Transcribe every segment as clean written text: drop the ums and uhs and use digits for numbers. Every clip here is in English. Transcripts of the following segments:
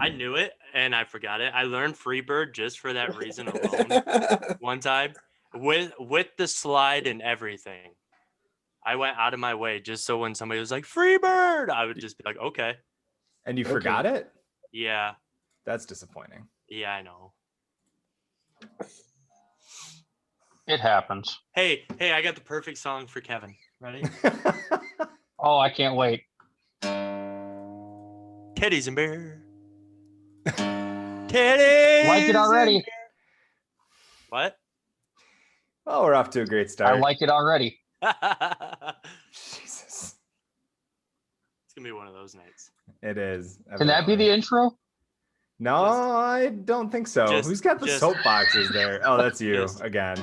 I knew it and I forgot it. I learned Freebird just for that reason alone. One time with the slide and everything. I went out of my way just so when somebody was like Freebird, I would just be like, okay. And you forgot it? Yeah. That's disappointing. Yeah, I know. It happens. Hey, I got the perfect song for Kevin. Ready? Oh, I can't wait. Teddy's and beer. Teddy's Like it already. What? Well, we're off to a great start. I like it already. Jesus. It's going to be one of those nights. It is. Can that be the intro? No, I don't think so. Who's got the soapboxes there? Oh, that's you again.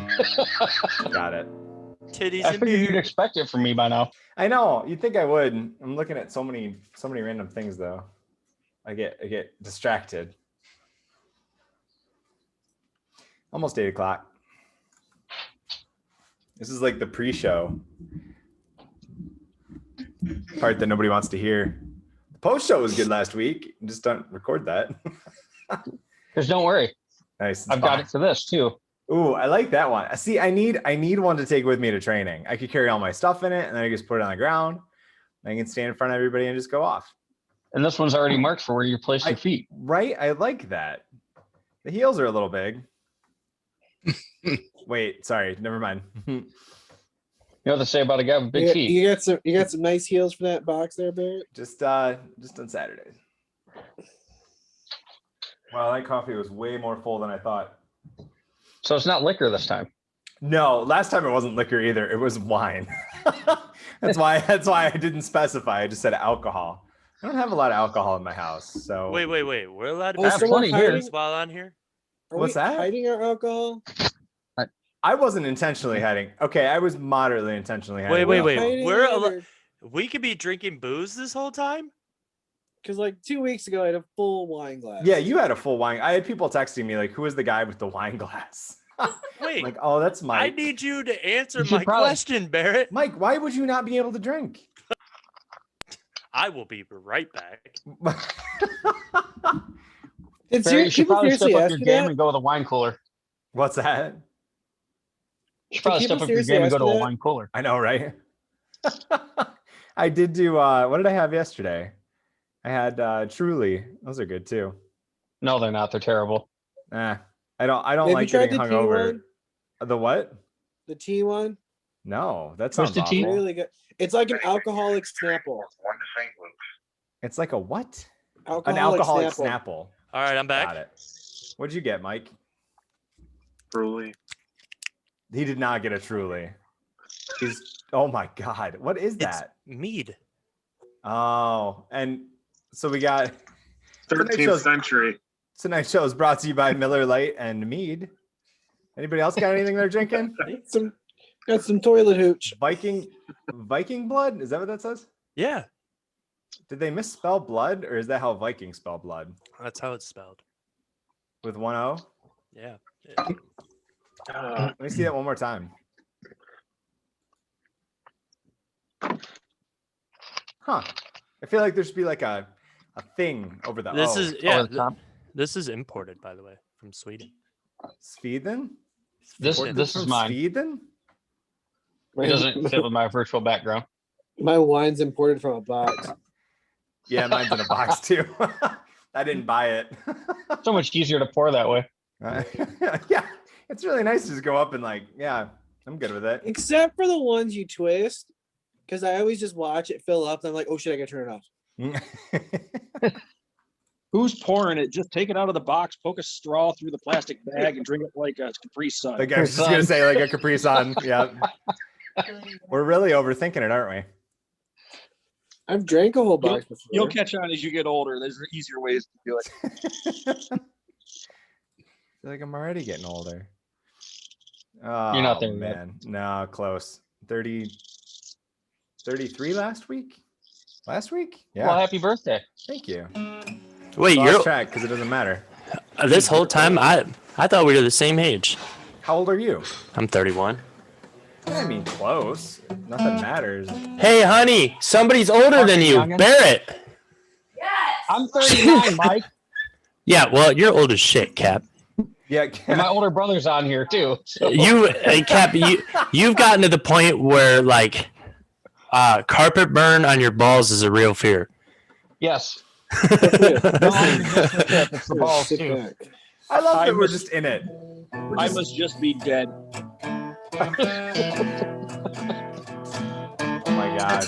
Got it. Titties I and figured beer. you'd expect it from me by now. I know. You'd think I would. I'm looking at so many random things though. I get distracted. Almost 8 o'clock. This is like the pre-show part that nobody wants to hear. The post-show was good last week. Just don't record that. Because don't worry. Nice. I've got it for this too. Ooh, I like that one. See, I need one to take with me to training. I could carry all my stuff in it and then I just put it on the ground. I can stand in front of everybody and just go off. And this one's already marked for where you place your feet. Right? I like that. The heels are a little big. Wait, sorry. Never mind. You know what they say about a guy with big feet? You got some nice heels for that box there, Barrett? Just on Saturdays. Wow, that coffee was way more full than I thought. So it's not liquor this time. No, last time it wasn't liquor either. It was wine. That's why I didn't specify. I just said alcohol. I don't have a lot of alcohol in my house. So Wait. We're allowed to I have plenty here. while on here? What's that? Hiding our alcohol? I wasn't intentionally hiding. Okay, I was moderately intentionally hiding. Wait. We could be drinking booze this whole time? Because like 2 weeks ago, I had a full wine glass. Yeah, you had a full wine. I had people texting me like, "Who is the guy with the wine glass?" Wait. Like, oh, that's Mike. I need you to answer You my probably- question, Barrett. Mike, why would you not be able to drink? I will be right back. Did Barry, you should people probably step seriously up ask your you game that? and go with a wine cooler. What's that? You should probably people step up your seriously game and go ask to you a that? wine cooler. I know, right? I did do. What did I have yesterday? I had Truly. Those are good too. No, they're not. They're terrible. I don't Have you like tried getting the tea hungover. one? The what? The tea one? No, that sounds Twisted tea? awful. Really good. It's like an alcoholic Snapple. It's like a what? An Alcoholic alcoholic Snapple. Snapple. All right, I'm back. Got it. What'd you get, Mike? Truly. He did not get a Truly. Oh my God. What is It's that? mead. Oh, and so we got 13th century. tonight's show is brought to you by Miller Lite and Mead. Anybody else got anything they're drinking? Got some toilet hooch. Viking blood? Is that what that says? Yeah, Did they misspell blood, or is that how Vikings spell blood? that's how it's spelled. With one O? Yeah. Let me see that one more time. Huh. I feel like there should be like a thing over the This O. is Oh, the top. This is imported, by the way, from Sweden. Sweden? This Imported is from mine. Sweden? It doesn't fit with my virtual background. My wine's imported from a box. Yeah, mine's in a box too. I didn't buy it. So much easier to pour that way. Yeah, it's really nice to just go up and like, yeah, I'm good with it. Except for the ones you twist. Because I always just watch it fill up. And I'm like, oh shit, I gotta turn it off. Who's pouring it? Just take it out of the box, poke a straw through the plastic bag, and drink it like a Capri Sun. Like I was just gonna say, like a Capri Sun. Yeah, we're really overthinking it, aren't we? I've drank a whole box before. You'll catch on as you get older. There's easier ways to do it. I feel like I'm already getting older. Oh, You're not there yet. man. No, close. 33 last week? Last week? Yeah. Well, happy birthday. Thank you. Wait, Lost you're track because it doesn't matter. this whole time I thought we were the same age. How old are you? I'm 31. I mean, close. Nothing matters. Hey, honey, somebody's older than you. Youngin. Barrett. I'm 39, Mike. Yeah, well, you're old as shit, Cap. Yeah, And my older brother's on here too. So. Cap, you've gotten to the point where like carpet burn on your balls is a real fear. Yes. Okay, No longer just the tip, it's the balls sit too. back. I love that I we're must- just in it. I must just be dead. Oh my god.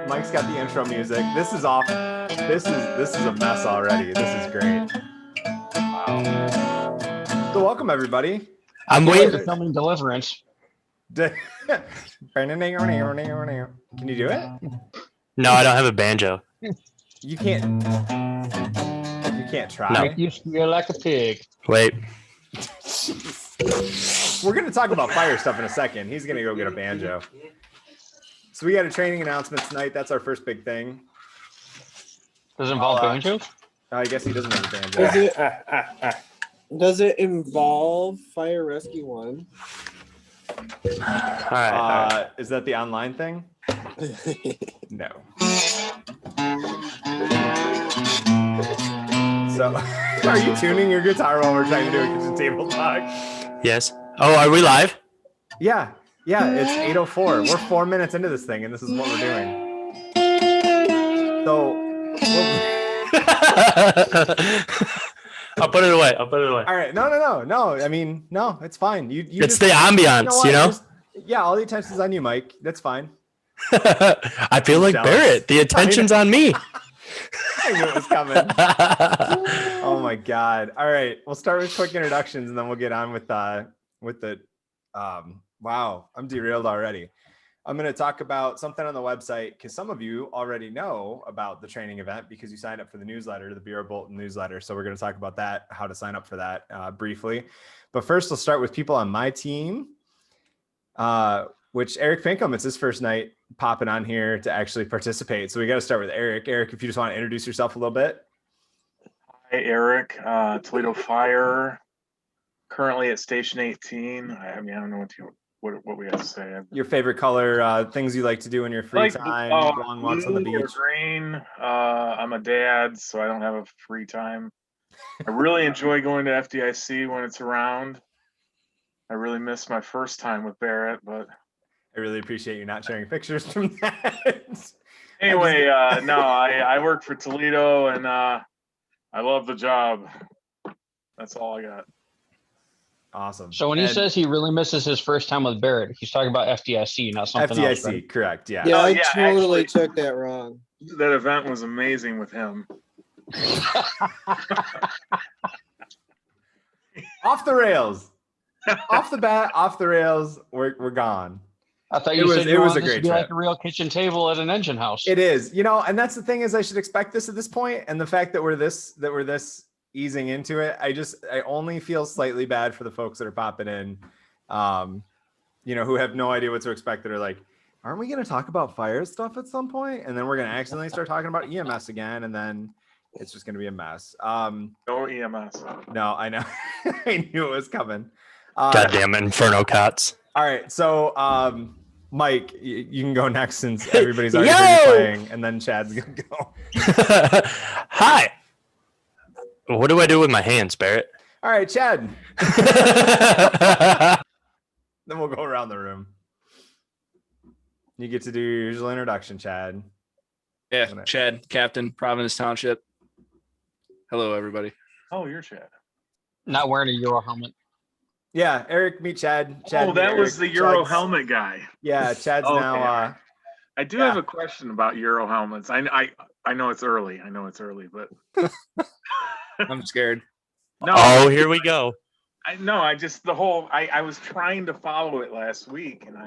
Mike's got the intro music. This is off. This is a mess already. This is great. Wow. So welcome everybody. I'm Wait, waiting. filming Deliverance. Can you do it? No, I don't have a banjo. You can't. You can't try. Make you feel like a pig. Wait. We're gonna talk about fire stuff in a second. He's gonna go get a banjo. So we got a training announcement tonight. That's our first big thing. Does it involve banjos? I guess he doesn't have a banjo. Does it involve Fire Rescue 1? All right. Is that the online thing? No. So, are you tuning your guitar while we're trying to do a kitchen table talk? Yes. Oh, are we live? Yeah, it's 8:04. We're 4 minutes into this thing, and this is what we're doing. So, I'll put it away. all right, no. I mean, no, it's fine. You It's just, the ambiance, what? you know? Yeah, all the attention's on you, Mike. That's fine. I feel like jealous. Barrett. The attention's on me. I knew it was coming. Oh my god! All right, we'll start with quick introductions, and then we'll get on with the. Wow, I'm derailed already. I'm going to talk about something on the website because some of you already know about the training event because you signed up for the newsletter, the Bureau Bulletin newsletter. So we're going to talk about that, how to sign up for that briefly. But first, we'll start with people on my team, which Eric Pinkham, it's his first night popping on here to actually participate. So we got to start with Eric. Eric, if you just want to introduce yourself a little bit. Hi, Eric. Toledo Fire. Currently at Station 18. I mean, I don't know what we have to say. Your favorite color, things you like to do in your free time, long walks on the blue or beach. green. I'm a dad, so I don't have a free time. I really enjoy going to FDIC when it's around. I really missed my first time with Barrett, but I really appreciate you not sharing pictures from that. anyway, no, I work for Toledo and I love the job. That's all I got. Awesome. So when he says he really misses his first time with Barrett, he's talking about FDIC, not something FDIC, else. Right? correct. Yeah. Yeah, Oh, I yeah, totally actually- took that wrong. That event was amazing with him. Off the rails. Off the bat, off the rails. We're gone. I thought It you was- said it you was wanted a this to great be like trip. a real kitchen table at an engine house. It is, and that's the thing is I should expect this at this point, and the fact that we're this easing into it, I only feel slightly bad for the folks that are popping in, who have no idea what to expect, that are like, aren't we going to talk about fire stuff at some point? And then we're going to accidentally start talking about EMS again, and then it's just going to be a mess. No EMS. No, I know. I knew it was coming. Goddamn inferno cots. All right, so Mike, you can go next since everybody's already Yo! heard you playing, and then Chad's gonna go. Hi. What do I do with my hands, Barrett? All right, Chad. Then we'll go around the room. You get to do your usual introduction, Chad. Yeah, Chad, Captain, Providence Township. Hello, everybody. Oh, you're Chad. Not wearing a Euro helmet. Yeah, Eric, meet Chad. Chad Oh, meet that was Eric. the Euro Chad's- helmet guy. Yeah, Chad's Okay. now. I do Yeah. have a question about Euro helmets. I know it's early. But I'm scared. no, Oh, here we go. I just I was trying to follow it last week, and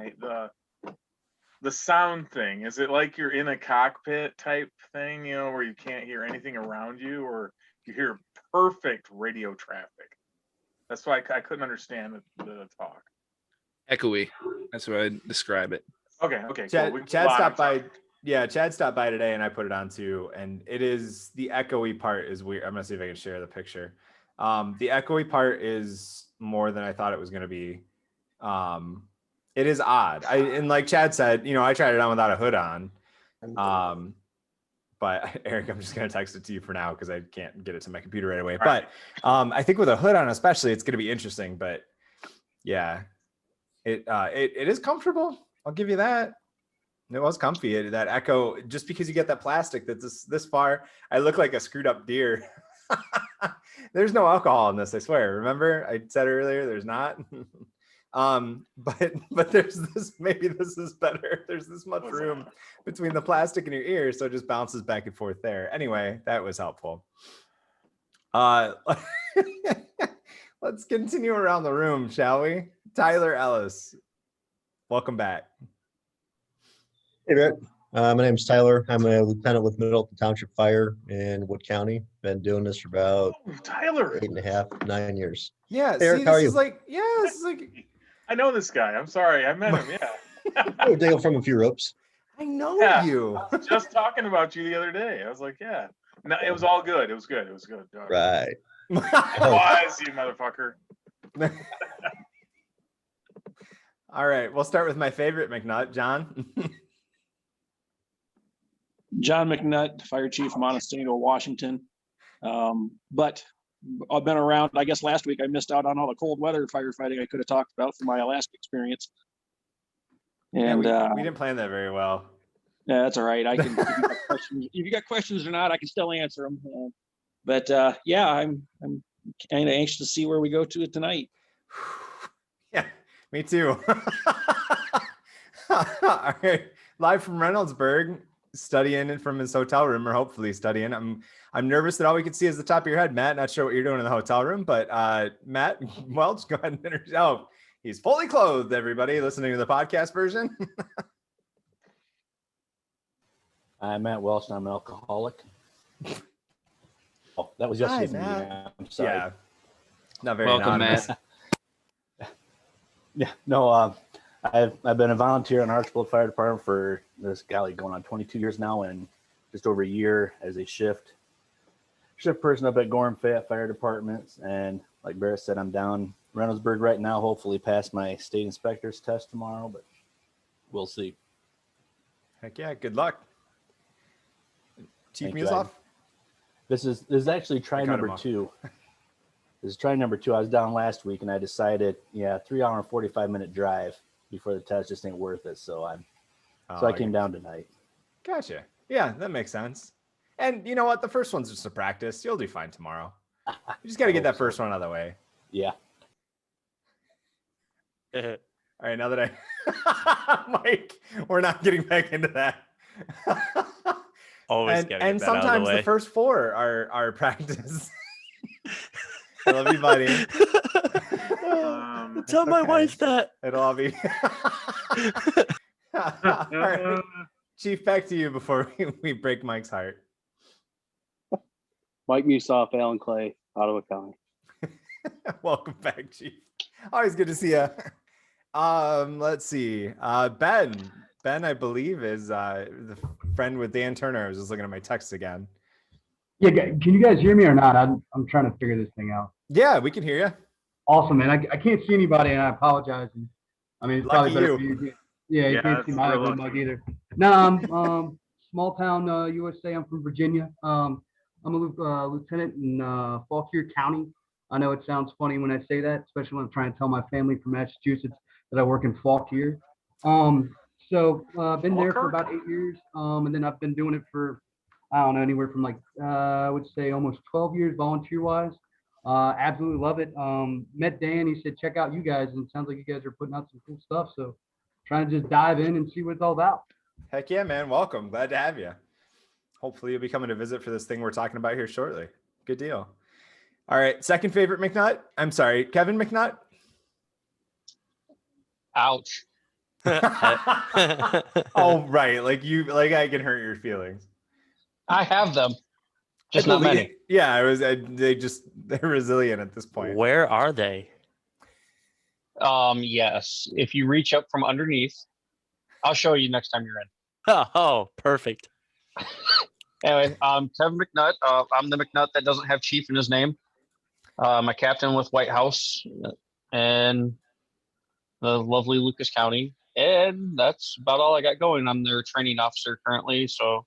the sound thing, is it like you're in a cockpit type thing, where you can't hear anything around you, or you hear perfect radio traffic? That's why I couldn't understand the talk. Echoey. That's what I describe it. Okay, Chad, cool. Chad stopped by. Yeah, Chad stopped by today, and I put it on too. And it is the echoey part is weird. I'm gonna see if I can share the picture. The echoey part is more than I thought it was gonna be. It is odd. And like Chad said, I tried it on without a hood on. But Eric, I'm just gonna text it to you for now because I can't get it to my computer right away. Right. But I think with a hood on, especially, it's gonna be interesting. But yeah, it is comfortable. I'll give you that. It was comfy. That echo, just because you get that plastic that's this far, I look like a screwed up deer. There's no alcohol in this, I swear. Remember, I said earlier, there's not. But there's this. Maybe this is better. There's this much room between the plastic and your ear, so it just bounces back and forth there. Anyway, that was helpful. Let's continue around the room, shall we? Tyler Ellis, welcome back. Hey, Brett. My name's Tyler. I'm a lieutenant with Middleton Township Fire in Wood County. Been doing this for about Tyler. 8.5, 9 years. Yeah, Hey, Eric, see, how are this you? is like, yeah, this is like, I know this guy. I'm sorry. I met him. Yeah. I would dangle from a few ropes. I know Yeah. you. I was just talking about you the other day. I was like, yeah. No, it was all good. It was good. It was good. Right. It was, you motherfucker. All right, we'll start with my favorite McNutt, John. John McNutt, Fire Chief, Montesano, Washington. But I've been around. I guess last week I missed out on all the cold weather firefighting I could have talked about from my Alaska experience. And we didn't plan that very well. yeah, that's all right. I can. If you got questions or not, I can still answer them. But yeah, I'm kind of anxious to see where we go to it tonight. Yeah, me too. All right, live from Reynoldsburg, studying from his hotel room, or hopefully studying. I'm nervous that all we can see is the top of your head, Matt. Not sure what you're doing in the hotel room, but Matt Welch, go ahead and introduce. Oh, he's fully clothed. Everybody listening to the podcast version. I'm Matt Welch, and I'm an alcoholic. Oh, that was yesterday. For me. Matt. I'm sorry. Yeah, not very Welcome, anonymous. Matt. Yeah, no, I've been a volunteer in Archibald Fire Department for going on 22 years now, and just over a year as a shift person up at Gorham Fayette Fire Department. And like Barrett said, I'm down Reynoldsburg right now. Hopefully, pass my state inspector's test tomorrow, but we'll see. Heck yeah, good luck. Chief Thank you. Musoff. This is actually try I cut number him off. 2. This is try number 2. I was down last week and I decided, 3-hour and 45-minute drive before the test just ain't worth it. So I came down tonight. Gotcha. Yeah, that makes sense. And you know what? The first one's just a practice. You'll do fine tomorrow. You just got to get that first one out of the way. Yeah. All right, now that Mike, we're not getting back into that. Always and gotta and get that out of the sometimes way. the first 4 are practice. I love you, buddy. Tell my okay. wife that. It'll all be. All right. Chief, back to you before we break Mike's heart. Mike Musoff, Alan Clay, Ottawa County. Welcome back, Chief. Always good to see you. Let's see. Ben, I believe, is the friend with Dan Turner. I was just looking at my texts again. Yeah, can you guys hear me or not? I'm trying to figure this thing out. Yeah, we can hear you. Awesome, man. I can't see anybody, and I apologize. And, I mean, it's Lucky probably better you. for you. Yeah, you can't see my ugly mug either. No, I'm small town USA. I'm from Virginia. I'm a lieutenant in Fauquier County. I know it sounds funny when I say that, especially when I'm trying to tell my family from Massachusetts that I work in Fauquier. So I've been there for about 8 years, and then I've been doing it for, I don't know, anywhere from like, I would say almost 12 years volunteer-wise. Absolutely love it. Met Dan, he said, check out you guys, and it sounds like you guys are putting out some cool stuff. So trying to just dive in and see what it's all about. Heck yeah, man. Welcome. Glad to have you. Hopefully you'll be coming to visit for this thing we're talking about here shortly. Good deal. All right. Second favorite McNutt. I'm sorry, Kevin McNutt. Ouch. Oh, right. Like I can hurt your feelings. I have them. Just not many. Yeah, they're resilient at this point. Where are they? Yes. If you reach up from underneath, I'll show you next time you're in. Oh, perfect. Anyway, Kevin McNutt. I'm the McNutt that doesn't have chief in his name. I'm a captain with White House and the lovely Lucas County. And that's about all I got going. I'm their training officer currently. So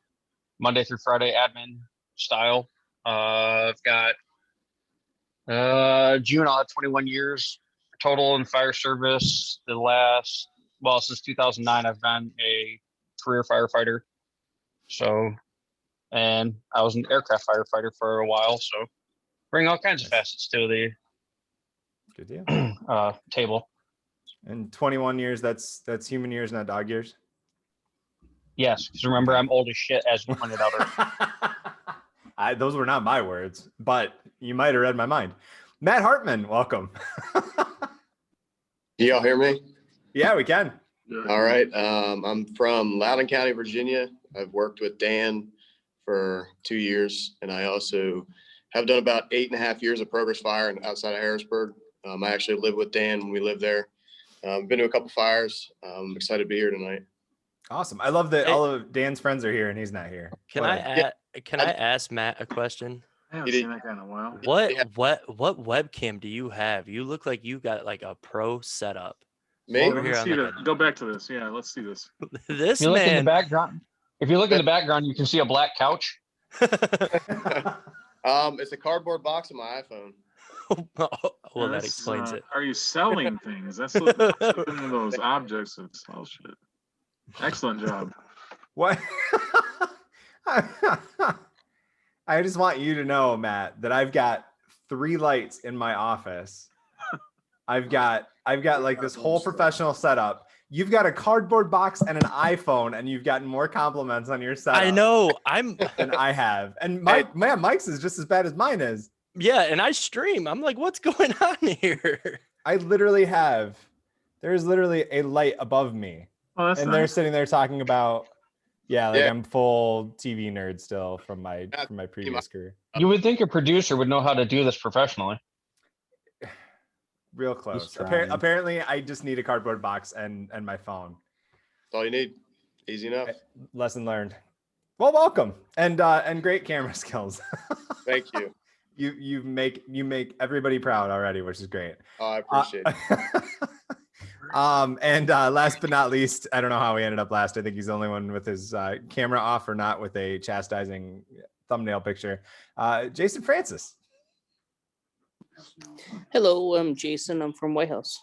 Monday through Friday admin style. I've got June, I'll have 21 years total in fire service. Since 2009, I've been a career firefighter. So, and I was an aircraft firefighter for a while. So, bring all kinds of facets to the Good deal. table. And 21 years, that's human years, not dog years. Yes, because remember, I'm old as shit, as you pointed out earlier. Those were not my words, but you might have read my mind. Matt Hartman, welcome. Y'all hear me? Yeah, we can. All right. I'm from Loudoun County, Virginia. I've worked with Dan for 2 years, and I also have done about 8.5 years of Progress Fire outside of Harrisburg. I actually lived with Dan when we lived there. Been to a couple fires. I'm excited to be here tonight. Awesome. I love that all of Dan's friends are here and he's not here. Can I ask Matt a question? I haven't seen that guy in a while. What webcam do you have? You look like you got like a pro setup. Over here, go back to this. Yeah, let's see this. This if you look in man. the background, if you look in the background, you can see a black couch. It's a cardboard box on my iPhone. Well, that explains it. Are you selling things? That's one of those objects that sell shit. Excellent job. What? I just want you to know, Matt, that I've got 3 lights in my office. I've got like this whole professional setup. You've got a cardboard box and an iPhone, and you've gotten more compliments on your setup. I know. than I have. And Mike's is just as bad as mine is. Yeah, and I stream. I'm like, what's going on here? I literally there's literally a light above me. Oh, that's and nice. they're sitting there talking about, I'm full TV nerd still from my previous career. You would think a producer would know how to do this professionally. Real close. Apparently, I just need a cardboard box and my phone. That's all you need. Easy enough. Lesson learned. Well, welcome and great camera skills. Thank you. You make everybody proud already, which is great. Oh, I appreciate it. And last but not least, I don't know how he ended up last. I think he's the only one with his camera off or not with a chastising thumbnail picture. Jason Francis. Hello, I'm Jason. I'm from White House.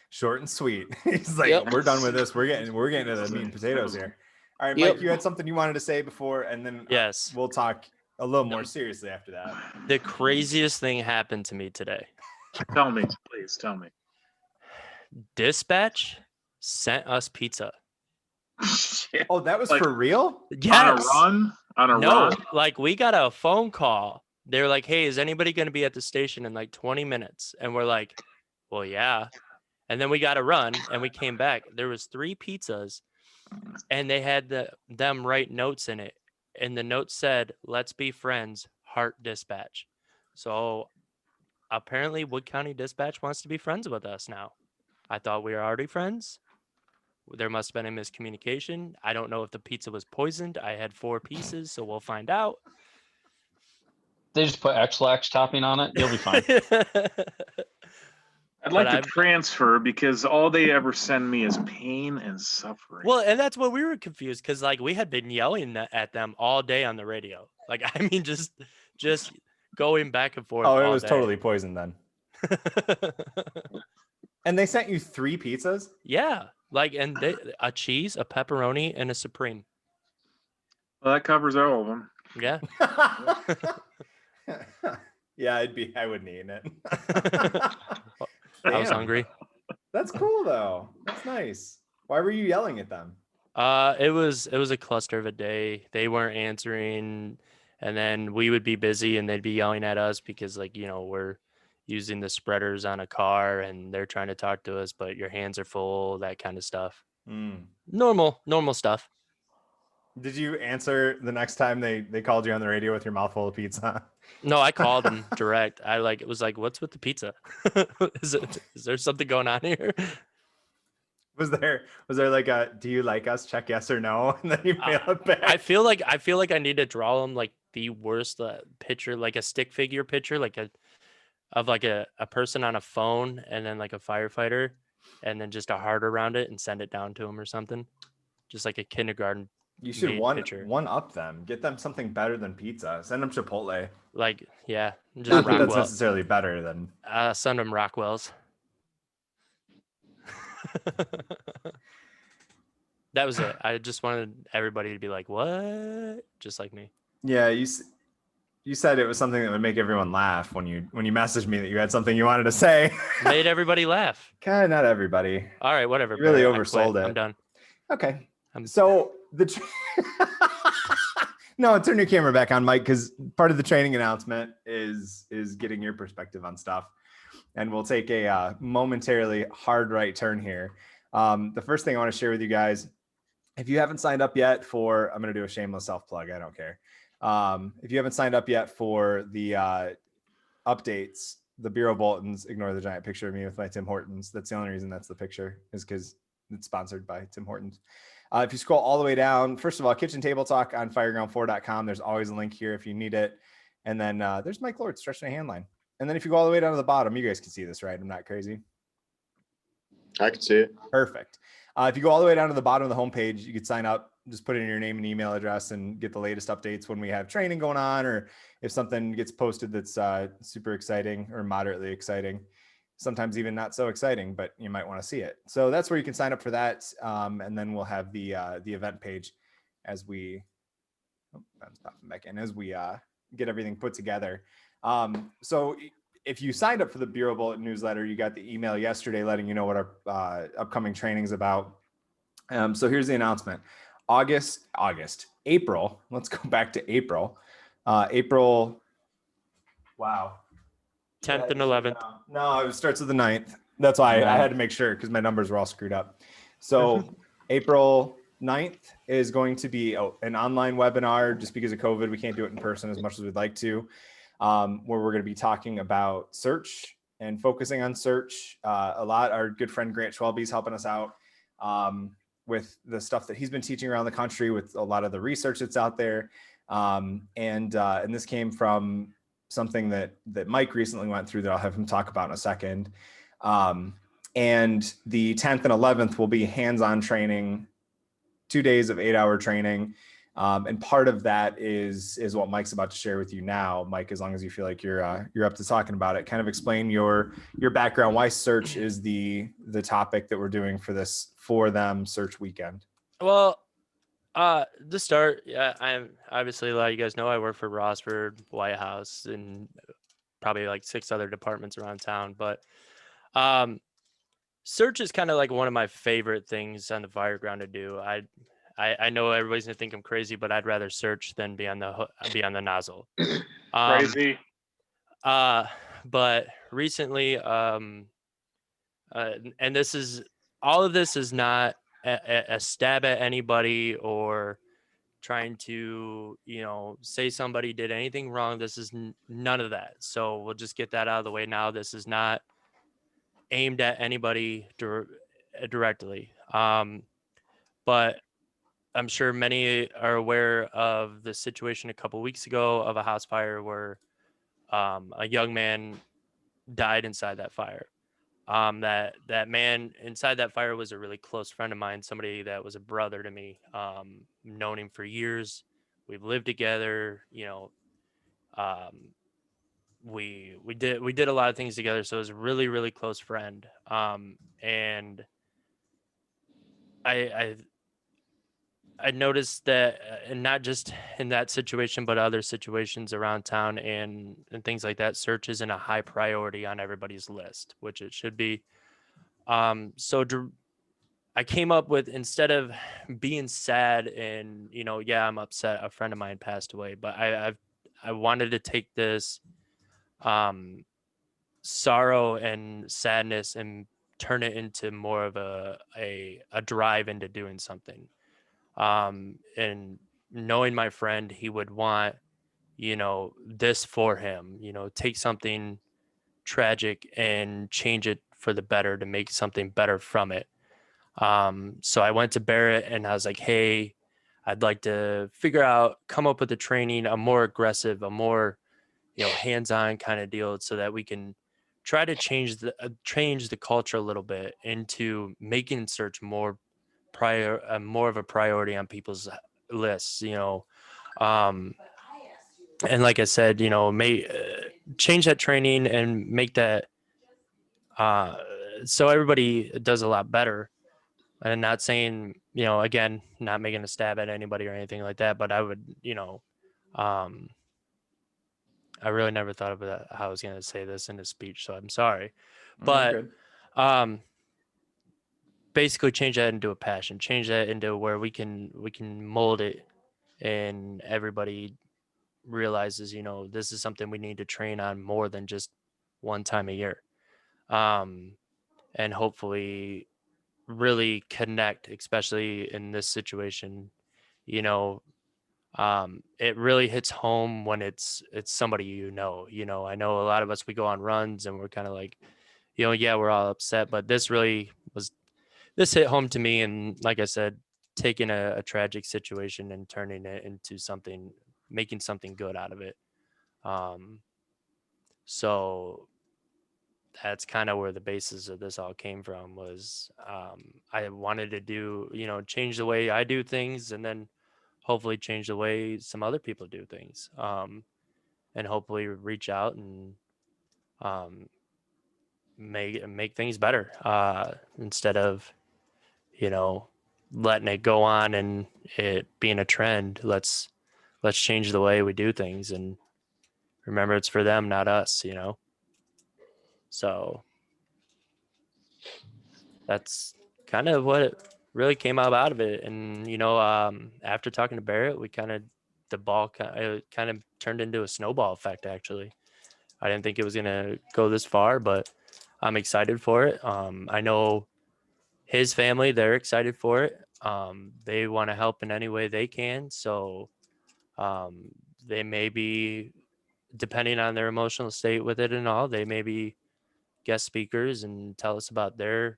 Short and sweet. He's like, We're done with this. We're getting to the meat and potatoes here. All right, Mike, you had something you wanted to say before, and then we'll talk a little more seriously after that. The craziest thing happened to me today. Tell me, please tell me. Dispatch sent us pizza. Oh, that was for real? Yes. On a run? Like we got a phone call. They're like, hey, is anybody going to be at the station in like 20 minutes? And we're like, well, yeah. And then we got to run and we came back. There was 3 pizzas and they had them write notes in it. And the note said, let's be friends, Heart Dispatch. So apparently Wood County Dispatch wants to be friends with us now. I thought we were already friends. There must have been a miscommunication. I don't know if the pizza was poisoned. I had 4 pieces, so we'll find out. They just put X-Lax topping on it. You'll be fine. I'd like to transfer because all they ever send me is pain and suffering. Well, and that's what we were confused because like we had been yelling at them all day on the radio. Like, I mean, just going back and forth. Oh, it was totally poisoned then. And they sent you 3 pizzas? Yeah. Like, and a cheese, a pepperoni, and a supreme. Well, that covers all of them. Yeah. Yeah, I wouldn't eat it. I was hungry. That's cool though. That's nice. Why were you yelling at them? It was a cluster of a day. They weren't answering, and then we would be busy and they'd be yelling at us because like, you know, we're using the spreaders on a car and they're trying to talk to us, but your hands are full, that kind of stuff. Normal stuff. Did you answer the next time they called you on the radio with your mouth full of pizza? No, I called them direct. It was like, what's with the pizza? Is there something going on here? Was there like a, do you like us? Check yes or no. And then you mail it back. I feel like I need to draw them like the worst picture, like a stick figure picture, like a person on a phone and then like a firefighter and then just a heart around it and send it down to them or something. Just like a kindergarten You should made one pitcher. up them. Get them something better than pizza. Send them Chipotle. Like, yeah, just Not that that's Rockwell. necessarily better than. Send them Rockwells. That was it. I just wanted everybody to be like, "What?" Just like me. Yeah, you said it was something that would make everyone laugh when you messaged me that you had something you wanted to say. Made everybody laugh. Kind of not everybody. All right, whatever. You really Barrett, I oversold quit. it. I'm done. Okay. So no, turn your camera back on, Mike, because part of the training announcement is getting your perspective on stuff, and we'll take a momentarily hard right turn here. The first thing I want to share with you guys, if you haven't signed up yet for, I'm going to do a shameless self plug. I don't care. If you haven't signed up yet for the updates, the Bureau Bulletins, ignore the giant picture of me with my Tim Hortons. That's the only reason that's the picture, is because it's sponsored by Tim Hortons. If you scroll all the way down, first of all, Kitchen Table Talk on fireground4.com. There's always a link here if you need it. And then there's Mike Lord stretching a hand line. And then if you go all the way down to the bottom, you guys can see this, right? I'm not crazy. I can see it. Perfect. If you go all the way down to the bottom of the homepage, you could sign up, just put in your name and email address and get the latest updates when we have training going on, or if something gets posted that's super exciting or moderately exciting, sometimes even not so exciting, but you might want to see it. So that's where you can sign up for that. And then we'll have the event page as we, Ben's popping back in, as we get everything put together. So if you signed up for the Bureau Bulletin newsletter, you got the email yesterday letting you know what our upcoming training is about. So here's the announcement. April. Let's go back to April. April. Wow. 10th and 11th. No, it starts with the 9th. That's why I had to make sure because my numbers were all screwed up. So April 9th is going to be an online webinar. Just because of COVID, we can't do it in person as much as we'd like to. Where we're going to be talking about search and focusing on search a lot. Our good friend Grant Schwelby is helping us out with the stuff that he's been teaching around the country with a lot of the research that's out there. And this came from something that Mike recently went through that I'll have him talk about in a second. And the 10th and 11th will be hands-on training, 2 days of 8-hour training. And part of that is what Mike's about to share with you now. Mike, as long as you feel like you're up to talking about it, kind of explain your background, why search is the topic that we're doing for this For Them search weekend. Well, to start, yeah, I'm obviously, a lot of you guys know I work for Rossford, White House, and probably like 6 other departments around town. But search is kind of like one of my favorite things on the fire ground to do. I know everybody's gonna think I'm crazy, but I'd rather search than be on the nozzle. Crazy. But recently, and all of this is not a stab at anybody or trying to, say somebody did anything wrong. This is none of that. So we'll just get that out of the way now. This is not aimed at anybody directly. But I'm sure many are aware of the situation a couple weeks ago of a house fire where a young man died inside that fire. That man inside that fire was a really close friend of mine, somebody that was a brother to me. Known him for years. We've lived together. We did a lot of things together. So it was a really, really close friend. And I noticed that, and not just in that situation, but other situations around town and things like that, search isn't a high priority on everybody's list, which it should be. So I came up with, instead of being sad and, yeah, I'm upset a friend of mine passed away, but I wanted to take this sorrow and sadness and turn it into more of a drive into doing something. And knowing my friend, he would want, this for him, take something tragic and change it for the better to make something better from it. So I went to Barrett and I was like, hey, I'd like to come up with a training, a more aggressive, a more, hands-on kind of deal so that we can try to change the culture a little bit into making search more of a priority on people's lists, and like I said, may change that training and make that so everybody does a lot better. And not saying, again, not making a stab at anybody or anything like that, but I would, um, I really never thought of that, how I was going to say this in a speech, so I'm sorry. But basically change that into a passion, change that into where we can mold it, and everybody realizes, this is something we need to train on more than just one time a year. And hopefully really connect, especially in this situation. It really hits home when it's somebody, I know a lot of us, we go on runs and we're kind of like, yeah, we're all upset, but this hit home to me. And like I said, taking a tragic situation and turning it into something, making something good out of it. So that's kind of where the basis of this all came from, was I wanted to do, change the way I do things, and then hopefully change the way some other people do things, and hopefully reach out and make things better, instead of, letting it go on and it being a trend. Let's change the way we do things, and remember, it's for them, not us, so that's kind of what it really came out of it. And after talking to Barrett, we the ball kind of turned into a snowball effect. Actually, I didn't think it was gonna go this far, but I'm excited for it. I know his family, they're excited for it. They want to help in any way they can, so they may be, depending on their emotional state with it and all, they may be guest speakers and tell us about their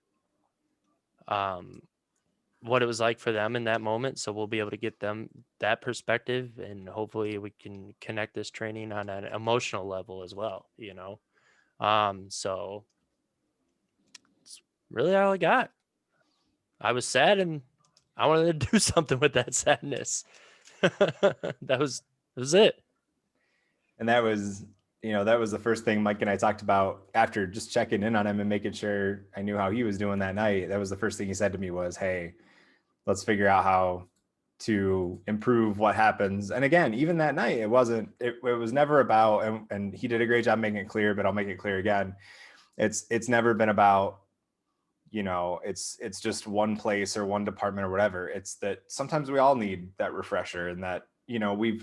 what it was like for them in that moment. So we'll be able to get them that perspective, and hopefully we can connect this training on an emotional level as well, so it's really all I got. I was sad and I wanted to do something with that sadness. That was it. And that was, that was the first thing Mike and I talked about after just checking in on him and making sure I knew how he was doing that night. That was the first thing he said to me was, hey, let's figure out how to improve what happens. And again, even that night, it was never about, and he did a great job making it clear, but I'll make it clear again. It's never been about, it's just one place or one department or whatever. It's that sometimes we all need that refresher, and that,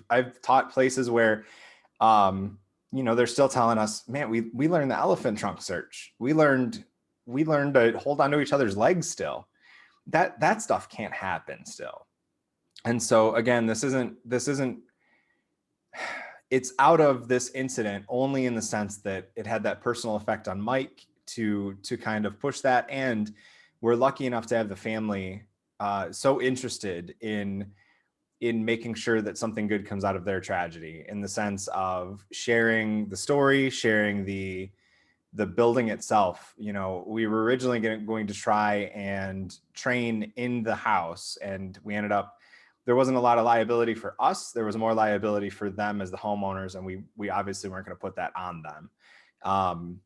I've taught places where, they're still telling us, man, we learned the elephant trunk search. We learned to hold on to each other's legs still. That stuff can't happen still. And so again, this isn't it's out of this incident only in the sense that it had that personal effect on Mike to kind of push that. And we're lucky enough to have the family so interested in making sure that something good comes out of their tragedy, in the sense of sharing the story, sharing the building itself. We were originally going to try and train in the house, and we ended up, there wasn't a lot of liability for us. There was more liability for them as the homeowners, and we obviously weren't going to put that on them.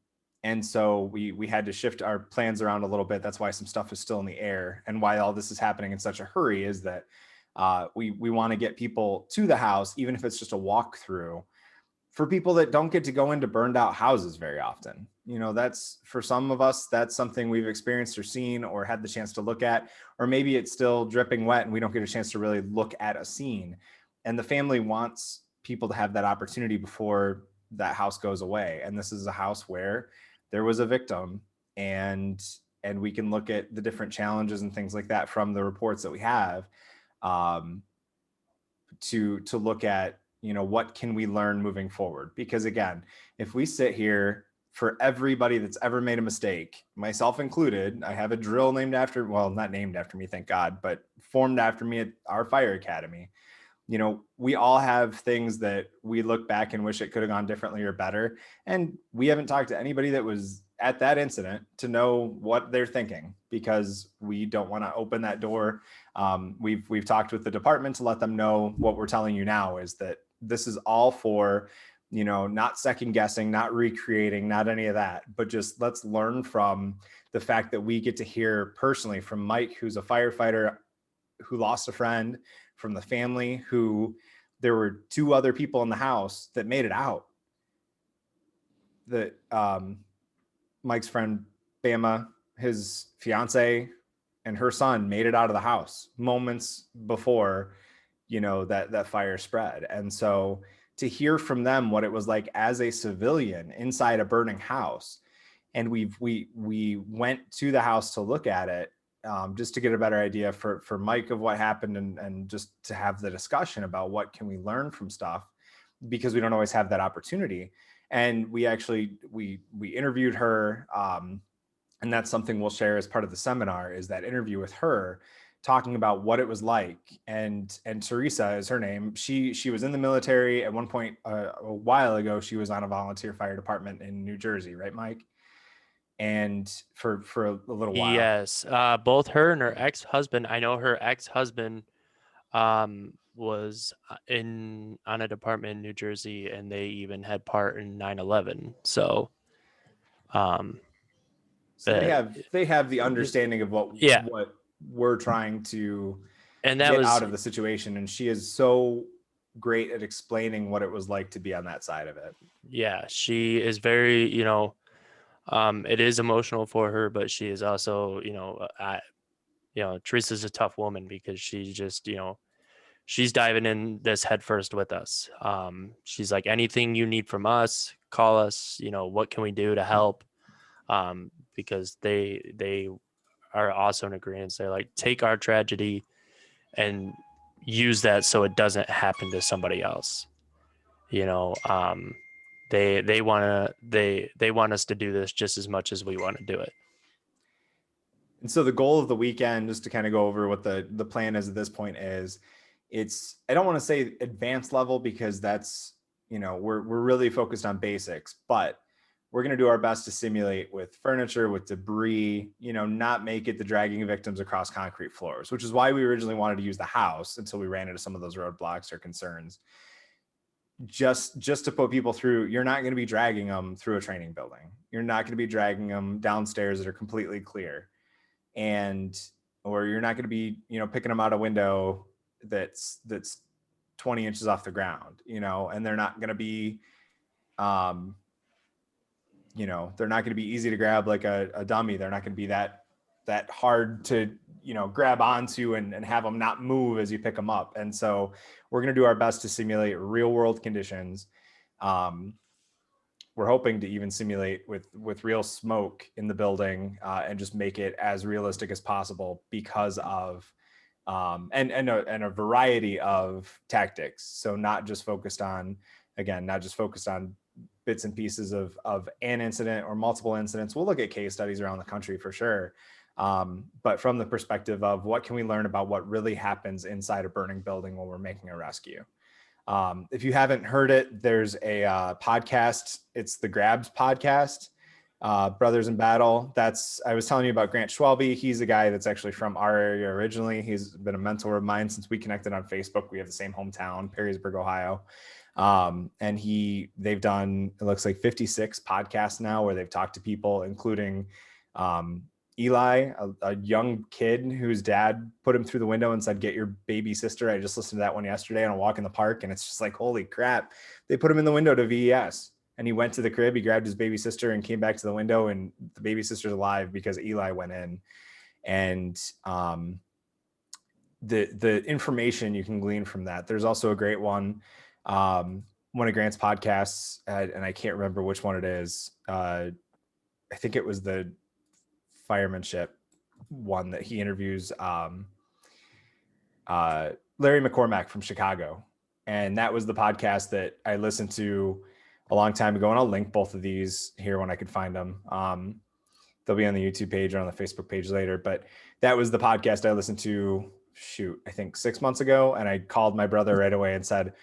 And so we had to shift our plans around a little bit. That's why some stuff is still in the air, and why all this is happening in such a hurry is that we want to get people to the house, even if it's just a walkthrough, for people that don't get to go into burned out houses very often. That's, for some of us, that's something we've experienced or seen or had the chance to look at, or maybe it's still dripping wet and we don't get a chance to really look at a scene. And the family wants people to have that opportunity before that house goes away. And this is a house where there was a victim, and we can look at the different challenges and things like that from the reports that we have, to look at, what can we learn moving forward? Because again, if we sit here, for everybody that's ever made a mistake, myself included, I have a drill named after, well, not named after me, thank God, but formed after me at our fire academy. We all have things that we look back and wish it could have gone differently or better. And we haven't talked to anybody that was at that incident to know what they're thinking, because we don't want to open that door. We've talked with the department to let them know what we're telling you now is that this is all for, not second guessing, not recreating, not any of that, but just let's learn from the fact that we get to hear personally from Mike, who's a firefighter who lost a friend, from the family who there were 2 other people in the house that made it out. That Mike's friend Bama, his fiance and her son made it out of the house moments before, that fire spread. And so to hear from them what it was like as a civilian inside a burning house, and we went to the house to look at it, just to get a better idea for Mike of what happened, and just to have the discussion about what can we learn from stuff, because we don't always have that opportunity. And we actually, we interviewed her, and that's something we'll share as part of the seminar, is that interview with her, talking about what it was like. And Teresa is her name. She was in the military at one point, a while ago. She was on a volunteer fire department in New Jersey, right, Mike? And for a little while. Yes, both her and her ex-husband. I know her ex-husband was on a department in New Jersey, and they even had part in 9/11. So, so they have the understanding of what we're trying to and that get was out of the situation. And she is so great at explaining what it was like to be on that side of it. Yeah, she is very, it is emotional for her, but she is also, Teresa's a tough woman, because she's just, she's diving in this head first with us. She's like, anything you need from us, call us, what can we do to help? Because they are also in agreement. They're like, take our tragedy and use that so it doesn't happen to somebody else. They want us to do this just as much as we want to do it. And so the goal of the weekend, just to kind of go over what the plan is at this point, is I don't want to say advanced level, because that's, we're really focused on basics, but we're going to do our best to simulate with furniture, with debris, not make it the dragging victims across concrete floors, which is why we originally wanted to use the house until we ran into some of those roadblocks or concerns. Just to put people through, you're not going to be dragging them through a training building. You're not going to be dragging them downstairs that are completely clear. Or you're not going to be, picking them out a window that's 20 inches off the ground, and they're not going to be, they're not going to be easy to grab like a dummy. They're not going to be that hard to, grab onto and have them not move as you pick them up. And so we're going to do our best to simulate real world conditions. We're hoping to even simulate with real smoke in the building, and just make it as realistic as possible, because of and a variety of tactics. So not just focused on bits and pieces of an incident or multiple incidents. We'll look at case studies around the country for sure. But from the perspective of what can we learn about what really happens inside a burning building when we're making a rescue. If you haven't heard it, there's a podcast. It's the Grabs podcast, Brothers in Battle. I was telling you about Grant Schwalbe. He's a guy that's actually from our area originally. He's been a mentor of mine since we connected on Facebook. We have the same hometown, Perrysburg, Ohio. And they've done, it looks like 56 podcasts now where they've talked to people, including Eli, a young kid whose dad put him through the window and said, "Get your baby sister." I just listened to that one yesterday on a walk in the park, and it's just like, holy crap. They put him in the window to VES, and he went to the crib, he grabbed his baby sister and came back to the window, and the baby sister's alive because Eli went in. And the information you can glean from that. There's also a great one, one of Grant's podcasts, and I can't remember which one it is. I think it was the firemanship one that he interviews Larry McCormack from Chicago. And that was the podcast that I listened to a long time ago. And I'll link both of these here when I could find them. They'll be on the YouTube page or on the Facebook page later. But that was the podcast I listened to, I think 6 months ago. And I called my brother right away and said,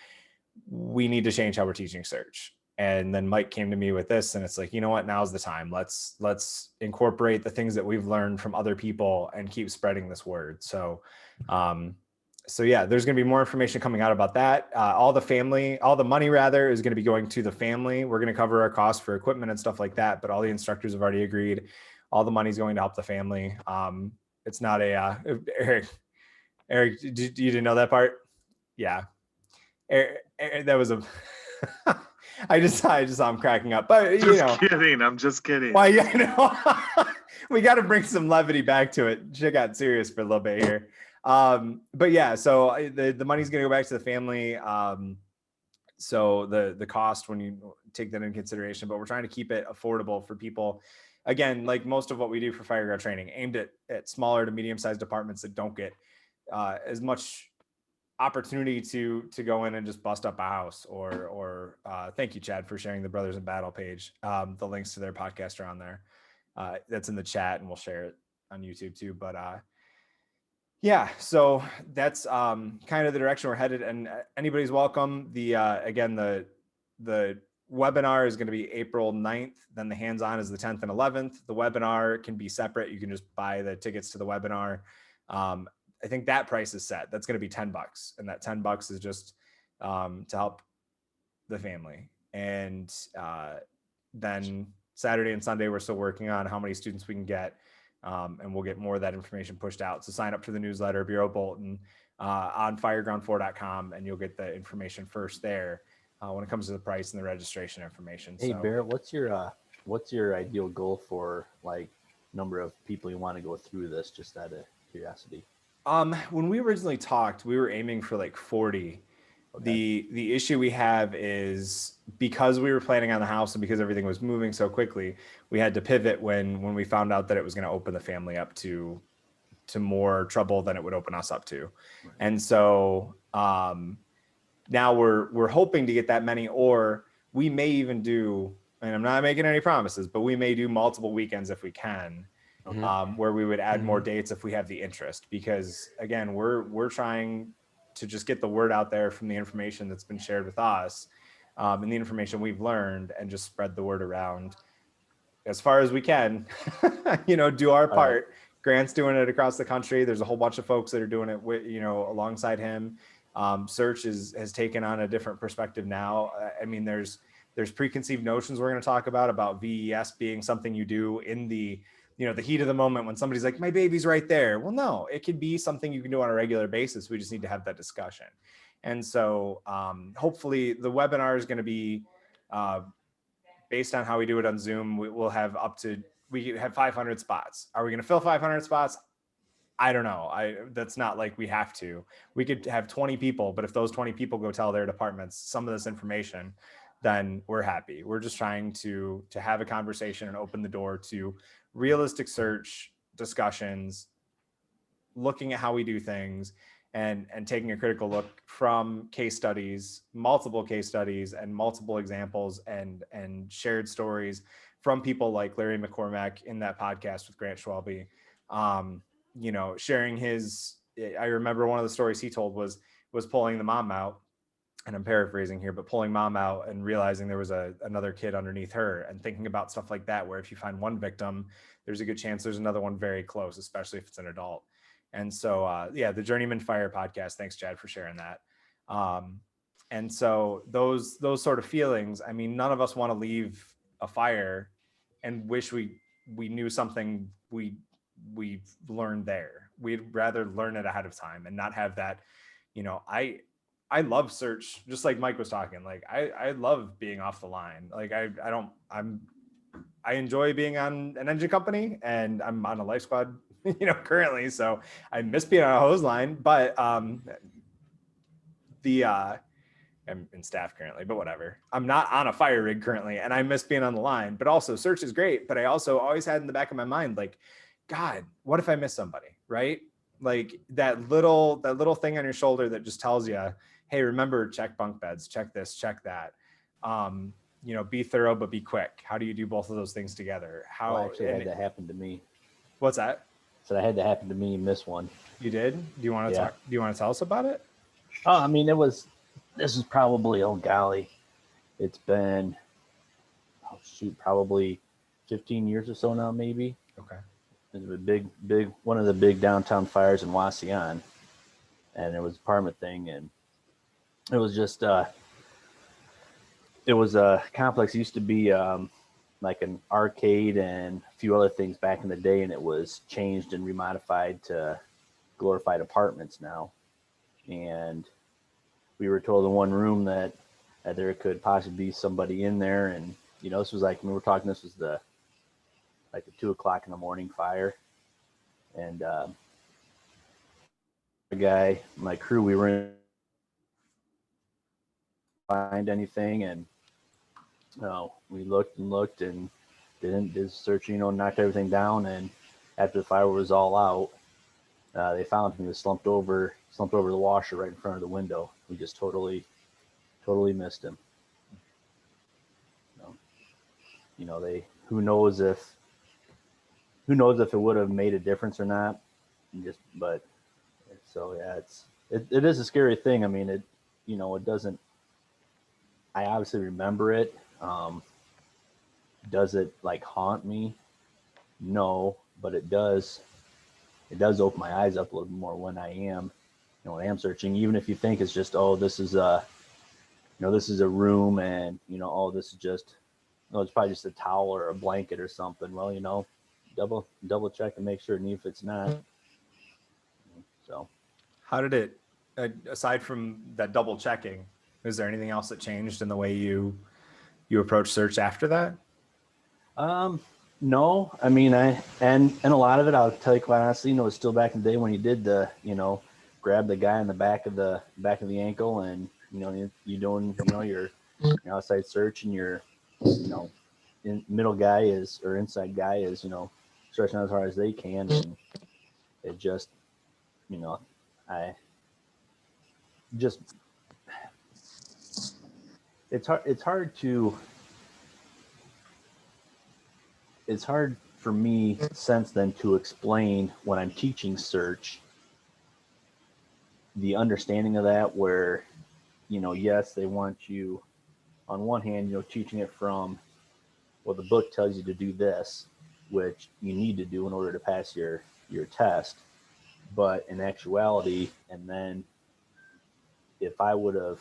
we need to change how we're teaching search. And then Mike came to me with this, and it's like, you know what, now's the time. Let's incorporate the things that we've learned from other people and keep spreading this word. So yeah, there's going to be more information coming out about that. All the money rather is going to be going to the family. We're going to cover our costs for equipment and stuff like that, but all the instructors have already agreed. All the money's going to help the family. It's not a Eric, you didn't know that part? Yeah. Eric, that was a I just saw him cracking up, but kidding. I'm just kidding. Why? Yeah, no. We got to bring some levity back to it. Shit got serious for a little bit here. But yeah, so the money's going to go back to the family. So the cost when you take that into consideration, but we're trying to keep it affordable for people. Again, like most of what we do for fire guard training, aimed at smaller to medium-sized departments that don't get as much opportunity to go in and just bust up a house or thank you, Chad, for sharing the Brothers in Battle page. The links to their podcast are on there. That's in the chat, and we'll share it on YouTube too. But yeah, so that's kind of the direction we're headed, and anybody's welcome. Again, the webinar is going to be April 9th. Then the hands-on is the 10th and 11th. The webinar can be separate. You can just buy the tickets to the webinar. I think that price is set. That's going to be $10, and that $10 is just to help the family. And then Saturday and Sunday, we're still working on how many students we can get, and we'll get more of that information pushed out. So sign up for the newsletter, Bureau Bulletin, on fireground4.com, and you'll get the information first there when it comes to the price and the registration information. Hey, Barrett, what's your ideal goal for like number of people you want to go through this, just out of curiosity? When we originally talked, we were aiming for like 40. Okay. The issue we have is because we were planning on the house and because everything was moving so quickly, we had to pivot when we found out that it was going to open the family up to more trouble than it would open us up to. Right. And so now we're hoping to get that many, or we may even do, and I'm not making any promises, but we may do multiple weekends if we can. Where we would add more dates if we have the interest, because again, we're trying to just get the word out there from the information that's been shared with us, and the information we've learned, and just spread the word around as far as we can. Do our part. Grant's doing it across the country. There's a whole bunch of folks that are doing it with, alongside him. Search has taken on a different perspective now. I mean, there's preconceived notions we're going to talk about VES being something you do in the heat of the moment when somebody's like, my baby's right there. Well, no, it could be something you can do on a regular basis. We just need to have that discussion. And so hopefully the webinar is going to be based on how we do it on Zoom. We have 500 spots. Are we going to fill 500 spots? I don't know. That's not like we have to. We could have 20 people, but if those 20 people go tell their departments some of this information, then we're happy. We're just trying to have a conversation and open the door to realistic search discussions, looking at how we do things, and taking a critical look from case studies, multiple case studies and multiple examples and shared stories from people like Larry McCormack in that podcast with Grant Schwalbe. Sharing I remember one of the stories he told was pulling the mom out, and I'm paraphrasing here, but pulling mom out and realizing there was another kid underneath her, and thinking about stuff like that, where if you find one victim, there's a good chance there's another one very close, especially if it's an adult. And so, the Journeyman Fire podcast, thanks, Chad, for sharing that. And so those sort of feelings, I mean, none of us want to leave a fire and wish we knew something we learned there. We'd rather learn it ahead of time and not have that, I love search, just like Mike was talking. Like I love being off the line. Like I enjoy being on an engine company, and I'm on a life squad, currently. So I miss being on a hose line, but I'm in staff currently, but whatever. I'm not on a fire rig currently, and I miss being on the line. But also search is great. But I also always had in the back of my mind, like, God, what if I miss somebody, right? Like that little thing on your shoulder that just tells you, hey, remember, check bunk beds, check this, check that. Be thorough, but be quick. How do you do both of those things together? Actually, had that happen to me. What's that? So that had to happen to me, miss one. You did? Do you want to talk? Do you want to tell us about it? Oh, I mean, this is probably, oh golly, it's been oh shoot, probably 15 years or so now, maybe. Okay. It was a big one of the big downtown fires in Wasion, and it was an apartment thing, and it was just it was a complex. It used to be like an arcade and a few other things back in the day, and it was changed and remodified to glorified apartments now. And we were told in one room that there could possibly be somebody in there, and this was like, we were talking, this was the 2 o'clock in the morning fire, and the guy, my crew, we were in, find anything, and we looked and looked and did search, knocked everything down, and after the fire was all out, they found him. He was slumped over the washer right in front of the window. We just totally missed him. They who knows if it would have made a difference or not. But so yeah, it is a scary thing. I mean, it doesn't. I obviously remember it. Does it like haunt me? No, but it does open my eyes up a little bit more when I am searching, even if you think it's just, oh, this is a room, and this is just, it's probably just a towel or a blanket or something. Well, double check and make sure, and if it's not. So how did it, aside from that double checking, is there anything else that changed in the way you approach search after that? No, I mean, and a lot of it, I'll tell you quite honestly, it's still back in the day when you did the, grab the guy in the back of the ankle, and you doing, your outside search, and your, middle guy is, or inside guy is, stretching as hard as they can, and it just, I just, it's hard for me since then to explain when I'm teaching search the understanding of that, where yes, they want you on one hand teaching it from, well, the book tells you to do this, which you need to do in order to pass your test, but in actuality, and then if I would have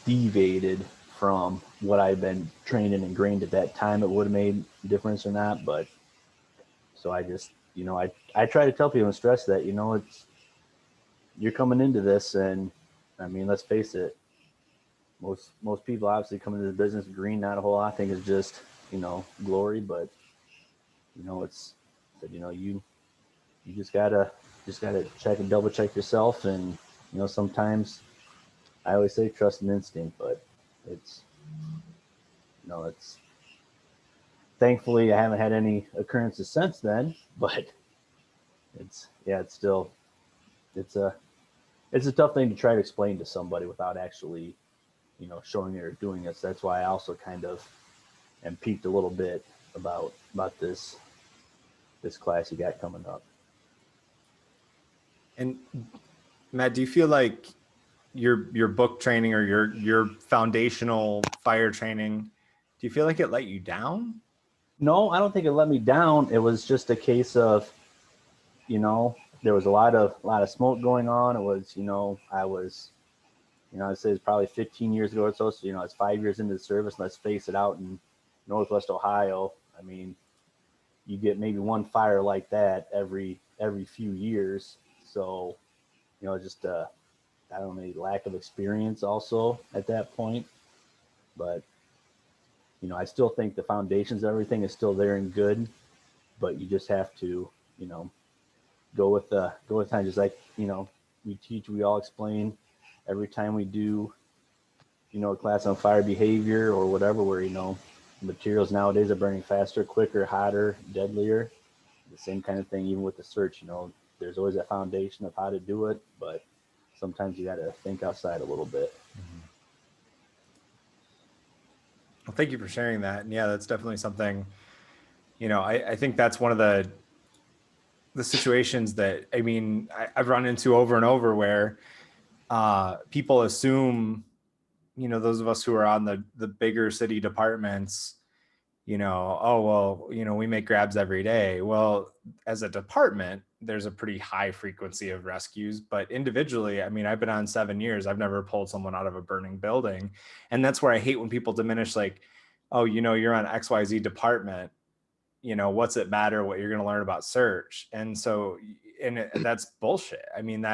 deviated from what I've been trained and ingrained at that time, it would have made a difference or not. But so I just, I try to tell people and stress that, you're coming into this, and I mean, let's face it, most people obviously come into the business green, not a whole lot. I think it's just, glory, but it's that, you just gotta check and double check yourself. And, sometimes I always say trust and instinct, but it's thankfully I haven't had any occurrences since then, but it's still, it's a tough thing to try to explain to somebody without actually, showing it or doing it. So that's why I also kind of am piqued a little bit about this class you got coming up. And Matt, do you feel like your book training or your foundational fire training, do you feel like it let you down? No, I don't think it let me down. It was just a case of, there was a lot of smoke going on. It was, I was, I'd say it's probably 15 years ago or so. So, it's 5 years into the service. Let's face it, out in Northwest Ohio, I mean, you get maybe one fire like that every few years. So, just I don't know, maybe lack of experience also at that point. But, I still think the foundations of everything is still there and good, but you just have to, go with time. Just like, we all explain every time we do, a class on fire behavior or whatever, where, materials nowadays are burning faster, quicker, hotter, deadlier. The same kind of thing, even with the search, there's always a foundation of how to do it, but sometimes you got to think outside a little bit. Well, thank you for sharing that. And yeah, that's definitely something, I think that's one of the situations that, I mean, I've run into over and over where people assume those of us who are on the bigger city departments, oh, well, we make grabs every day. Well, as a department, there's a pretty high frequency of rescues, but individually, I mean, I've been on 7 years. I've never pulled someone out of a burning building. And that's where I hate when people diminish, like, oh, you're on XYZ department, what's it matter what you're going to learn about search? And so, that's bullshit. I mean,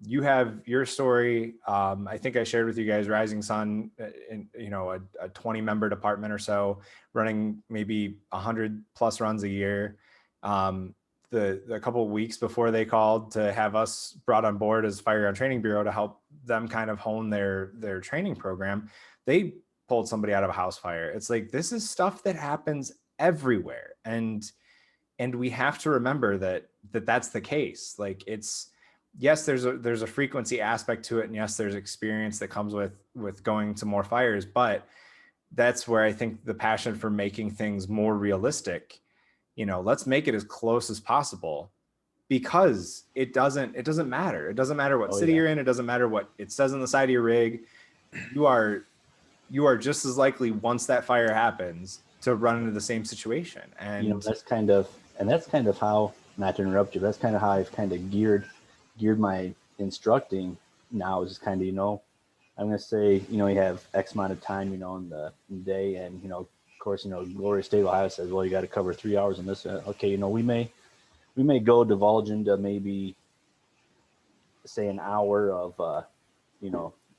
you have your story. I think I shared with you guys Rising Sun, a 20 member department or so, running maybe 100 plus runs a year. The couple of weeks before they called to have us brought on board as Fireground Training Bureau to help them kind of hone their training program, they pulled somebody out of a house fire. It's like, this is stuff that happens everywhere. And we have to remember that's the case. Like, yes, there's a frequency aspect to it. And yes, there's experience that comes with going to more fires, but that's where I think the passion for making things more realistic, let's make it as close as possible, because it doesn't matter. It doesn't matter what city you're in. It doesn't matter what it says on the side of your rig. You are just as likely, once that fire happens, to run into the same situation. And that's kind of how, not to interrupt you, that's kind of how I've kind of geared my instructing now, is just kind of, I'm going to say, you have X amount of time, in the day. And, of course, Gloria State, Ohio says, well, you got to cover 3 hours on this. Okay. We may go divulge into maybe say an hour of,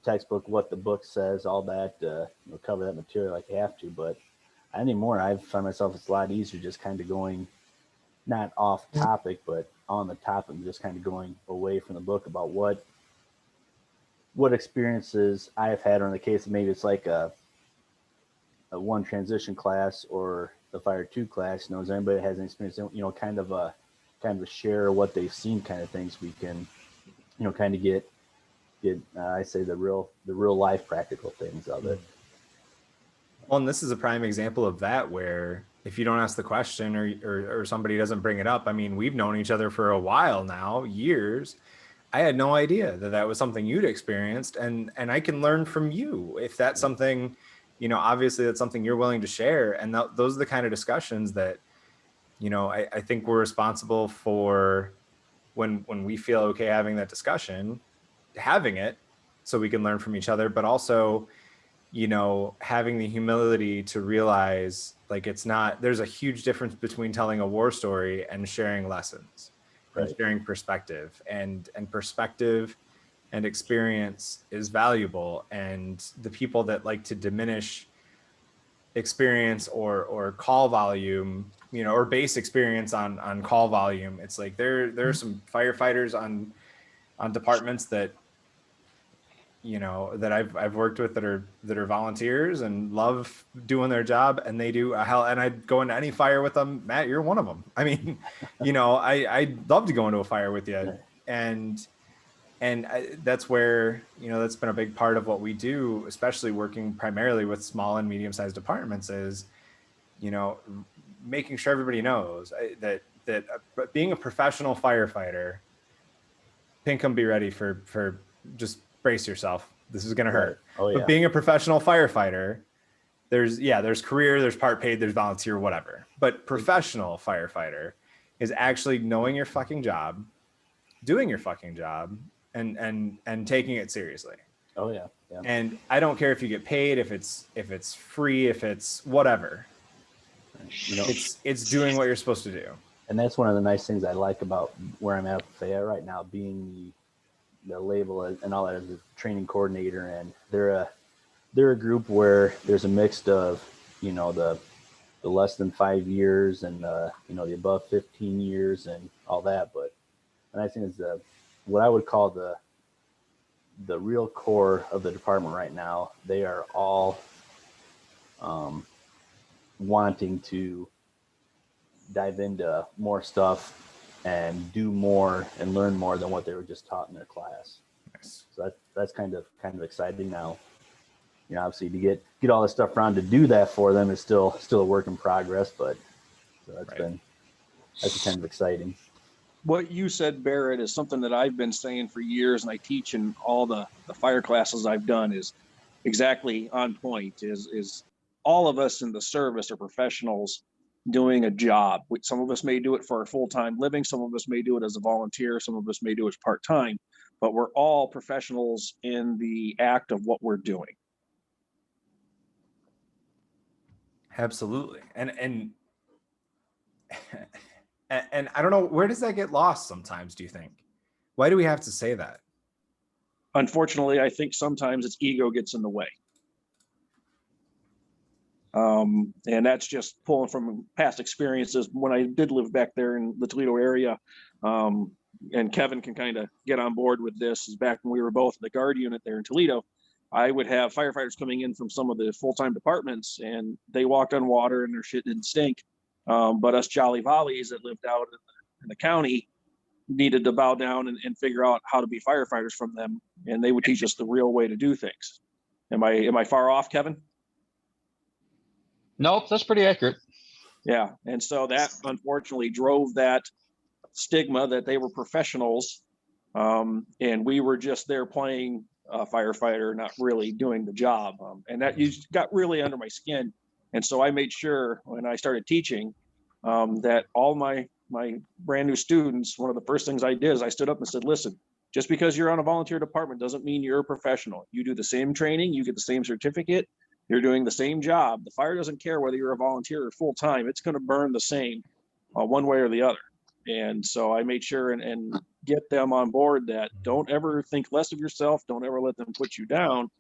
textbook, what the book says, all that, cover that material like you have to. But anymore, I find myself, it's a lot easier just kind of going, not off topic, but on the topic, just kind of going away from the book about what experiences I have had on the case. Maybe it's like a one transition class or the Fire 2 class. Is there anybody that has any experience, kind of a share what they've seen, kind of things we can, kind of get I say the real life practical things of it. Well, and this is a prime example of that, where if you don't ask the question or somebody doesn't bring it up, I mean, we've known each other for a while now, years. I had no idea that was something you'd experienced, and I can learn from you if that's something, obviously that's something you're willing to share. And those are the kind of discussions that, I think we're responsible for when we feel okay having that discussion, having it so we can learn from each other, but also, having the humility to realize, like, there's a huge difference between telling a war story and sharing lessons, right? And sharing perspective, and perspective and experience is valuable. And the people that like to diminish experience or call volume, or base experience on call volume, it's like there are some firefighters on departments that that I've worked with that are volunteers and love doing their job, and they do a hell. And I'd go into any fire with them. Matt, you're one of them. I mean, I'd love to go into a fire with you, and that's where that's been a big part of what we do, especially working primarily with small and medium-sized departments, is making sure everybody knows that being a professional firefighter, Pinkham, be ready for just brace yourself. This is going to hurt. Oh, yeah. But being a professional firefighter, there's career, there's part paid, there's volunteer, whatever. But professional firefighter is actually knowing your fucking job, doing your fucking job, and taking it seriously. Oh yeah. Yeah. And I don't care if you get paid, if it's free, if it's whatever. It's doing what you're supposed to do. And that's one of the nice things I like about where I'm at right now, being the label and all that as a training coordinator. And they're a group where there's a mix of, the less than 5 years and, the above 15 years and all that. But the nice thing is what I would call the real core of the department right now. They are all wanting to dive into more stuff and do more and learn more than what they were just taught in their class. Nice. So that's kind of exciting now. Obviously to get all this stuff around to do that for them is still a work in progress, but that's kind of exciting. What you said, Barrett, is something that I've been saying for years, and I teach in all the fire classes I've done, is exactly on point. Is all of us in the service are professionals doing a job. Some of us may do it for our full-time living. Some of us may do it as a volunteer. Some of us may do it part-time, but we're all professionals in the act of what we're doing. Absolutely. And and I don't know, where does that get lost sometimes, do you think? Why do we have to say that? Unfortunately, I think sometimes its ego gets in the way. And that's just pulling from past experiences when I did live back there in the Toledo area. And Kevin can kind of get on board with this, is back when we were both in the guard unit there in Toledo. I would have firefighters coming in from some of the full-time departments, and they walked on water and their shit didn't stink. But us Jolly Volleys that lived out in the county needed to bow down and figure out how to be firefighters from them, and they would teach us the real way to do things. Am I far off, Kevin? Nope, that's pretty accurate. Yeah, and so that unfortunately drove that stigma that they were professionals, and we were just there playing a firefighter, not really doing the job, and that got really under my skin. And so I made sure when I started teaching that all my brand new students, one of the first things I did is I stood up and said, listen, just because you're on a volunteer department doesn't mean you're a professional. You do the same training, you get the same certificate, you're doing the same job. The fire doesn't care whether you're a volunteer or full-time, it's going to burn the same one way or the other. And so I made sure and get them on board that don't ever think less of yourself, don't ever let them put you down.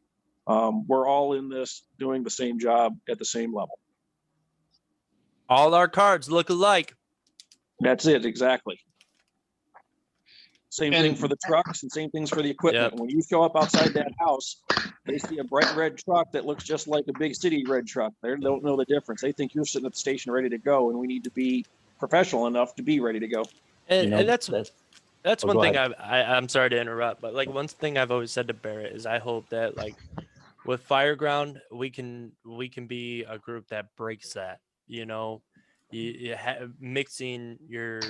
We're all in this doing the same job at the same level. All our cards look alike. That's it, exactly. Same thing for the trucks and same things for the equipment. When you show up outside that house, they see a bright red truck that looks just like a big city red truck. They don't know the difference. They think you're sitting at the station ready to go, and we need to be professional enough to be ready to go. And that's one thing ahead. I'm sorry to interrupt, but like one thing I've always said to Barrett is I hope that like with Fireground we can be a group that breaks that, you know, mixing your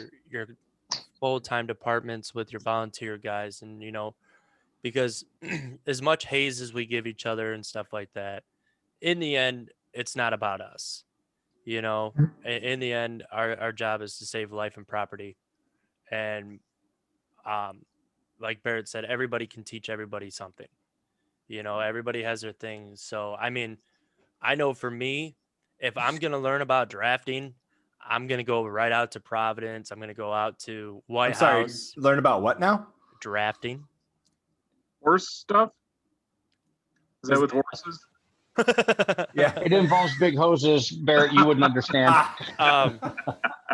full-time departments with your volunteer guys, and you know, because as much haze as we give each other and stuff like that, in the end it's not about us, you know. In the end our job is to save life and property, and like Barrett said, everybody can teach everybody something, you know, everybody has their things. So I mean, I know for me, if I'm going to learn about drafting, I'm going to go right out to Providence. I'm going to go out to White House. Learn about what now? Drafting. Horse stuff? Is that with horses? Yeah. It involves big hoses, Barrett. You wouldn't understand.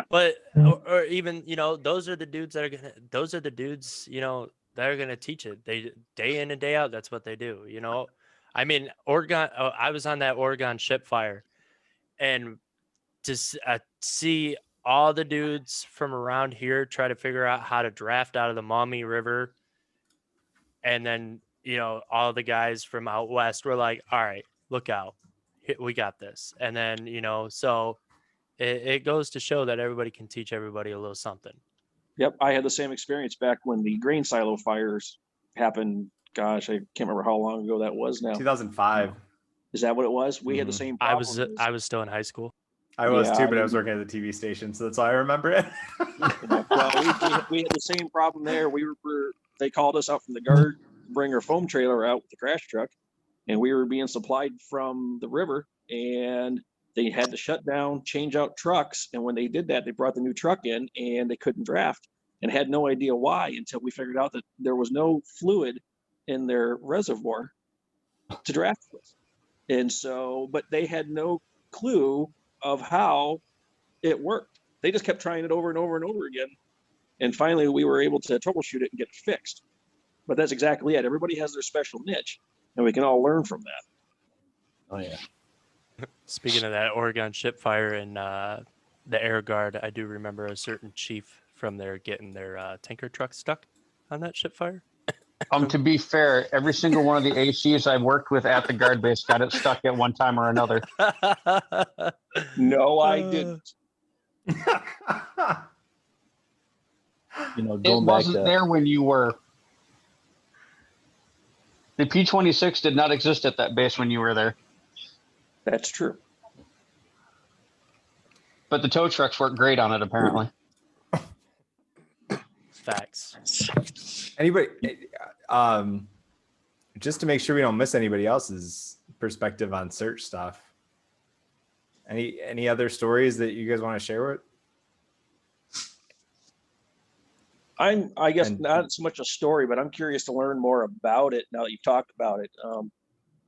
But or even, you know, those are the dudes, you know, that are gonna teach it. They day in and day out, that's what they do, you know. I mean, Oregon. I was on that Oregon ship fire, and to see all the dudes from around here try to figure out how to draft out of the Maumee River, and then, you know, all the guys from out west were like, all right, look out, we got this. And then, you know, so it goes to show that everybody can teach everybody a little something. Yep, I had the same experience back when the grain silo fires happened. Gosh, I can't remember how long ago that was now. 2005. Is that what it was? We had the same problem. I was still in high school. I was too, but I was working at the TV station, so that's why I remember it. Well, we had the same problem there. They called us out from the guard to bring our foam trailer out with the crash truck, and we were being supplied from the river, and they had to shut down, change out trucks. And when they did that, they brought the new truck in and they couldn't draft, and had no idea why until we figured out that there was no fluid in their reservoir to draft with. And so, but they had no clue of how it worked. They just kept trying it over and over and over again. And finally we were able to troubleshoot it and get it fixed. But that's exactly it. Everybody has their special niche, and we can all learn from that. Oh yeah. Speaking of that Oregon ship fire and the Air Guard, I do remember a certain chief from there getting their tanker truck stuck on that ship fire. To be fair, every single one of the ACs I've worked with at the guard base got it stuck at one time or another. No, I didn't. You know, it wasn't there when you were. The P-26 did not exist at that base when you were there, That's true. but the tow trucks work great on it apparently. Facts. Anybody, just to make sure we don't miss anybody else's perspective on search stuff. Any other stories that you guys want to share with? I guess not so much a story, but I'm curious to learn more about it now that you've talked about it.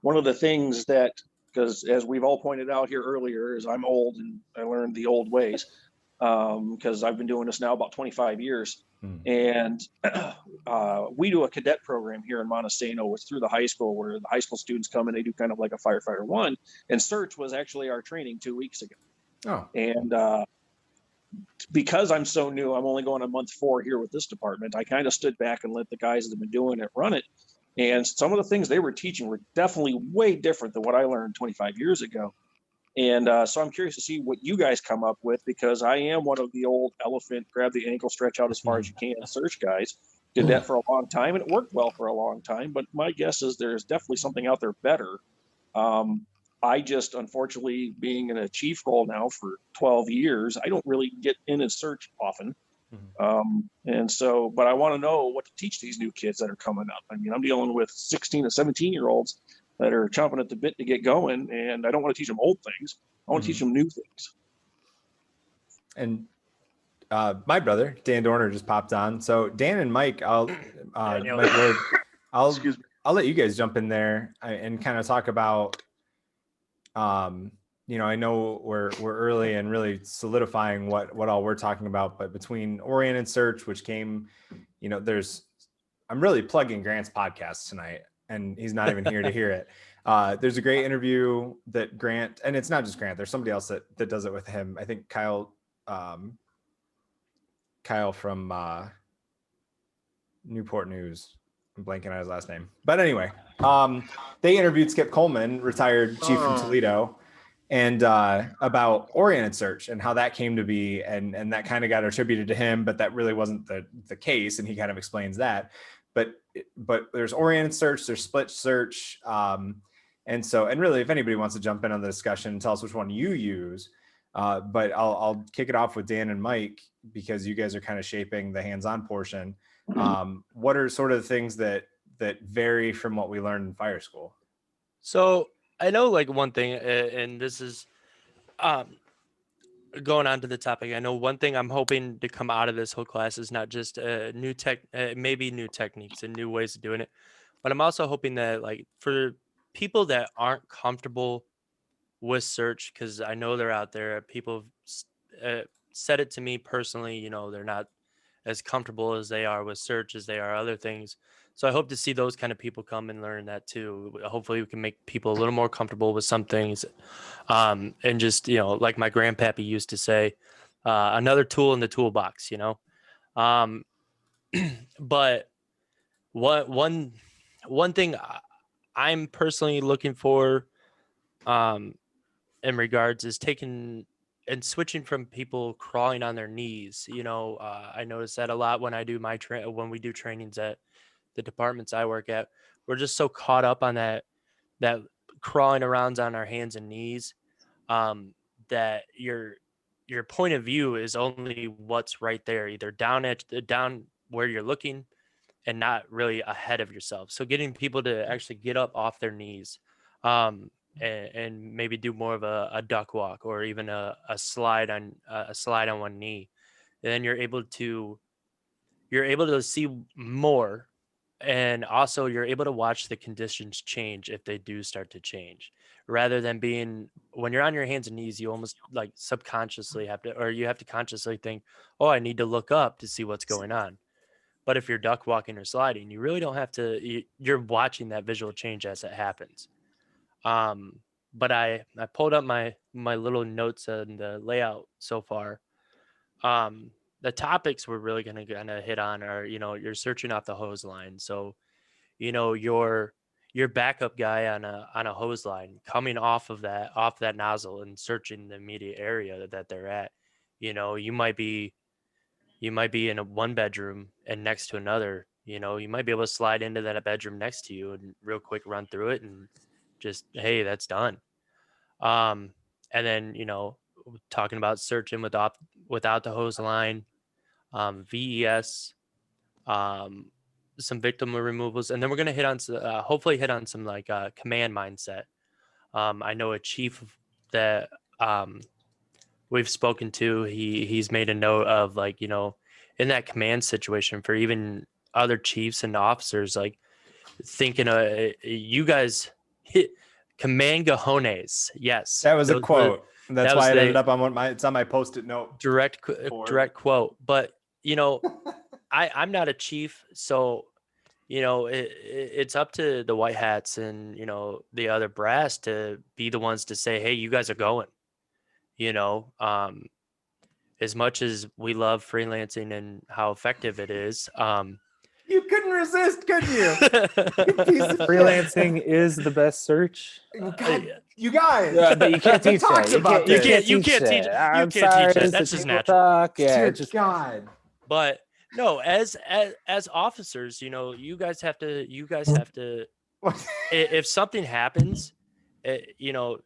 One of the things that, because as we've all pointed out here earlier, is I'm old and I learned the old ways because I've been doing this now about 25 years. And we do a cadet program here in Montesano. It's through the high school where the high school students come and they do kind of like a firefighter one. And search was actually our training 2 weeks ago. Oh. And because I'm so new, I'm only going on month 4 here with this department. I kind of stood back and let the guys that have been doing it run it. And some of the things they were teaching were definitely way different than what I learned 25 years ago. And so I'm curious to see what you guys come up with, because I am one of the old elephant, grab the ankle, stretch out as far as you can search guys. Did that for a long time and it worked well for a long time. But my guess is there's definitely something out there better. I just, unfortunately, being in a chief role now for 12 years, I don't really get in and search often. And so, but I want to know what to teach these new kids that are coming up. I mean, I'm dealing with 16 and 17-year-olds that are chomping at the bit to get going, and I don't want to teach them old things. I want to teach them new things. And my brother Dan Dorner just popped on. So Dan and Mike, Mike Lord, I'll let you guys jump in there and kind of talk about. I know we're early and really solidifying what all we're talking about, but between Oriented Search, which came, I'm really plugging Grant's podcast tonight, and he's not even here to hear it. There's a great interview that Grant, and it's not just Grant, there's somebody else that does it with him. I think Kyle from Newport News. I'm blanking on his last name, but anyway, they interviewed Skip Coleman, retired chief from Toledo, and about Oriented Search and how that came to be, and that kind of got attributed to him, but that really wasn't the case, and he kind of explains that. But there's Oriented Search, there's Split Search, and really, if anybody wants to jump in on the discussion, tell us which one you use. But I'll kick it off with Dan and Mike, because you guys are kind of shaping the hands-on portion. What are sort of the things that vary from what we learned in fire school? So I know, like, one thing, and this is going on to the topic. I know one thing I'm hoping to come out of this whole class is not just maybe new techniques and new ways of doing it, but I'm also hoping that, like, for people that aren't comfortable with search, because I know they're out there, people said it to me personally, they're not as comfortable as they are with search as they are other things. So I hope to see those kind of people come and learn that too. Hopefully we can make people a little more comfortable with some things. And just, like my grandpappy used to say, another tool in the toolbox, but one thing I'm personally looking for in regards is taking and switching from people crawling on their knees. I notice that a lot when I do when we do trainings at the departments I work at. We're just so caught up on that crawling around on our hands and knees, that your point of view is only what's right there, either down where you're looking and not really ahead of yourself. So getting people to actually get up off their knees, and maybe do more of a duck walk, or even a slide on one knee. And then you're able to see more, and also you're able to watch the conditions change if they do start to change, rather than when you're on your hands and knees, you almost like subconsciously have to consciously think, oh, I need to look up to see what's going on. But if you're duck walking or sliding, you really don't have to. You're watching that visual change as it happens. But I pulled up my little notes and the layout so far. The topics we're really going to hit on are, you're searching off the hose line. So, your backup guy on a hose line coming off that nozzle and searching the immediate area that they're at. You might be in a one bedroom, and next to another, you know, you might be able to slide into that bedroom next to you and real quick run through it and just, hey, that's done. And then, you know, talking about searching without the hose line, VES, some victim removals, and then we're gonna hit on hopefully hit on some like command mindset. I know a chief that we've spoken to. He's made a note of, like, you know, in that command situation for even other chiefs and officers, like thinking you guys hit command cojones. Yes, That was a those were- quote. That's that was why it the- ended up on it's on my post-it note. direct board. direct quote. But you know, I'm not a chief, so you know it's up to the white hats and, you know, the other brass to be the ones to say, hey, you guys are going. You know, as much as we love freelancing and how effective it is, You couldn't resist, could you? You piece of shit. Freelancing is the best search. God, you guys. Yeah, but you can't teach talks that. about You this. can't teach that. you I'm can't sorry, teach that. it's That's the just people natural. talk. Yeah, Dear it just God. But no, as officers, you know, you guys have to if something happens, you know,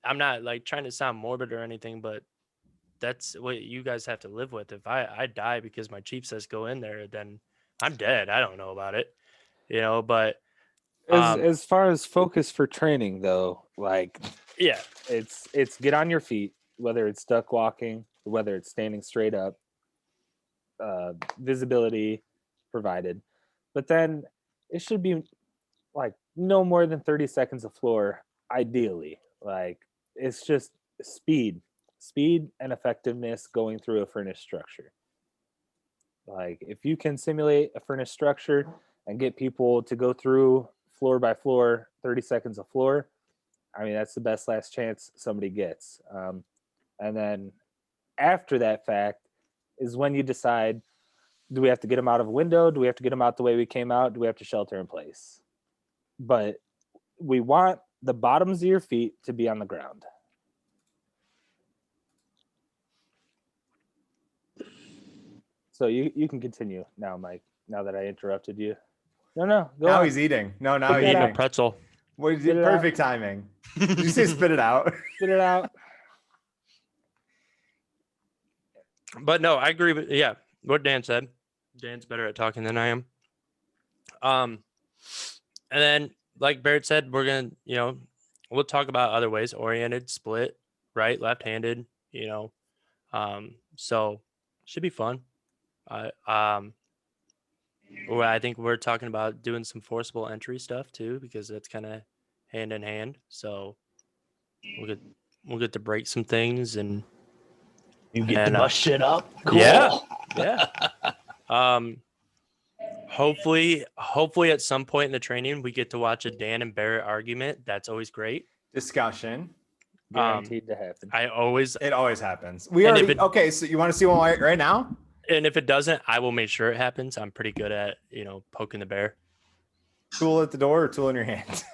I'm not like trying to sound morbid or anything, but that's what you guys have to live with. If I die because my chief says go in there, then I'm dead. I don't know about it, you know. But as far as focus for training though, like yeah, it's get on your feet, whether it's duck walking, whether it's standing straight up, visibility provided, but then it should be like no more than 30 seconds of floor, ideally. Like it's just speed and effectiveness going through a furnished structure. Like if you can simulate a furnished structure and get people to go through floor by floor, 30 seconds of floor, I mean, that's the best last chance somebody gets. And then after that fact is when you decide, do we have to get them out of a window? Do we have to get them out the way we came out? Do we have to shelter in place? But we want the bottoms of your feet to be on the ground. So you can continue now, Mike, now that I interrupted you. No, go Now on. he's eating. No, now Spit he's it eating a eating. pretzel. What did Spit you it out. perfect timing. Did you say spit it out? Spit it out. But no, I agree with what Dan said. Dan's better at talking than I am. And then like Barrett said, we're gonna, you know, we'll talk about other ways: oriented, split, right, left-handed. You know, so should be fun. I think we're talking about doing some forcible entry stuff too, because that's kind of hand in hand. So we'll get to break some things and You get to bust shit up. Cool. Yeah. Hopefully at some point in the training we get to watch a Dan and Barrett argument. That's always great. Discussion. Guaranteed to happen. It always happens. We And already okay. So you want to see one right now? And if it doesn't, I will make sure it happens. I'm pretty good at, you know, poking the bear. Tool at the door or tool in your hand?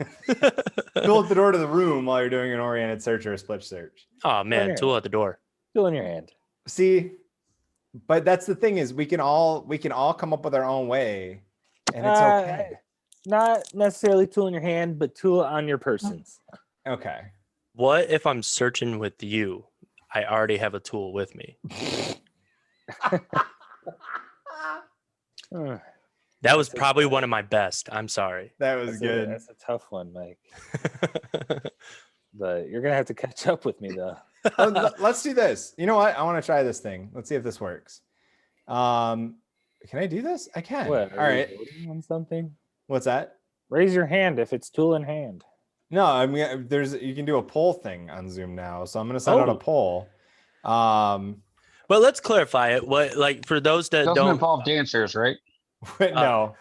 Tool at the door to the room while you're doing an oriented search or a split search. Oh man, tool at the door. Tool in your hand. See, but that's the thing is we can all come up with our own way, and it's okay. Not necessarily tool in your hand, but tool on your persons. Okay. What if I'm searching with you? I already have a tool with me. That was probably one of my best. I'm sorry. That was good. That's a tough one, Mike. But you're gonna have to catch up with me though. Let's do this. You know what? I want to try this thing. Let's see if this works. Can I do this? I can. What? All right. On something? What's that? Raise your hand if it's tool in hand. No, I mean you can do a poll thing on Zoom now. So I'm gonna send out a poll. But let's clarify it. What, like, for those that Doesn't don't involve dancers, right? No.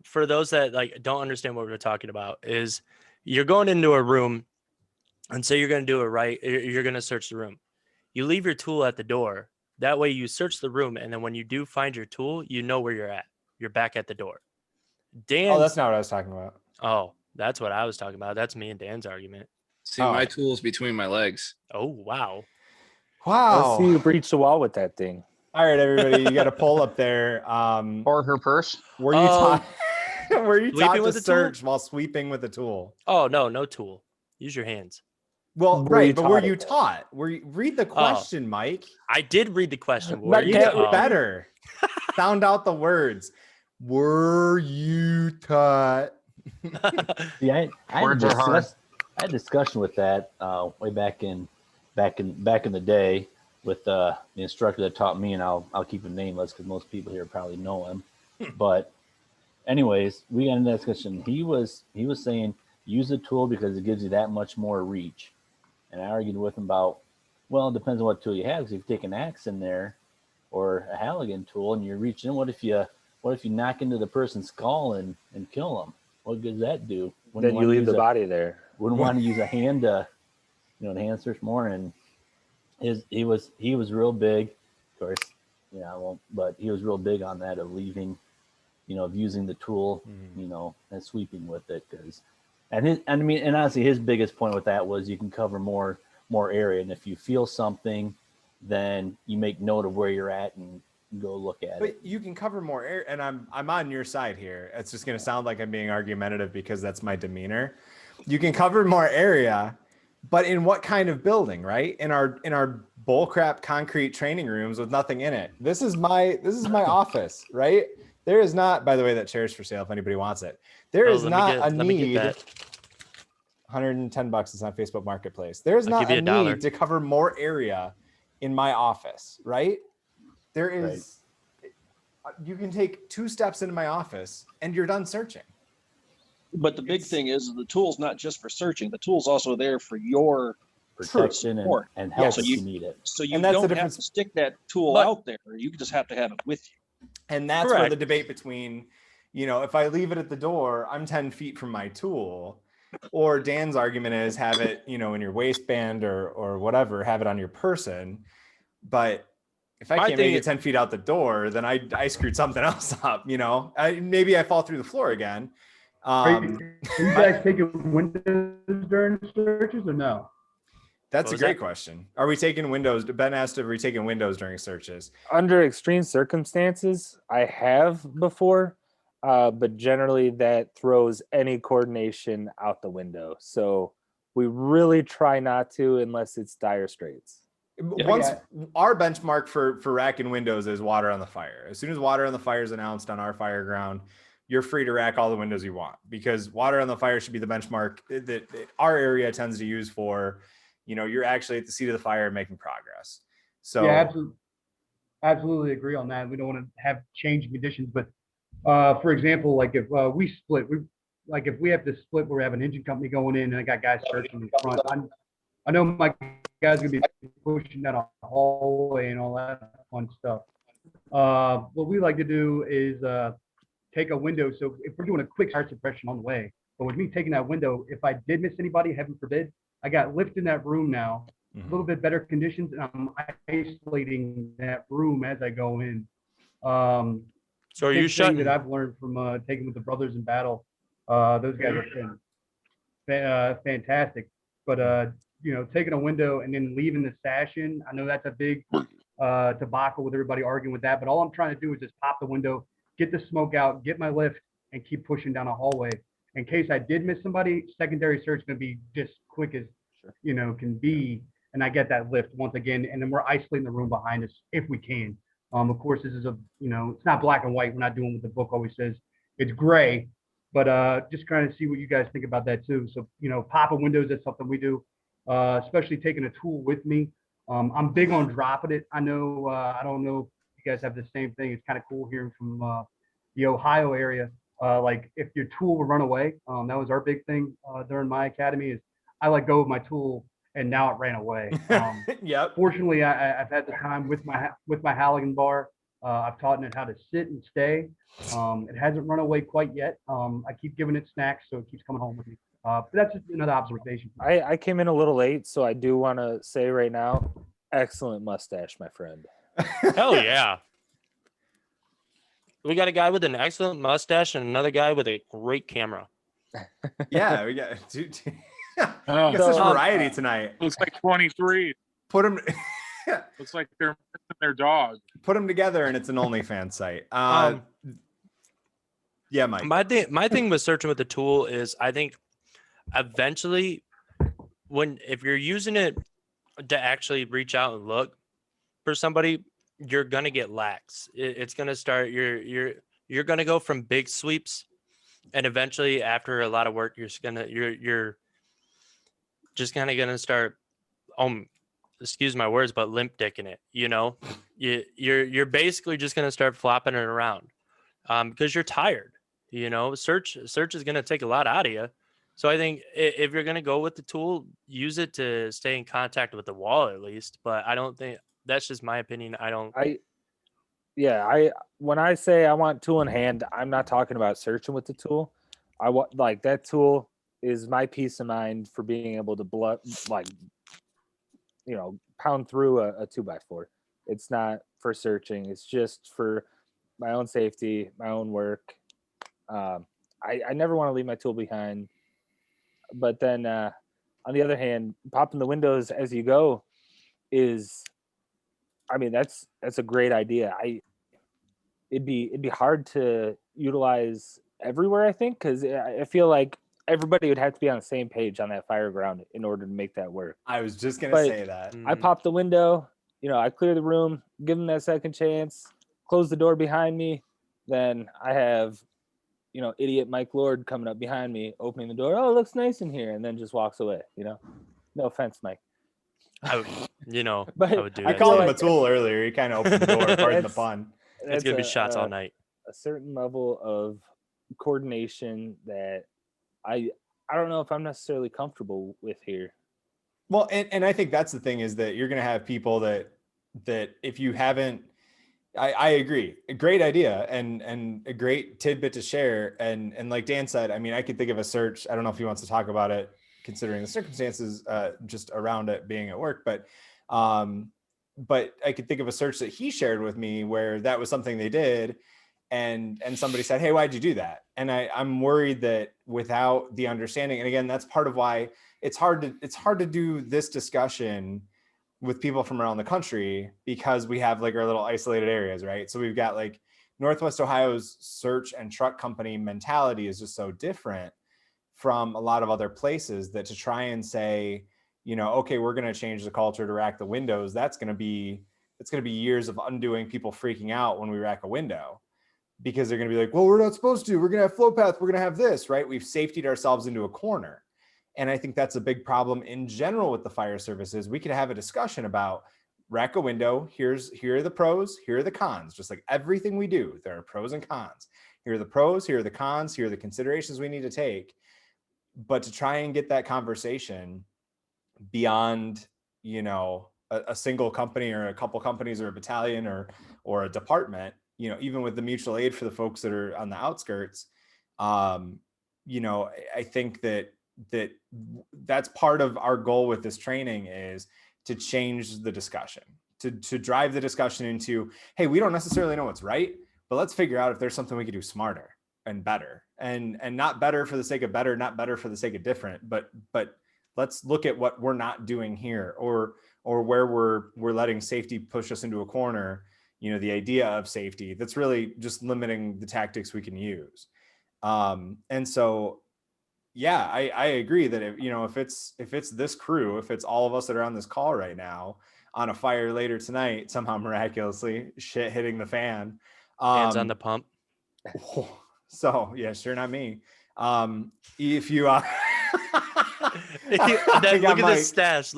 For those that like don't understand what we're talking about, is you're going into a room and say you're going to do it right. You're going to search the room. You leave your tool at the door. That way you search the room. And then when you do find your tool, you know where you're at. You're back at the door. Oh, that's not what I was talking about. Oh, that's what I was talking about. That's me and Dan's argument. See, my tool's between my legs. Oh, wow. Wow. Let's see you breach the wall with that thing. All right, everybody, you got a poll up there. Or her purse. Were you Oh, taught? Were you taught sweeping to with a tool? search while sweeping with a tool? Oh no tool. Use your hands. Well, Were you right, but were taught it, you though? taught? Read the question, Mike? I did read the question. Not Were you Read it taught? better. Sound out the words. Were you taught? Yeah, I Words are hard. I had a discussion with that way back in the day with the instructor that taught me, and I'll keep him nameless because most people here probably know him. But anyways, we got into that discussion. He was saying use the tool because it gives you that much more reach, and I argued with him about, well, it depends on what tool you have. Because if you take an axe in there or a Halligan tool and you're reaching, what if you knock into the person's skull and kill them? What good does that do? Then you leave the body there. Wouldn't want to use a hand to, the hand search more. And he was real big, of course. I won't, but he was real big on that of leaving, of using the tool, and sweeping with it. And honestly, his biggest point with that was you can cover more area. And if you feel something, then you make note of where you're at and go look at it. But you can cover more area, and I'm on your side here. It's just going to sound like I'm being argumentative because that's my demeanor. You can cover more area, but in what kind of building, right? In our bullcrap concrete training rooms with nothing in it. This is my office, right? There is not, by the way, that chair's for sale if anybody wants it. There is not a need. $110 is on Facebook Marketplace. There's not a need to cover more area in my office, right? There is, you can take 2 steps into my office and you're done searching. But the big thing is the tool's not just for searching. The tool's also there for your protection and help if you need it. So you don't have to stick that tool out there. You just have to have it with you. And that's where the debate between, if I leave it at the door, I'm 10 feet from my tool. Or Dan's argument is have it, in your waistband or whatever, have it on your person. But if I can't make it 10 feet out the door, then I screwed something else up, maybe I fall through the floor again. Are you guys taking windows during searches or no? That's a great question. Are we taking windows? Ben asked if we're taking windows during searches. Under extreme circumstances, I have before, but generally that throws any coordination out the window. So we really try not to unless it's dire straits. Once our benchmark for rack and windows is water on the fire. As soon as water on the fire is announced on our fire ground, you're free to rack all the windows you want, because water on the fire should be the benchmark that our area tends to use for, you're actually at the seat of the fire making progress. So yeah, absolutely agree on that. We don't want to have changing conditions, but for example, like if we split, if we have to split where we have an engine company going in and I got guys searching in front, I know my guys are gonna be pushing down a hallway and all that fun stuff. What we like to do is take a window. So if we're doing a quick fire suppression on the way, but with me taking that window, if I did miss anybody, heaven forbid, I got lift in that room now, a little bit better conditions, and I'm isolating that room as I go in. So are you shutting? That I've learned from taking with the brothers in battle. Those guys have been fantastic. But taking a window and then leaving the sash in, I know that's a big debacle with everybody arguing with that. But all I'm trying to do is just pop the window, get the smoke out, get my lift, and keep pushing down a hallway. In case I did miss somebody, secondary search is going to be just quick as can be, and I get that lift once again, and then we're isolating the room behind us if we can. Of course, this is it's not black and white. We're not doing what the book always says. It's gray, but just trying to see what you guys think about that too. So popping windows, that's something we do, especially taking a tool with me. I'm big on dropping it. I know I don't know if you guys have the same thing. It's kind of cool hearing from the Ohio area. Like if your tool will run away, that was our big thing during my academy. Is I let go of my tool and now it ran away. Yep. Fortunately, I've had the time with my Halligan bar. I've taught it how to sit and stay. It hasn't run away quite yet. I keep giving it snacks, so it keeps coming home with me. But that's just another observation. I came in a little late, so I do want to say right now, excellent mustache, my friend. Hell yeah. We got a guy with an excellent mustache and another guy with a great camera. Yeah, we got some variety tonight. Looks like 23. Put him. Looks like they're missing their dog. Put them together and it's an OnlyFans site. Yeah, Mike. My thing with searching with the tool is I think eventually if you're using it to actually reach out and look for somebody, you're gonna get lax. It's gonna start you're gonna go from big sweeps, and eventually after a lot of work you're just kind of gonna start excuse my words, but limp dicking it. You're basically just gonna start flopping it around because you're tired. Search is gonna take a lot out of you. So I think if you're gonna go with the tool, use it to stay in contact with the wall at least. But I don't think that's just my opinion. When I say I want tool in hand, I'm not talking about searching with the tool. I want that tool is my peace of mind for being able to pound through a 2x4. It's not for searching. It's just for my own safety, my own work. I never want to leave my tool behind. But then on the other hand, popping the windows as you go that's a great idea. It'd be hard to utilize everywhere, I think, because I feel like everybody would have to be on the same page on that fire ground in order to make that work. I was just gonna say that. I pop the window, I clear the room, give them that second chance, close the door behind me. Then I have, idiot Mike Lord coming up behind me, opening the door. Oh, it looks nice in here, and then just walks away. No offense, Mike. I would do that. I called him a tool earlier. He kind of opened the door. Pardon the pun. It's gonna be shots all night. A certain level of coordination that I don't know if I'm necessarily comfortable with here. Well, and I think that's the thing is that you're going to have people that if you haven't, I agree, a great idea and a great tidbit to share. And like Dan said, I could think of a search. I don't know if he wants to talk about it considering the circumstances just around it being at work, but I could think of a search that he shared with me where that was something they did. And somebody said, hey, why'd you do that? And I'm worried that without the understanding, and again, that's part of why it's hard to do this discussion with people from around the country because we have like our little isolated areas, right? So we've got like Northwest Ohio's search and truck company mentality is just so different from a lot of other places that to try and say, okay, we're going to change the culture to rack the windows. It's going to be years of undoing people freaking out when we rack a window. Because they're going to be like, well, we're not supposed to. We're going to have flow path. We're going to have this, right? We've safetied ourselves into a corner. And I think that's a big problem in general with the fire services. We could have a discussion about rack a window. Here are the pros. Here are the cons. Just like everything we do, there are pros and cons. Here are the pros. Here are the cons. Here are the considerations we need to take. But to try and get that conversation beyond, a single company or a couple companies or a battalion or a department, even with the mutual aid for the folks that are on the outskirts, I think that's part of our goal with this training is to change the discussion, to drive the discussion into, hey, we don't necessarily know what's right, but let's figure out if there's something we could do smarter and better and not better for the sake of better, not better for the sake of different, but let's look at what we're not doing here or where we're letting safety push us into a corner. The idea of safety that's really just limiting the tactics we can use. And so, yeah, I agree that if it's this crew, if it's all of us that are on this call right now on a fire later tonight, somehow miraculously shit hitting the fan, hands on the pump. So yeah, sure. Not me. If you, look at this stash.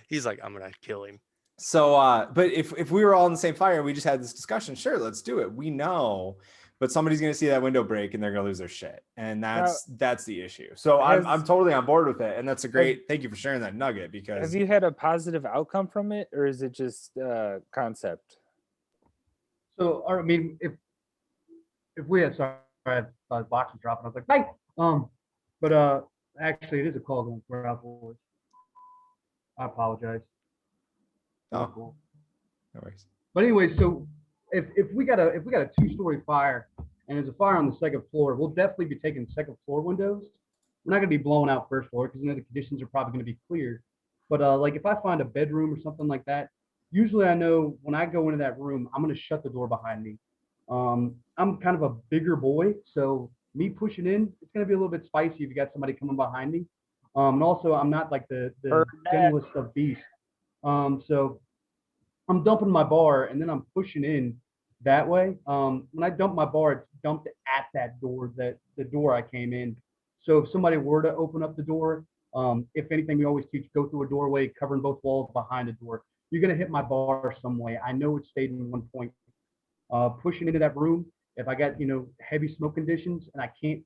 He's like, I'm going to kill him. So, but if we were all in the same fire and we just had this discussion, sure, let's do it. We know, but somebody's going to see that window break and they're going to lose their shit. And that's the issue. So I'm totally on board with it. And that's a great, thank you for sharing that nugget because. Have you had a positive outcome from it or is it just concept? So, if we had, sorry, I had boxes dropping. I was like, thanks. But actually it is a call going for our boys. I apologize. Oh, cool. No worries. But anyway, so if we got a 2-story fire and there's a fire on the second floor, we'll definitely be taking second floor windows. We're not going to be blowing out first floor because the conditions are probably going to be clear. But like if I find a bedroom or something like that, usually I know when I go into that room, I'm going to shut the door behind me. I'm kind of a bigger boy, so me pushing in, it's going to be a little bit spicy if you got somebody coming behind me. And also, I'm not like the gentlest of beasts. So I'm dumping my bar and then I'm pushing in that way. When I dump my bar, it's dumped at that door, that the door I came in. So if somebody were to open up the door, if anything, we always teach go through a doorway, covering both walls behind the door. You're gonna hit my bar some way. I know it stayed in one point. Pushing into that room, if I got heavy smoke conditions and I can't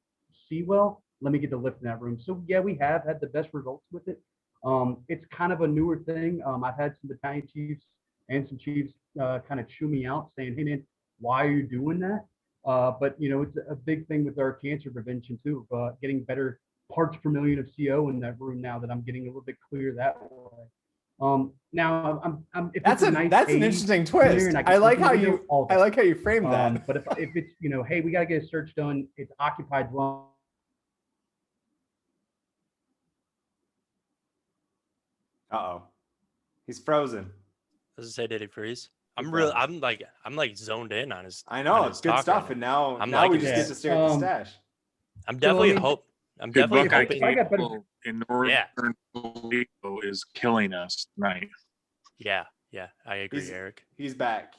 see well, let me get the lift in that room. So yeah, we have had the best results with it. It's kind of a newer thing. I've had some battalion chiefs and some chiefs kind of chew me out saying, hey man, why are you doing that? But it's a big thing with our cancer prevention too, getting better parts per million of CO in that room now that I'm getting a little bit clearer that way. Now I'm if That's it's a nice that's an haze interesting in twist. there and I can like open how the window, you all I day. like how you framed that. But if it's hey, we gotta get a search done, it's occupied dwelling. Uh-oh. He's frozen. Does it say did he freeze? I'm It real. does. I'm like zoned in on his. I know on it's his good talk stuff, right and now I'm now we liking just this. get to stare at the stash. I'm So, I definitely mean, hope. I'm Good definitely Buckeye hoping. if I got better, Cable in northern Toledo is killing us tonight. Yeah, I agree, Eric. He's back.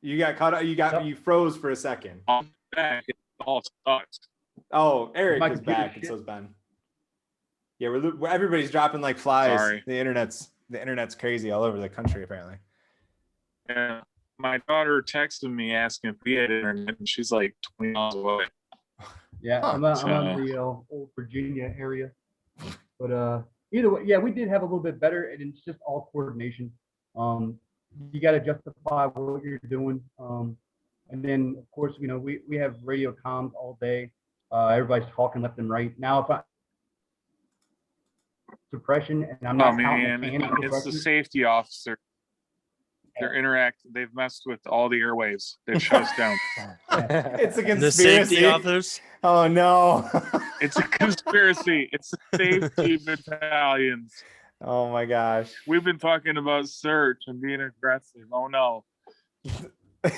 You got caught up. You froze for a second. I'm back. It all sucks. Oh, Eric My is computer back, and shit. so's Ben. Yeah, everybody's dropping like flies. Sorry. The internet's crazy all over the country apparently. Yeah. My daughter texted me asking if we had internet, and she's like 20 miles away. Yeah, I'm out in the old Virginia area. But either way, yeah, we did have a little bit better, and it's just all coordination. You got to justify what you're doing. And then, of course, we have radio comms all day. Everybody's talking left and right. Now, if I suppression and I'm Oh not counting man, the can of it's the suppression, safety officer. They've messed with all the airwaves. They've shut us down. It's a conspiracy. The safety officers. Oh no. It's a conspiracy. It's the safety battalions. Oh my gosh. We've been talking about search and being aggressive. Oh no. I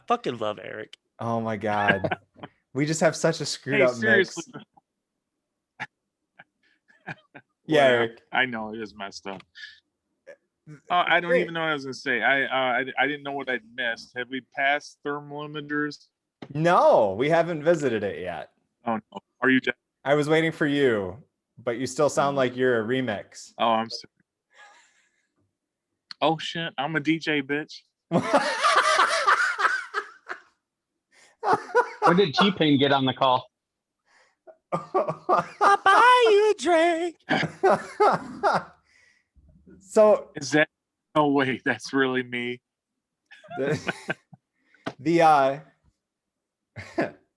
fucking love Eric. Oh my god. We just have such a screwed Hey, up seriously. mix. Yeah, Eric. I know it is messed up. I don't even know what I was gonna say. I didn't know what I'd missed. Have we passed thermometers? No, we haven't visited it yet. Oh no. Are you? I was waiting for you, but you still sound like you're a remix. Oh, I'm sorry. Oh shit! I'm a DJ, bitch. When did T-Pain get on the call? I'll buy you a drink. So is that? No way. That's really me.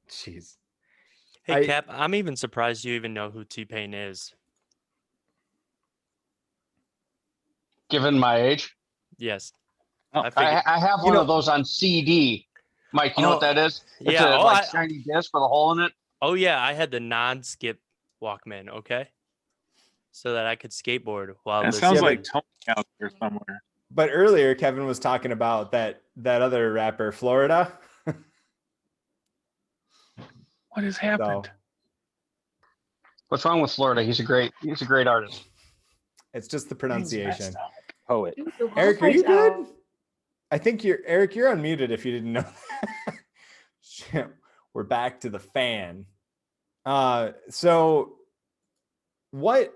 Jeez. Hey, Cap, I'm even surprised you even know who T-Pain is. Given my age, Yes. I have one of those on CD. Mike, you know what that is? It's Yeah. a shiny disc with a hole in it. Oh yeah, I had the non-skip Walkman. Okay. So that I could skateboard while. That sounds like Tony out there somewhere. But earlier, Kevin was talking about that other rapper, Florida. What has happened? What's wrong with Florida? He's a great artist. It's just the pronunciation. Poet. Eric, are you good? I think you're unmuted if you didn't know that. Shit, we're back to the fan. So what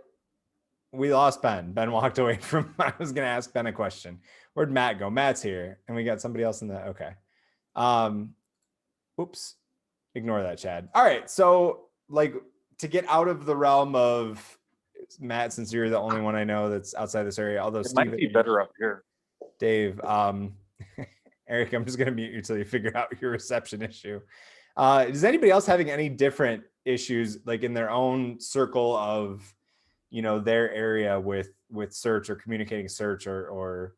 we lost Ben. Ben walked away from I was gonna ask Ben a question. Where'd Matt go? Matt's here, and we got somebody else in the okay. Oops. Ignore that, Chad. All right. So like to get out of the realm of Matt, since you're the only one I know that's outside this area, although It might be better up here. Dave, Eric, I'm just going to mute you until you figure out your reception issue. Is anybody else having any different issues like in their own circle of, their area with search or communicating search or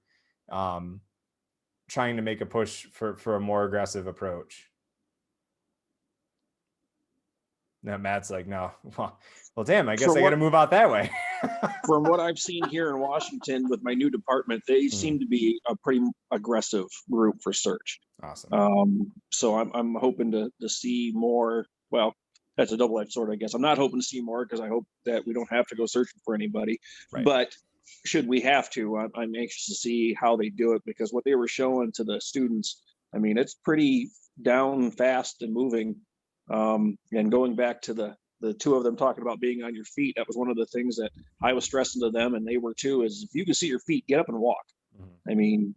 trying to make a push for a more aggressive approach? No, Matt's like, no. Well, damn, I guess From I got to what- move out that way. From what I've seen here in Washington with my new department, they seem to be a pretty aggressive group for search. Awesome. So I'm hoping to see more. Well, that's a double-edged sword, I guess. I'm not hoping to see more because I hope that we don't have to go searching for anybody. Right. But should we have to, I'm anxious to see how they do it, because what they were showing to the students, I mean, it's pretty down fast and moving. And going back to the two of them talking about being on your feet, that was one of the things that I was stressing to them, and they were too, is if you can see your feet, get up and walk. I mean,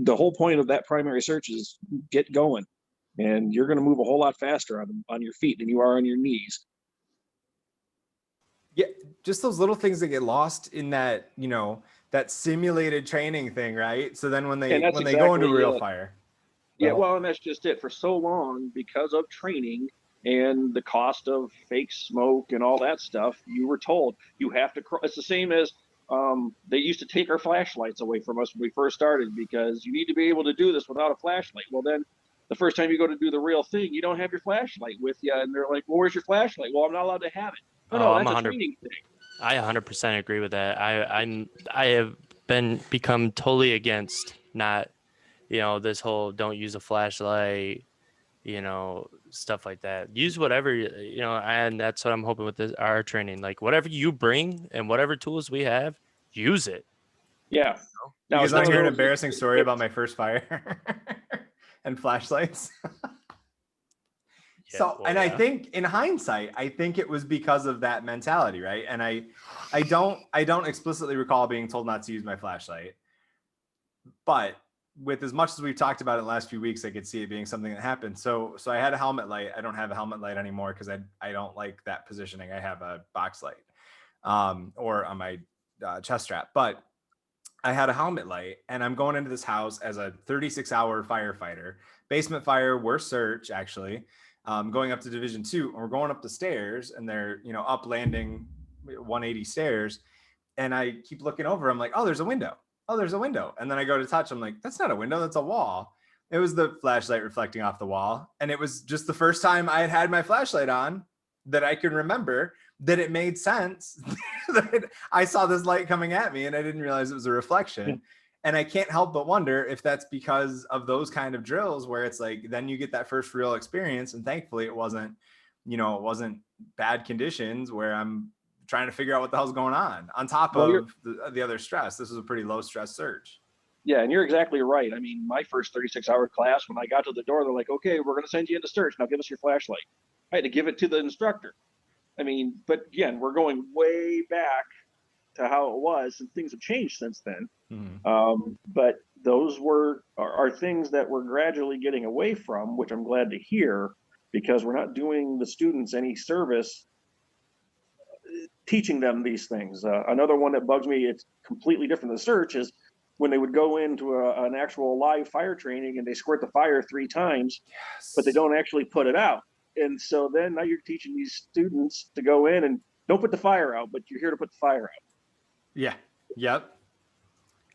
the whole point of that primary search is get going, and you're going to move a whole lot faster on your feet than you are on your knees. Yeah, just those little things that get lost in that, that simulated training thing, right? So then when they go into real fire. Yeah, well, and that's just it. For so long, because of training and the cost of fake smoke and all that stuff, you were told you have to. It's the same as they used to take our flashlights away from us when we first started, because you need to be able to do this without a flashlight. Well, then the first time you go to do the real thing, you don't have your flashlight with you, and they're like, "Well, where's your flashlight?" Well, I'm not allowed to have it. No, that's a training thing. I 100% agree with that. I have become totally against not, this whole don't use a flashlight, stuff like that. Use whatever, and that's what I'm hoping with our training. Like whatever you bring and whatever tools we have, use it. Yeah. Now, because I hear an embarrassing story about my first fire and flashlights. I think in hindsight, I think it was because of that mentality, right? And I don't explicitly recall being told not to use my flashlight, but with as much as we've talked about it in the last few weeks, I could see it being something that happened. So I had a helmet light. I don't have a helmet light anymore because I don't like that positioning. I have a box light, or on my chest strap, but I had a helmet light, and I'm going into this house as a 36-hour firefighter, basement fire, worst search actually. Going up to Division 2, and we're going up the stairs, and they're, up landing 180 stairs. And I keep looking over. I'm like, oh, there's a window. Oh, there's a window. And then I go to touch. I'm like, that's not a window. That's a wall. It was the flashlight reflecting off the wall. And it was just the first time I had my flashlight on that I can remember that it made sense that I saw this light coming at me and I didn't realize it was a reflection. And I can't help but wonder if that's because of those kind of drills where it's like, then you get that first real experience. And thankfully it wasn't bad conditions where I'm trying to figure out what the hell's going on top of the other stress. This was a pretty low stress search. Yeah. And you're exactly right. I mean, my first 36-hour class, when I got to the door, they're like, okay, we're going to send you into search. Now give us your flashlight. I had to give it to the instructor. I mean, but again, we're going way back to how it was, and things have changed since then. But those are things that we're gradually getting away from, which I'm glad to hear, because we're not doing the students any service teaching them these things. Another one that bugs me, it's completely different than search, is when they would go into an actual live fire training and they squirt the fire 3 times, but they don't actually put it out. And so then now you're teaching these students to go in and don't put the fire out, but you're here to put the fire out. Yeah. Yep.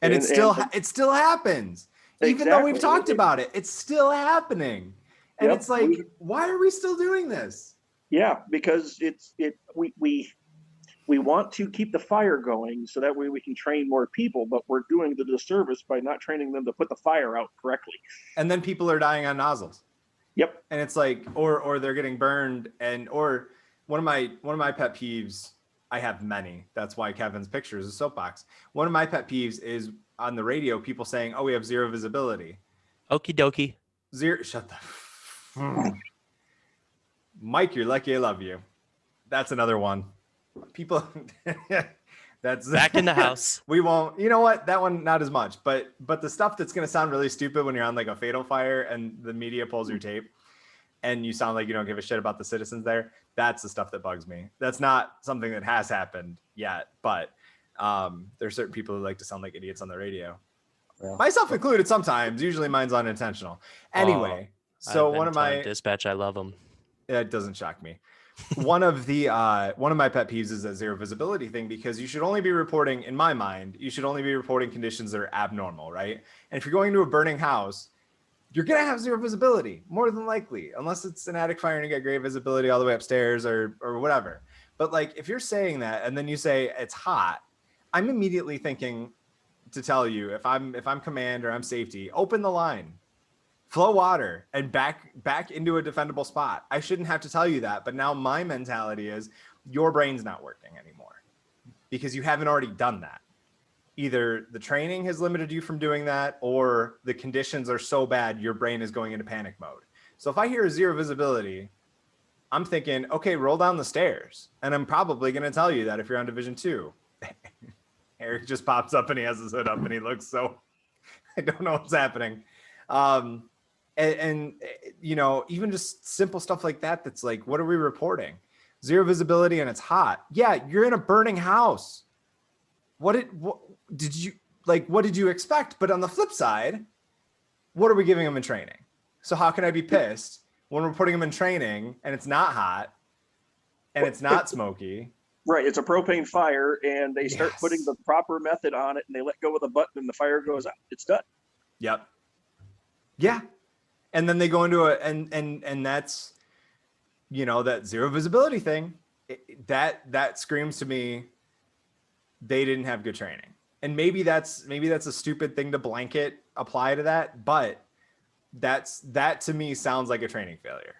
And it still happens. Even though we've talked about it, it's still happening. And it's like, why are we still doing this? Yeah, because we want to keep the fire going so that way we can train more people, but we're doing the disservice by not training them to put the fire out correctly. And then people are dying on nozzles. Yep. And it's like, or they're getting burned, or one of my pet peeves, I have many. That's why Kevin's picture is a soapbox. One of my pet peeves is on the radio, people saying, oh, we have zero visibility. Okie dokie. Zero. Shut the. Mike, you're lucky I love you. That's another one. People. That's back in the house. We won't. You know what? That one, not as much. But the stuff that's going to sound really stupid when you're on like a fatal fire and the media pulls your tape and you sound like you don't give a shit about the citizens there. That's the stuff that bugs me. That's not something that has happened yet, but there's certain people who like to sound like idiots on the radio. Yeah. Myself included sometimes. Usually mine's unintentional. Anyway, so one of my dispatch, I love them. It doesn't shock me. One of my pet peeves is that zero visibility thing, because you should only be reporting, in my mind, conditions that are abnormal, right? And if you're going to a burning house, you're gonna have zero visibility more than likely, unless it's an attic fire and you get great visibility all the way upstairs or whatever. But like if you're saying that and then you say it's hot, I'm immediately thinking to tell you, if I'm command or I'm safety, open the line, flow water, and back into a defendable spot. I shouldn't have to tell you that, but now my mentality is your brain's not working anymore because you haven't already done that. Either the training has limited you from doing that, or the conditions are so bad your brain is going into panic mode. So if I hear zero visibility, I'm thinking, okay, roll down the stairs. And I'm probably going to tell you that if you're on Division 2. Eric just pops up and he has his hood up and he looks so, I don't know what's happening. And you know, even just simple stuff like that, that's like, what are we reporting? Zero visibility and it's hot. Yeah, you're in a burning house. What did you expect? But on the flip side, what are we giving them in training? So how can I be pissed when we're putting them in training and it's not hot and it's not smoky? Right, it's a propane fire, and they start putting the proper method on it, and they let go of the button, and the fire goes out. It's done. Yep. Yeah, and then they go into and that's, you know, that zero visibility thing. That screams to me they didn't have good training. And maybe that's a stupid thing to blanket apply to that, but that to me sounds like a training failure.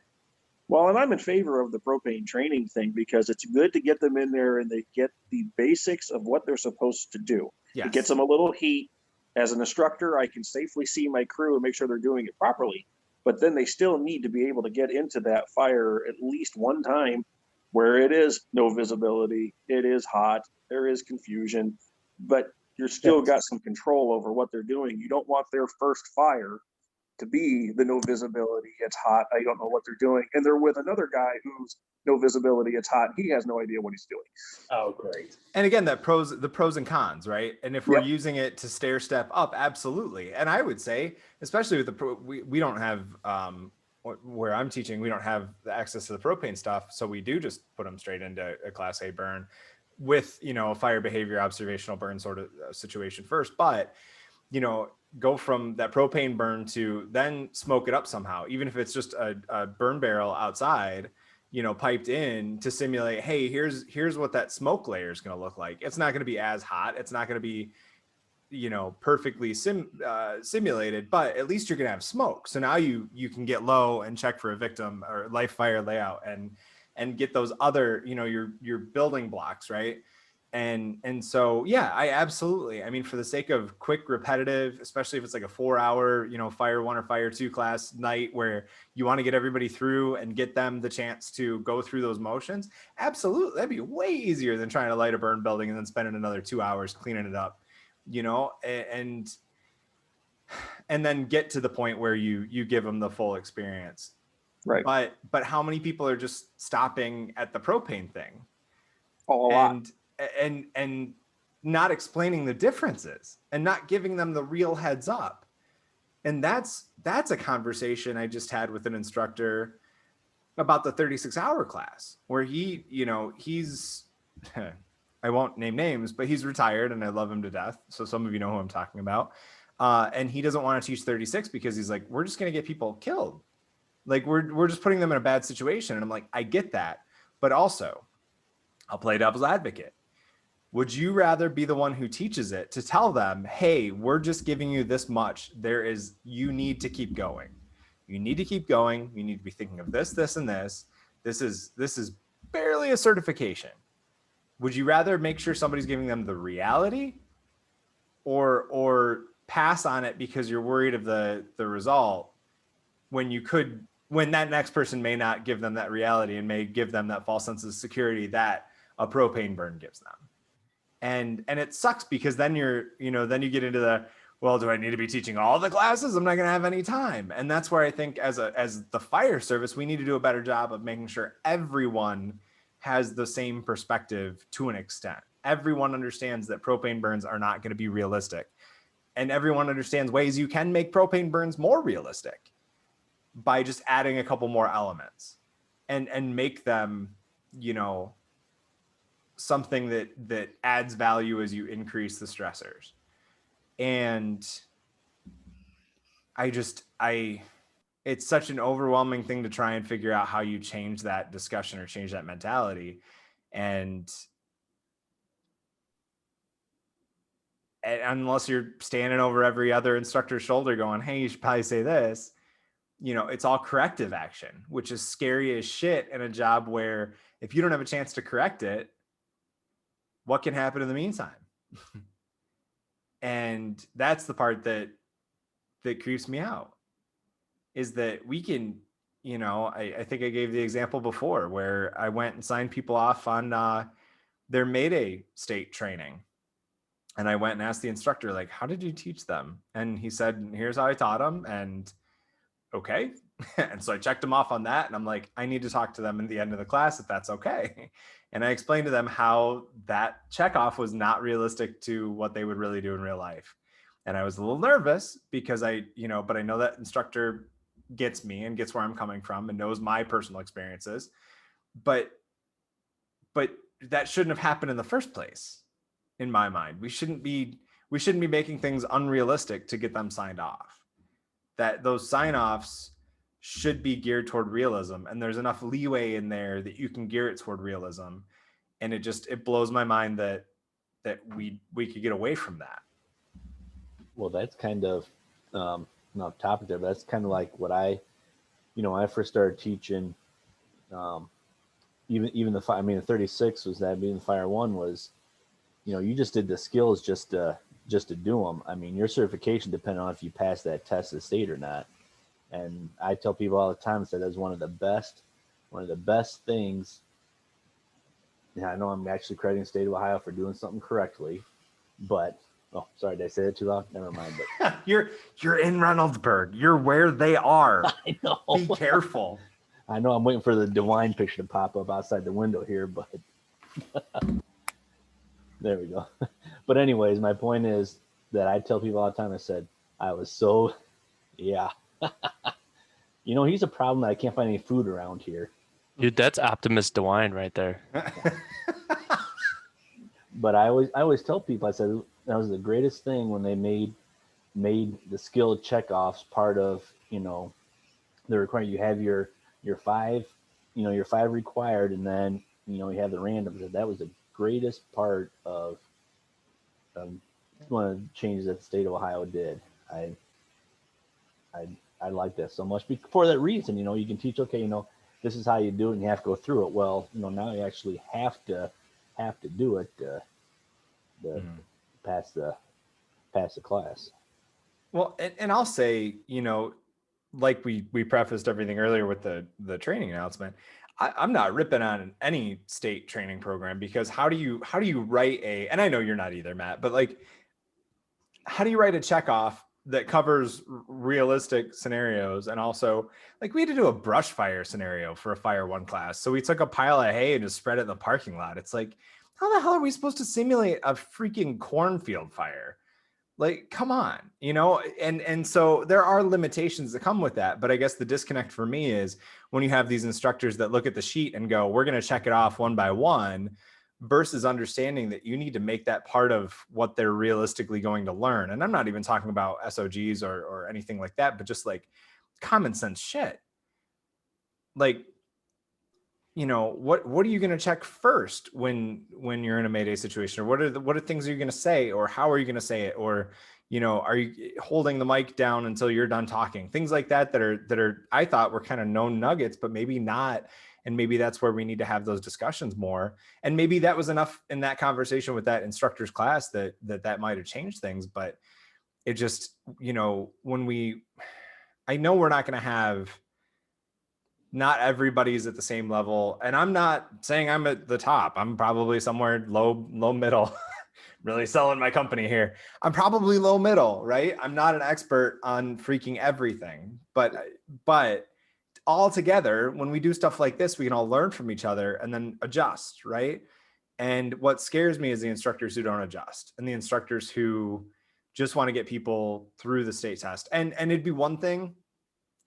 Well, and I'm in favor of the propane training thing because it's good to get them in there and they get the basics of what they're supposed to do. Yes. It gets them a little heat. As an instructor, I can safely see my crew and make sure they're doing it properly. But then they still need to be able to get into that fire at least one time where it is no visibility, it is hot, there is confusion, but you're still got some control over what they're doing. You don't want their first fire to be the no visibility, it's hot, I don't know what they're doing. And they're with another guy who's no visibility, it's hot, he has no idea what he's doing. Oh, great. And again, the pros and cons, right? And if we're using it to stair step up, absolutely. And I would say, especially with we don't have, where I'm teaching, we don't have the access to the propane stuff. So we do just put them straight into a Class A burn with, you know, a fire behavior observational burn sort of situation first. But, you know, go from that propane burn to then smoke it up somehow, even if it's just a burn barrel outside, you know, piped in to simulate, hey, here's what that smoke layer is going to look like. It's not going to be as hot. It's not going to be, you know, perfectly simulated, but at least you're going to have smoke. So now you can get low and check for a victim or live fire layout and get those other, you know, your building blocks, right? And so, yeah, I mean, for the sake of quick, repetitive, especially if it's like a 4-hour, you know, fire 1 or fire 2 class night where you want to get everybody through and get them the chance to go through those motions. Absolutely. That'd be way easier than trying to light a burn building and then spending another 2 hours cleaning it up, you know, and then get to the point where you give them the full experience. Right. But how many people are just stopping at the propane thing? A lot. And not explaining the differences and not giving them the real heads up. And that's a conversation I just had with an instructor about the 36-hour class where he, you know, he's, I won't name names, but he's retired and I love him to death. So some of you know who I'm talking about. And he doesn't want to teach 36 because he's like, we're just going to get people killed. Like we're just putting them in a bad situation. And I'm like, I get that. But also I'll play devil's advocate. Would you rather be the one who teaches it to tell them, hey, we're just giving you this much. You need to keep going. You need to keep going. You need to be thinking of this, this, and this. This is barely a certification. Would you rather make sure somebody's giving them the reality or pass on it because you're worried of the result when that next person may not give them that reality and may give them that false sense of security that a propane burn gives them? And it sucks because then then you get into the, well, do I need to be teaching all the classes? I'm not going to have any time. And that's where I think as the fire service, we need to do a better job of making sure everyone has the same perspective to an extent. Everyone understands that propane burns are not going to be realistic. And everyone understands ways you can make propane burns more realistic by just adding a couple more elements and make them, you know, something that adds value as you increase the stressors. And it's such an overwhelming thing to try and figure out how you change that discussion or change that mentality. And unless you're standing over every other instructor's shoulder going, hey, you should probably say this, it's all corrective action, which is scary as shit in a job where if you don't have a chance to correct it, what can happen in the meantime? And that's the part that creeps me out, is that we can, I think I gave the example before where I went and signed people off on their Mayday state training. And I went and asked the instructor, like, how did you teach them? And he said, here's how I taught them. And okay. And so I checked them off on that. And I'm like, I need to talk to them at the end of the class if that's okay. And I explained to them how that checkoff was not realistic to what they would really do in real life. And I was a little nervous because but I know that instructor gets me and gets where I'm coming from and knows my personal experiences. But that shouldn't have happened in the first place. In my mind, we shouldn't be making things unrealistic to get them signed off. That those sign-offs should be geared toward realism, and there's enough leeway in there that you can gear it toward realism. And it blows my mind that we could get away from that. Well, that's kind of not topic there, but that's kind of like what when I first started teaching, even the 36 was that being the Fire 1 was, you just did the skills just to do them. I mean, your certification depended on if you passed that test of the state or not. And I tell people all the time that that's one of the best things. Yeah, I know I'm actually crediting the state of Ohio for doing something correctly, but sorry, did I say that too loud? Never mind. But you're in Reynoldsburg. You're where they are. I know. Be careful. I know I'm waiting for the DeWine picture to pop up outside the window here, but there we go. But anyways, my point is that I tell people all the time, I said, I was so, yeah. He's a problem that I can't find any food around here. Dude, that's Optimus DeWine right there. But I always tell people, I said, that was the greatest thing when they made the skill checkoffs part of, the requirement. You have your 5, your 5 required, and then, you have the randoms. That was the greatest part of one of the changes that the state of Ohio did. I like that so much for that reason. You can teach, okay, this is how you do it, and you have to go through it. Well, now you actually have to do it to pass the class. Well, and I'll say, like we prefaced everything earlier with the training announcement, I'm not ripping on any state training program, because how do you write and I know you're not either, Matt, but like, how do you write a checkoff that covers realistic scenarios? And also, like, we had to do a brush fire scenario for a Fire 1 class. So we took a pile of hay and just spread it in the parking lot. It's like, how the hell are we supposed to simulate a freaking cornfield fire? Like, come on, and so there are limitations that come with that. But I guess the disconnect for me is when you have these instructors that look at the sheet and go, we're going to check it off one by one, versus understanding that you need to make that part of what they're realistically going to learn. And I'm not even talking about SOGs or anything like that, but just like common sense shit. Like, what are you going to check first when you're in a Mayday situation? Or what are things you're going to say, or how are you going to say it? Or, are you holding the mic down until you're done talking? Things like that are I thought were kind of known nuggets, but maybe not. And maybe that's where we need to have those discussions more. And maybe that was enough in that conversation with that instructor's class that might've changed things. But it just, I know we're not going to have, not everybody's at the same level. And I'm not saying I'm at the top. I'm probably somewhere low middle, really selling my company here. I'm probably low middle, right? I'm not an expert on freaking everything, but all together, when we do stuff like this, we can all learn from each other and then adjust, right? And what scares me is the instructors who don't adjust, and the instructors who just want to get people through the state test. And it'd be one thing,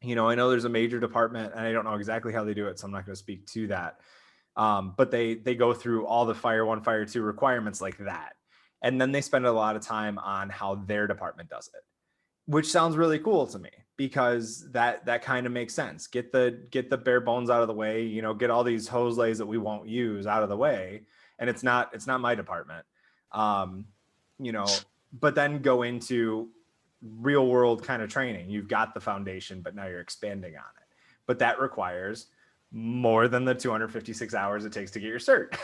I know there's a major department, and I don't know exactly how they do it, so I'm not going to speak to that. But they go through all the Fire 1, Fire 2 requirements like that. And then they spend a lot of time on how their department does it. which sounds really cool to me, because that kind of makes sense. Get the bare bones out of the way, you know, get all these hose lays that we won't use out of the way. And it's not my department. You know, but then go into real world kind of training. You've got the foundation, but now you're expanding on it. But that requires more than the 256 hours it takes to get your cert.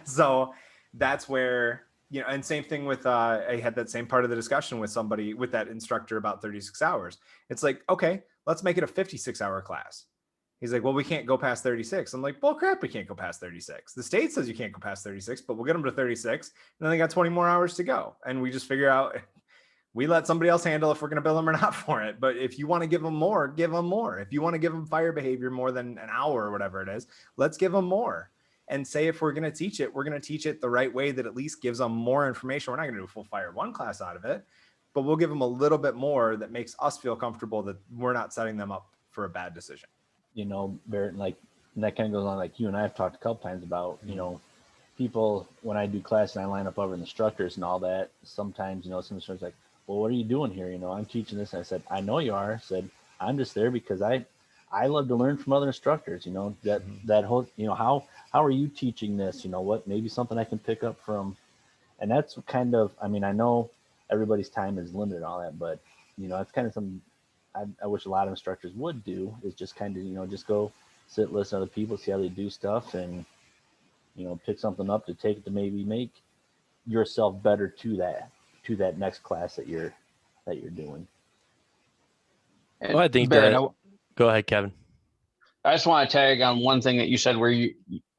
So that's where, you know, and same thing with, I had that same part of the discussion with somebody, with that instructor about 36 hours. It's like, okay, let's make it a 56-hour class. He's like, well, we can't go past 36. I'm like, well, crap, we can't go past 36. The state says you can't go past 36, but we'll get them to 36. And then they got 20 more hours to go. And we just figure out, we let somebody else handle if we're going to bill them or not for it. But if you want to give them more, give them more. If you want to give them fire behavior more than an hour or whatever it is, let's give them more. And say, if we're going to teach it, we're going to teach it the right way that at least gives them more information. We're not going to do a full fire one class out of it, but we'll give them a little bit more that makes us feel comfortable that we're not setting them up for a bad decision. You know, Barrett, like, and that kind of goes on, like you and I have talked a couple times about, you know, people, when I do class and I line up other instructors and all that, sometimes, you know, some instructors like, well, what are you doing here? You know, I'm teaching this. And I said, I know you are. I said, I'm just there because I love to learn from other instructors, you know, that whole, you know, how are you teaching this? You know, what, maybe something I can pick up from, and that's kind of, I mean, I know everybody's time is limited and all that, but, you know, that's kind of something I wish a lot of instructors would do, is just kind of, you know, just go sit, listen to other people, see how they do stuff, and, you know, pick something up to take to maybe make yourself better to that next class that you're doing. Well, I think Barrett, that. Go ahead, Kevin. I just want to tag on one thing that you said, where you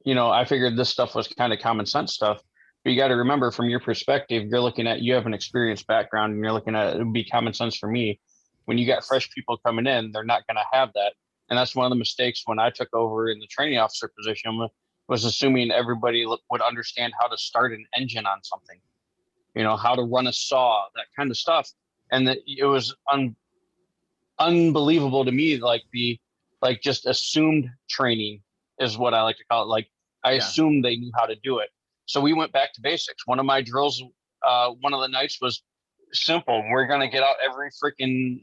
know, I figured this stuff was kind of common sense stuff, but you got to remember, from your perspective, you're looking at, you have an experienced background, and you're looking at, it would be common sense for me. When you got fresh people coming in, they're not going to have that. And that's one of the mistakes when I took over in the training officer position, was assuming everybody would understand how to start an engine on something, you know, how to run a saw, that kind of stuff. And that it was unbelievable to me, like just assumed training is what I like to call it. Like, I assumed they knew how to do it. So we went back to basics. One of my drills, one of the nights was simple. We're going to get out every freaking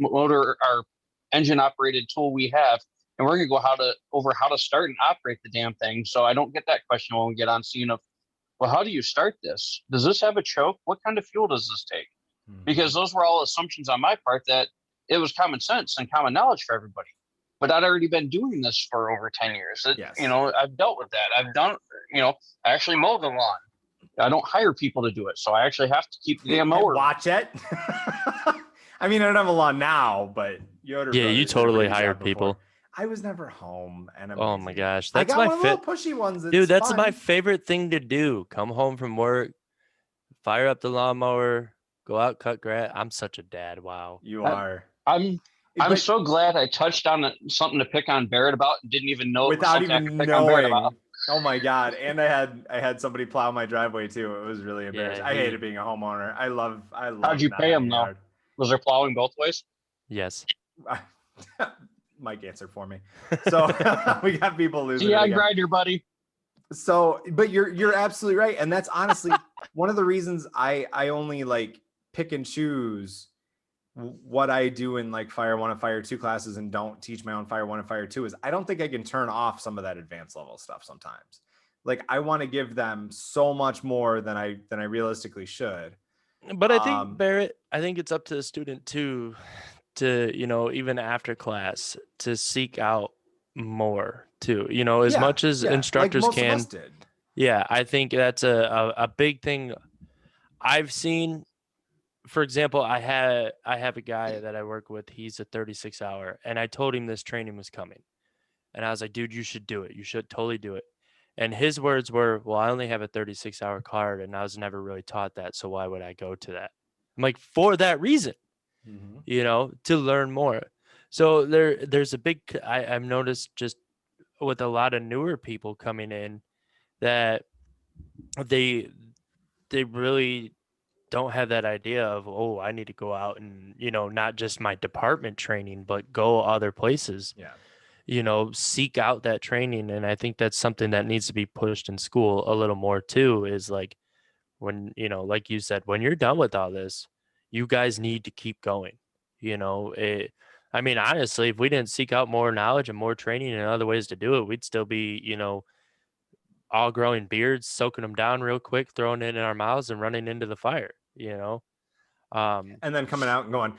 motor or engine operated tool we have, and we're going to go over how to start and operate the damn thing. So I don't get that question when we get on scene of, well, how do you start this? Does this have a choke? What kind of fuel does this take? Because those were all assumptions on my part that it was common sense and common knowledge for everybody. But I'd already been doing this for over 10 years. You know, I've dealt with that. I've done, you know, I actually mow the lawn. I don't hire people to do it. So I actually have to keep the damn mower. Watch it. I mean, I don't have a lawn now, but Yoder. Yeah, you totally hired people. I was never home, and oh my gosh, I that's got my one of the little pushy ones. Dude, that's fun. my favorite thing to do. Come home from work, fire up the lawnmower, go out, cut grass. I'm such a dad. Wow, you are. I'm so glad I touched on something to pick on Barrett about and didn't even know without even knowing. Oh my god! And I had somebody plow my driveway too. It was really embarrassing. I hated being a homeowner. I love. How'd you pay him though? Was there plowing both ways? Yes. Mike answered for me. So we got people losing. Yeah, grinder, buddy. So, but you're absolutely right, and that's honestly one of the reasons I only like pick and choose what I do in like Fire 1 and Fire 2 classes and don't teach my own Fire 1 and Fire 2 is I don't think I can turn off some of that advanced level stuff sometimes. Like I want to give them so much more than I realistically should. But I think Barrett, I think it's up to the student too, to, you know, even after class, to seek out more too, you know, as much as instructors like most can. of us did. Yeah, I think that's a big thing I've seen. For example, I have a guy that I work with. He's a 36-hour, and I told him this training was coming, and I was like, dude, you should do it. You should totally do it. And his words were, well, I only have a 36-hour card, and I was never really taught that, so why would I go to that? I'm like, for that reason, you know, to learn more. So there's a big, I've noticed just with a lot of newer people coming in that they really don't have that idea of, oh, I need to go out and, you know, not just my department training, but go other places. Yeah. You know, seek out that training. And I think that's something that needs to be pushed in school a little more too, is like when, you know, like you said, when you're done with all this, you guys need to keep going. I mean, honestly, if we didn't seek out more knowledge and more training and other ways to do it, we'd still be, all growing beards, soaking them down real quick, throwing it in our mouths and running into the fire, And then coming out and going,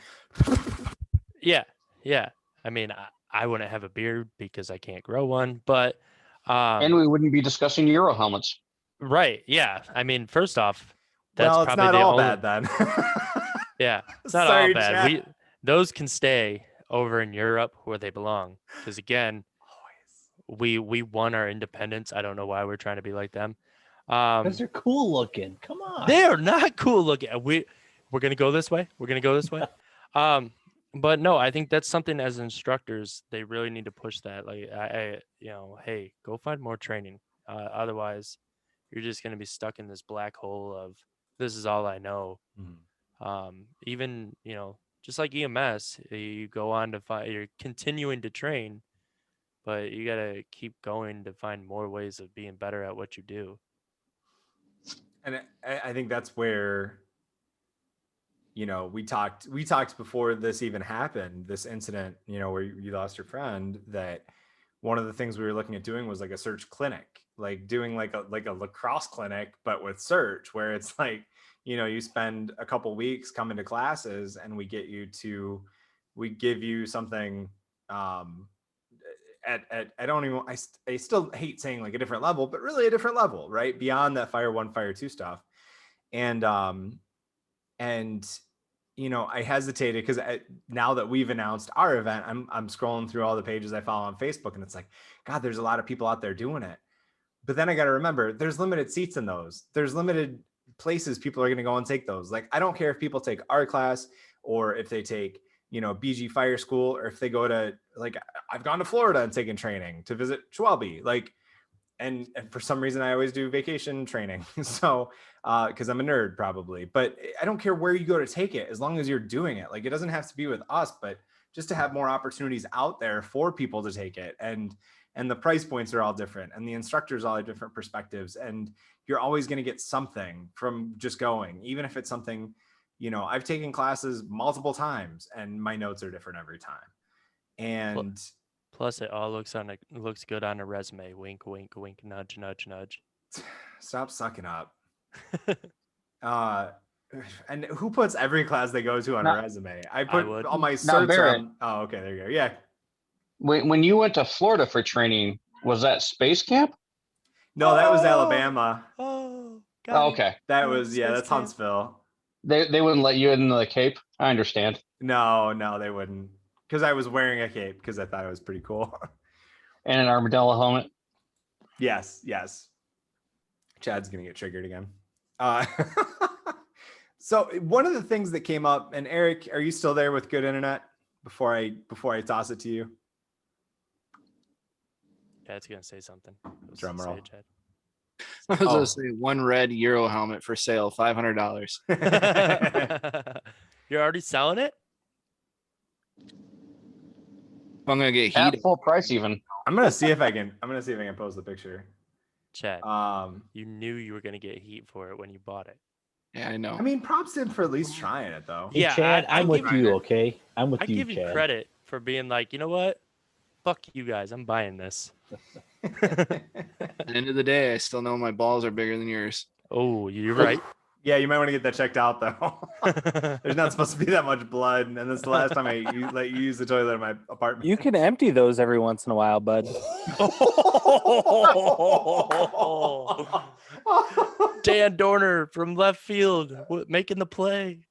yeah. I mean, I wouldn't have a beard because I can't grow one, but And we wouldn't be discussing Euro helmets. right. Yeah. I mean, first off, that's well, it's probably not the all only, bad then. yeah, it's not Sorry, all bad. Chad. Those can stay over in Europe where they belong. Because again, we won our independence. I don't know why we're trying to be like them. Because they're cool looking. Come on. They're not cool looking. We're gonna go this way. We're gonna go this way. But no, I think that's something as instructors they really need to push that. Like, hey, go find more training. Otherwise, you're just gonna be stuck in this black hole of this is all I know. Even just like EMS, you go on to find you're continuing to train, but you gotta keep going to find more ways of being better at what you do. And I think that's where, we talked before this even happened, this incident, where you lost your friend, that one of the things we were looking at doing was like a search clinic, like doing like a lacrosse clinic, but with search, where it's like, you spend a couple weeks coming to classes and we give you something, I still hate saying like a different level, but really a different level, right? Beyond that Fire 1, Fire 2 stuff. And I hesitated because now that we've announced our event, I'm scrolling through all the pages I follow on Facebook, and it's like, God, there's a lot of people out there doing it. But then I got to remember, there's limited seats in those. There's limited places people are going to go and take those. Like, I don't care if people take our class or if they take, BG Fire School, or if they go to, like, I've gone to Florida and taken training to visit Schwalbe, like, and for some reason I always do vacation training. So, cause I'm a nerd probably, but I don't care where you go to take it, as long as you're doing it. Like, it doesn't have to be with us, but just to have more opportunities out there for people to take it. And the price points are all different, and the instructors all have different perspectives, and you're always going to get something from just going, even if it's something, I've taken classes multiple times and my notes are different every time. And plus it all looks good on a resume. Wink, wink, wink, nudge, nudge, nudge. Stop sucking up. And who puts every class they go to on a resume? I put all my certs on. Oh, okay, there you go. Yeah. When you went to Florida for training, was that space camp? No, that was Alabama. Oh, okay. That was, that's Huntsville. They wouldn't let you in the Cape. I understand. No, they wouldn't, because I was wearing a cape because I thought it was pretty cool. And an armadillo helmet. Yes. Chad's gonna get triggered again. So one of the things that came up, and Eric, are you still there with good internet before I toss it to you? Chad's gonna say something. Drum roll. Chad. I was gonna say one red Euro helmet for sale, $500. You're already selling it? I'm gonna get At heat. full price even. I'm gonna see if I can post the picture. Chad, you knew you were gonna get heat for it when you bought it. Yeah, I know. I mean, props to him for at least trying it though. Hey, Yeah, Chad, I'm with you, you- okay? I'm with I you, give you Chad. credit for being like, you know what? Fuck you guys, I'm buying this. At the end of the day, I still know my balls are bigger than yours. Oh, you're right. Yeah, you might want to get that checked out though. There's not supposed to be that much blood, and this is the last time I let you use the toilet in my apartment. You can empty those every once in a while, bud. Dan Dorner from left field making the play.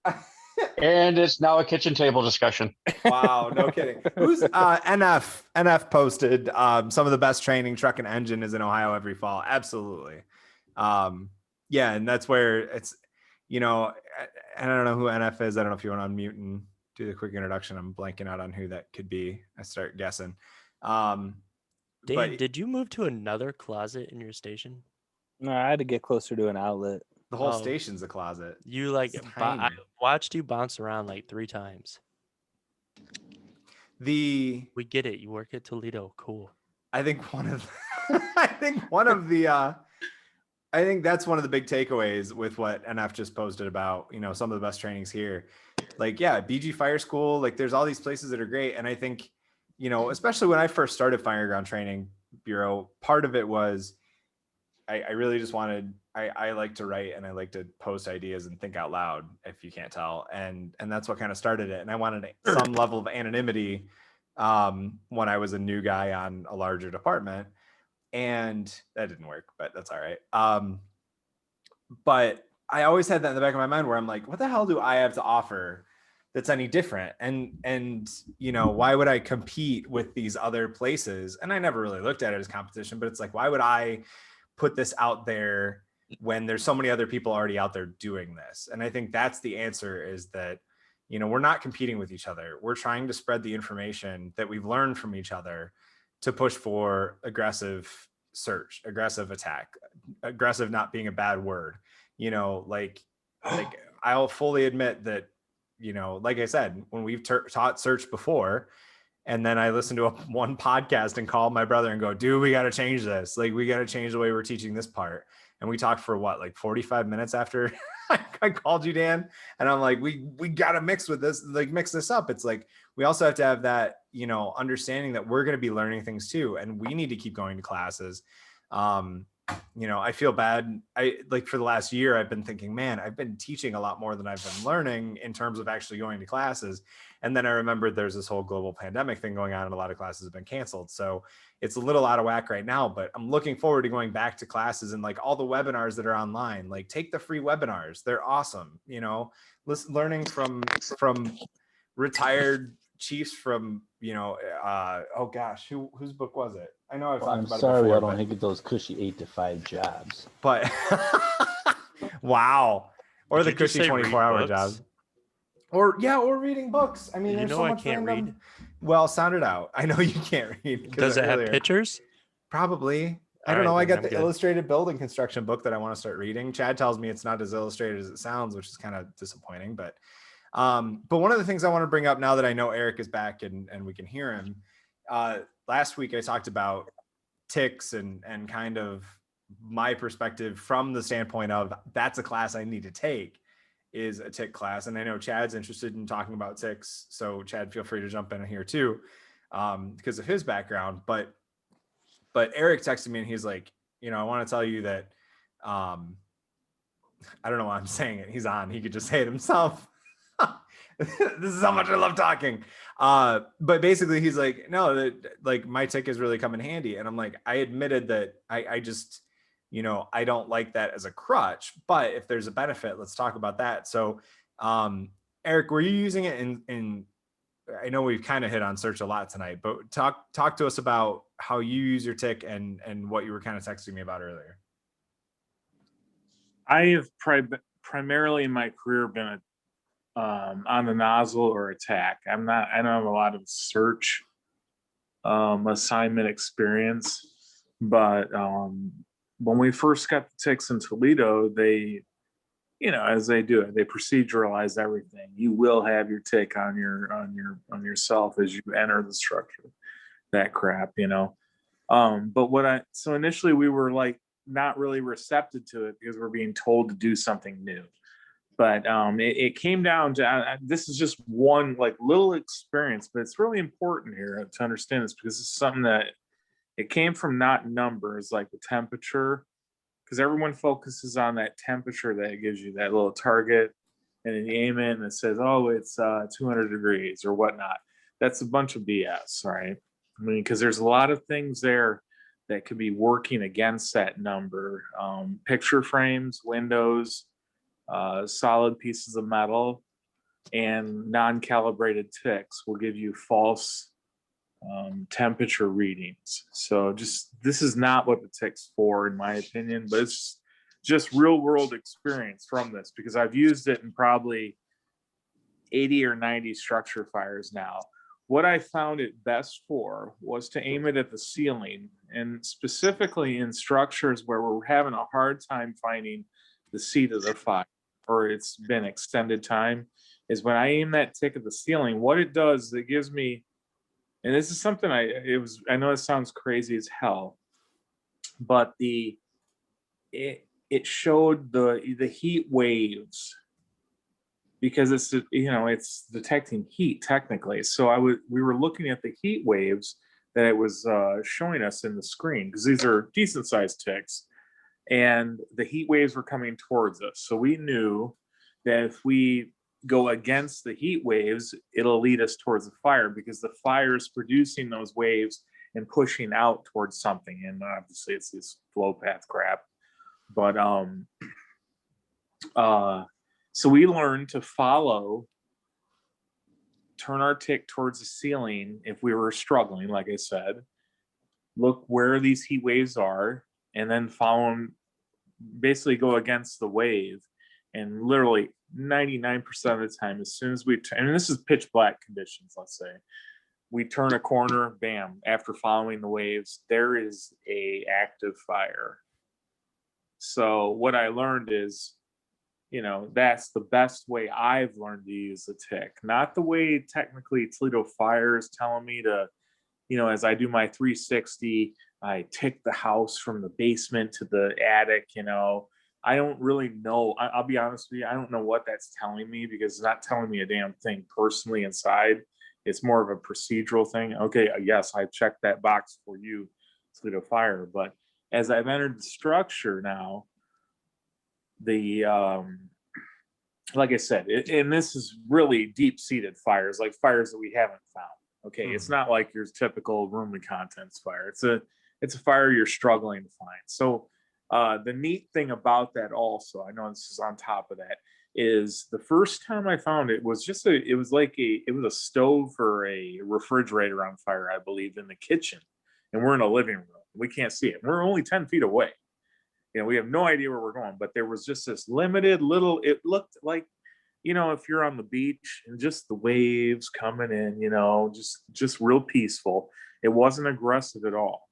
And it's now a kitchen table discussion. Wow, no kidding. Who's NF posted some of the best training truck and engine is in Ohio every fall. Absolutely. Yeah, and that's where it's, and I don't know who NF is. I don't know if you want to unmute and do the quick introduction. I'm blanking out on who that could be. I start guessing. Dan, did you move to another closet in your station? No, I had to get closer to an outlet. The whole station's a closet. You I watched you bounce around like 3 times. We get it. You work at Toledo. Cool. I think one of the I think that's one of the big takeaways with what NF just posted about, some of the best trainings here. Like, yeah, BG Fire School, like there's all these places that are great. And I think, especially when I first started Fireground Training Bureau, part of it was I really just wanted, I like to write and I like to post ideas and think out loud, if you can't tell. And that's what kind of started it. And I wanted some level of anonymity when I was a new guy on a larger department. And that didn't work, but that's all right. But I always had that in the back of my mind where I'm like, what the hell do I have to offer that's any different? And why would I compete with these other places? And I never really looked at it as competition, but it's like, why would I put this out there when there's so many other people already out there doing this? And I think that's the answer, is that, we're not competing with each other. We're trying to spread the information that we've learned from each other to push for aggressive search, aggressive attack, aggressive not being a bad word, like I'll fully admit that, like I said, when we've taught search before, and then I listened to one podcast and called my brother and go, dude, we got to change this. Like, we got to change the way we're teaching this part. And we talked for what, like 45 minutes after I called you, Dan. And I'm like, we got to mix this up. It's like, we also have to have that, understanding that we're going to be learning things too. And we need to keep going to classes. I feel bad. For the last year, I've been thinking, man, I've been teaching a lot more than I've been learning in terms of actually going to classes. And then I remembered there's this whole global pandemic thing going on and a lot of classes have been canceled. So it's a little out of whack right now, but I'm looking forward to going back to classes and like all the webinars that are online. Like, take the free webinars. They're awesome. Learning from retired chiefs from, oh gosh, whose book was it? I know I've talked I'm about sorry, it before. I don't get those cushy 8 to 5 jobs. But wow. Or Did the you just cushy say read 24-hour books? job. Or reading books. I mean, there's know so I much can't random. read? Well, sound it out. I know you can't read. Does it have earlier- pictures? Probably. I All don't right, know. I then got I'm the good. illustrated building construction book that I want to start reading. Chad tells me it's not as illustrated as it sounds, which is kind of disappointing. But one of the things I want to bring up now that I know Eric is back and we can hear him. Last week I talked about ticks and kind of my perspective from the standpoint of that's a class I need to take, is a tick class. And I know Chad's interested in talking about ticks. So Chad, feel free to jump in here too, because of his background. But Eric texted me and he's like, I want to tell you that, I don't know why I'm saying it. He's on, he could just say it himself. This is how much I love talking. But basically he's like, no, that like my tick is really come in handy. And I'm like, I admitted that I just, I don't like that as a crutch, but if there's a benefit, let's talk about that. So, Eric, were you using it in I know we've kind of hit on search a lot tonight, but talk to us about how you use your tick and what you were kind of texting me about earlier. I have primarily in my career been on the nozzle or attack. I don't have a lot of search assignment experience, but when we first got the ticks in Toledo, they, as they do it, they proceduralize everything. You will have your tick on yourself as you enter the structure. That crap, But so initially we were like not really receptive to it because we're being told to do something new. But it came down to this is just one like little experience, but it's really important here to understand this because it's something that it came from not numbers like the temperature, because everyone focuses on that temperature that gives you that little target, and then you aim it and it says, oh, it's 200 degrees or whatnot. That's a bunch of BS, right? I mean, because there's a lot of things there that could be working against that number. Picture frames, windows, solid pieces of metal, and non-calibrated ticks will give you false temperature readings. So this is not what the tick's for, in my opinion, but it's just real world experience from this, because I've used it in probably 80 or 90 structure fires now. What I found it best for was to aim it at the ceiling, and specifically in structures where we're having a hard time finding the seat of the fire, or it's been extended time, is when I aim that tick at the ceiling, what it does is it gives me, and this is something I know it sounds crazy as hell, but it it showed the heat waves because it's it's detecting heat technically. So we were looking at the heat waves that it was showing us in the screen because these are decent sized ticks, and the heat waves were coming towards us. So we knew that if we go against the heat waves, it'll lead us towards the fire because the fire is producing those waves and pushing out towards something. And obviously it's this flow path crap. But so we learned to turn our tick towards the ceiling if we were struggling, like I said, look where these heat waves are, and then follow them, basically go against the wave. And literally 99% of the time, as soon as and this is pitch black conditions, let's say, we turn a corner, bam, after following the waves, there is a active fire. So what I learned is, that's the best way I've learned to use the tick, not the way technically Toledo Fire is telling me to, as I do my 360, I tick the house from the basement to the attic. I don't really know. I'll be honest with you. I don't know what that's telling me because it's not telling me a damn thing personally inside. It's more of a procedural thing. Okay, yes, I checked that box for you, Toledo Fire. But as I've entered the structure now, like I said, and this is really deep-seated fires, like fires that we haven't found. Okay, it's not like your typical room and contents fire. It's a fire you're struggling to find. So the neat thing about that also, I know this is on top of that, is the first time I found it was it was a stove or a refrigerator on fire, I believe, in the kitchen, and we're in a living room. We can't see it. We're only 10 feet away. We have no idea where we're going, but there was just this limited little, it looked like, if you're on the beach and just the waves coming in, just real peaceful. It wasn't aggressive at all.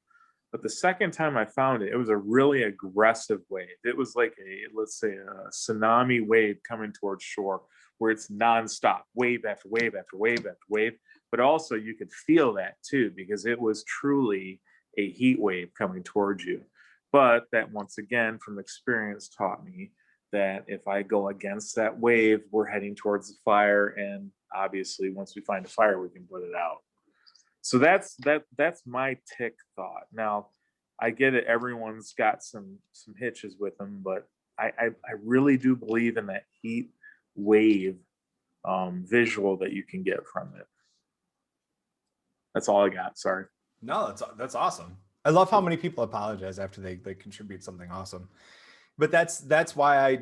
But the second time I found it, it was a really aggressive wave. It was like let's say a tsunami wave coming towards shore where it's nonstop, wave after wave after wave after wave. But also you could feel that too, because it was truly a heat wave coming towards you. But that, once again, from experience, taught me that if I go against that wave, we're heading towards the fire. And obviously, once we find a fire, we can put it out. So that's my tick thought. Now, I get it. Everyone's got some hitches with them, but I really do believe in that heat wave visual that you can get from it. That's all I got. Sorry. No, that's awesome. I love how many people apologize after they contribute something awesome. But that's why I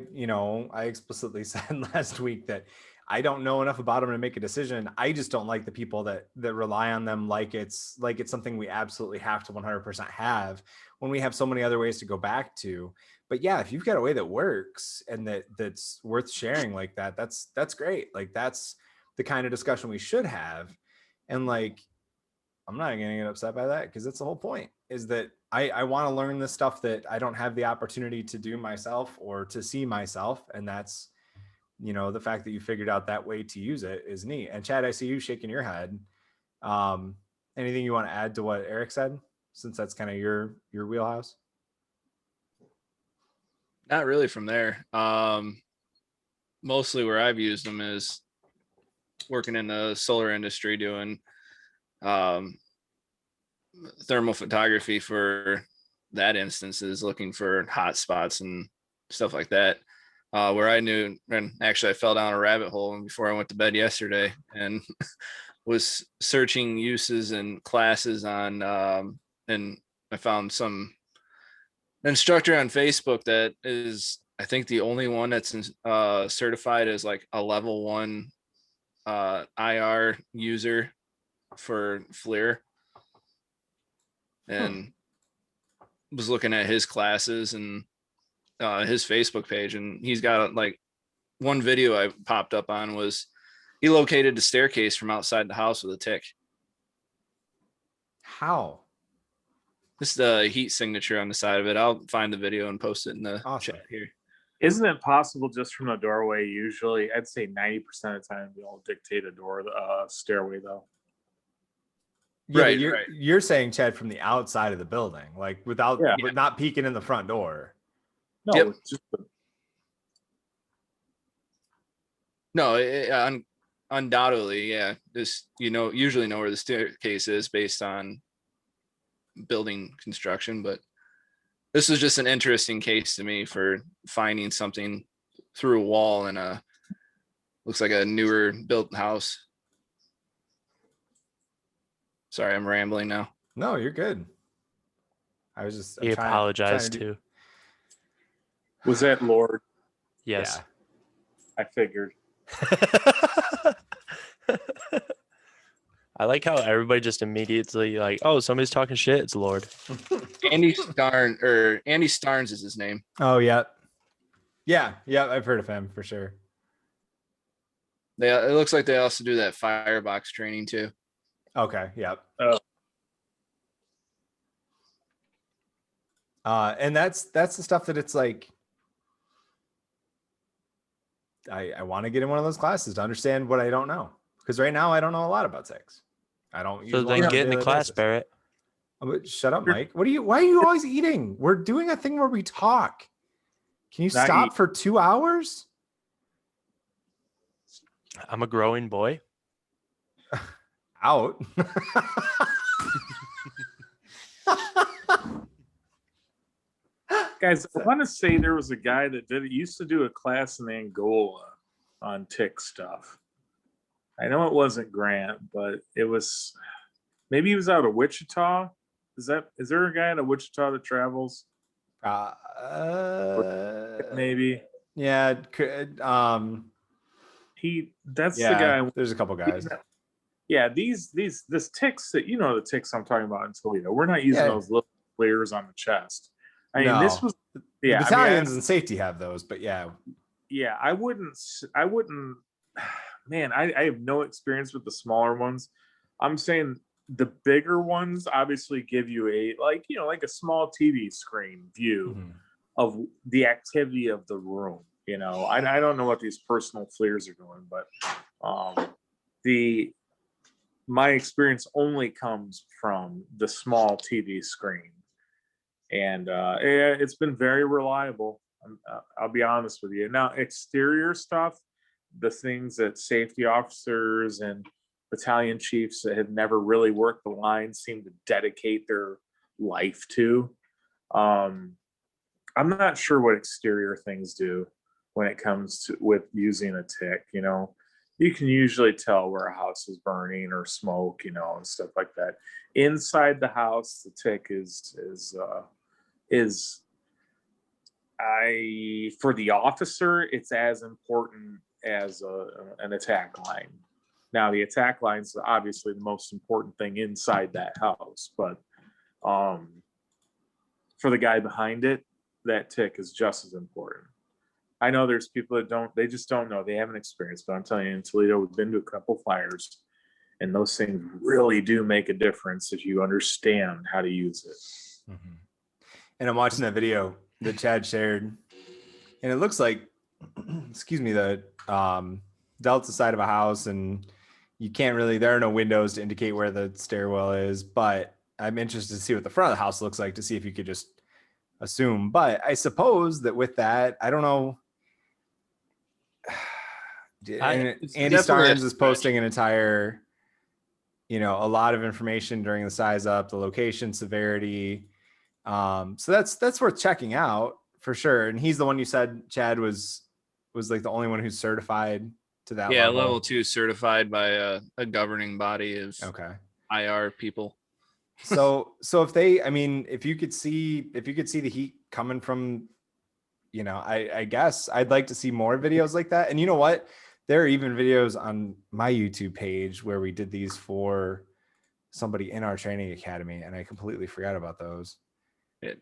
explicitly said last week that I don't know enough about them to make a decision. I just don't like the people that rely on them like it's something we absolutely have to 100% have when we have so many other ways to go back to. But yeah, if you've got a way that works and that's worth sharing like that, that's great. Like that's the kind of discussion we should have. And like, I'm not going to get upset by that because that's the whole point, is that I want to learn the stuff that I don't have the opportunity to do myself or to see myself. And that's, the fact that you figured out that way to use it is neat. And Chad, I see you shaking your head. Anything you want to add to what Eric said, since that's kind of your wheelhouse? Not really from there. Mostly where I've used them is working in the solar industry, doing thermal photography. For that instance is looking for hot spots and stuff like that, where I knew, and actually I fell down a rabbit hole before I went to bed yesterday and was searching uses and classes on and I found some instructor on Facebook that is, I think, the only one that's certified as like a level 1 IR user for FLIR, and was looking at his classes and his Facebook page, and he's got like one video I popped up on was he located the staircase from outside the house with a tick. How? This is the heat signature on the side of it. I'll find the video and post it in the chat here. Isn't it possible just from the doorway? Usually, I'd say 90% of the time they'll dictate a stairway though. Yeah, right, you're saying, Chad, from the outside of the building, like without not peeking in the front door. No, Yep. it's just No, undoubtedly, yeah. This, usually know where the staircase is based on building construction, but this was just an interesting case to me for finding something through a wall in looks like a newer built house. Sorry, I'm rambling now. No, you're good. I was just. He apologized too. Was that Lord? Yes. I figured. I like how everybody just immediately like, oh, somebody's talking shit. It's Lord. Andy Starnes is his name. Oh yeah, yeah. I've heard of him for sure. It looks like they also do that firebox training too. Okay. Yep. Oh. And that's the stuff that it's like. I want to get in one of those classes to understand what I don't know, because right now I don't know a lot about sex. I don't. So then get in the class, Barrett. Shut up, Mike. Why are you always eating? We're doing a thing where we talk. Can you stop for 2 hours? I'm a growing boy. Out. Guys, I want to say there was a guy that used to do a class in Angola on tick stuff. I know it wasn't Grant, but it was, maybe he was out of Wichita. Is there a guy out of Wichita that travels? Maybe. Yeah. That's the guy. There's a couple guys. Yeah, this ticks that, the ticks I'm talking about in Toledo. We're not using those little flares on the chest. I mean, this was the battalions and safety have those, but yeah. Yeah, I wouldn't. Man, I have no experience with the smaller ones. I'm saying the bigger ones obviously give you like a small TV screen view of the activity of the room. I don't know what these personal flares are doing, but my experience only comes from the small TV screen, and it's been very reliable. I'll be honest with you. Now, exterior stuff, the things that safety officers and battalion chiefs that have never really worked the line seem to dedicate their life to. I'm not sure what exterior things do when it comes to with using a tick. You can usually tell where a house is burning or smoke, and stuff like that. Inside the house, the tick is for the officer, it's as important as an attack line. Now, the attack line is obviously the most important thing inside that house, but for the guy behind it, that tick is just as important. I know there's people that they just don't know. They haven't experienced, but I'm telling you, in Toledo, we've been to a couple fires, and those things really do make a difference if you understand how to use it. Mm-hmm. And I'm watching that video that Chad shared, and it looks like, excuse me, the Delta side of a house, and there are no windows to indicate where the stairwell is, but I'm interested to see what the front of the house looks like to see if you could just assume. But I suppose that with that, I don't know. Andy Starnes is posting an entire, a lot of information during the size up, the location, severity. So that's worth checking out for sure. And he's the one you said, Chad, was like the only one who's certified to that level. Level 2 certified by a governing body of IR people. So if you could see the heat coming from, I guess I'd like to see more videos like that. And you know what? There are even videos on my YouTube page where we did these for somebody in our training academy, and I completely forgot about those.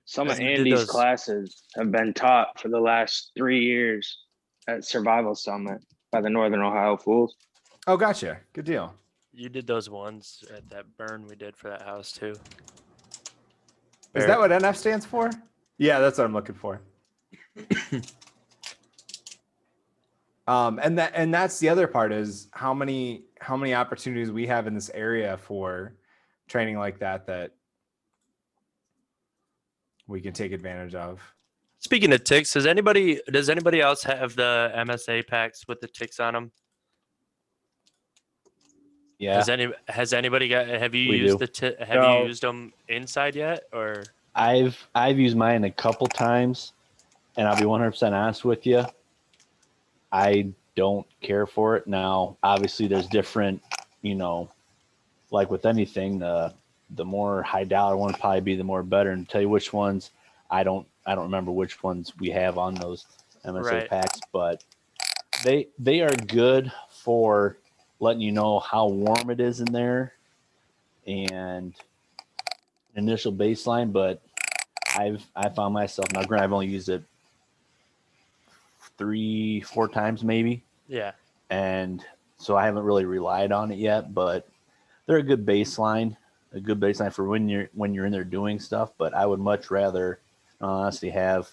Some of Andy's classes have been taught for the last 3 years at Survival Summit by the Northern Ohio Fools. Oh, gotcha. Good deal. You did those ones at that burn we did for that house too. Is that what NF stands for? Yeah, that's what I'm looking for. And that's the other part is how many opportunities we have in this area for training like that we can take advantage of. Speaking of ticks, does anybody else have the MSA packs with the ticks on them? Yeah. Has anybody got? Have you We used do. have you used them inside yet, or? I've used mine a couple times, and I'll be 100% honest with you. I don't care for it. Now, obviously, there's different, like with anything, the more high dollar one would probably be the more better. And tell you which ones, I don't remember which ones we have on those MSA packs, but they are good for letting you know how warm it is in there and initial baseline. But I found myself, now granted I've only used it 3-4 times maybe. Yeah. And so I haven't really relied on it yet, but they're a good baseline for when you're in there doing stuff. But I would much rather honestly have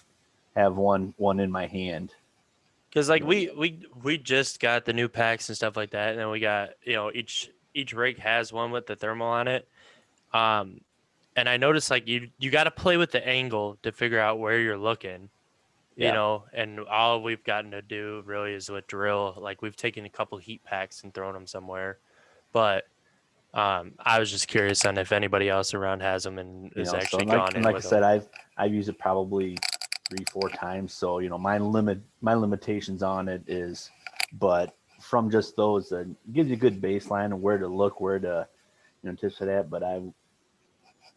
one in my hand. Because like we just got the new packs and stuff like that, and then we got each rig has one with the thermal on it. And I noticed like you got to play with the angle to figure out where you're looking. And all we've gotten to do really is with drill. Like we've taken a couple heat packs and thrown them somewhere, but I was just curious on if anybody else around has them and is actually gone in like I with said, them. I've used it probably 3-4 times. So my limitations on it is, but from just those, it gives you a good baseline and where to look, where to tips for that. But I'm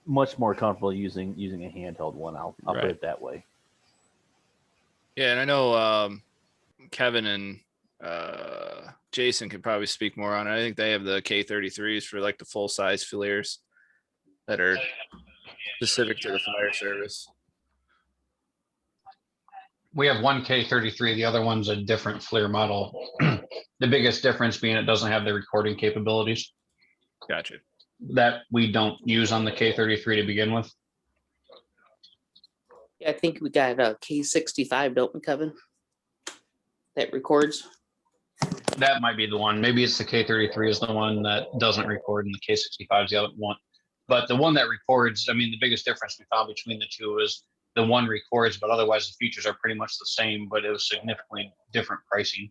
much more comfortable using a handheld one. I'll put it that way. Yeah, and I know Kevin and Jason could probably speak more on it. I think they have the K33s for like the full size FLIRs that are specific to the fire service. We have one K33. The other one's a different FLIR model. The biggest difference being it doesn't have the recording capabilities. Gotcha. That we don't use on the K33 to begin with. Yeah, I think we got a K65, don't we, Kevin? That records. That might be the one. Maybe it's the K33 is the one that doesn't record, and the K65 is the other one. But the one that records, I mean, the biggest difference we found between the two is the one records, but otherwise the features are pretty much the same, but it was significantly different pricing.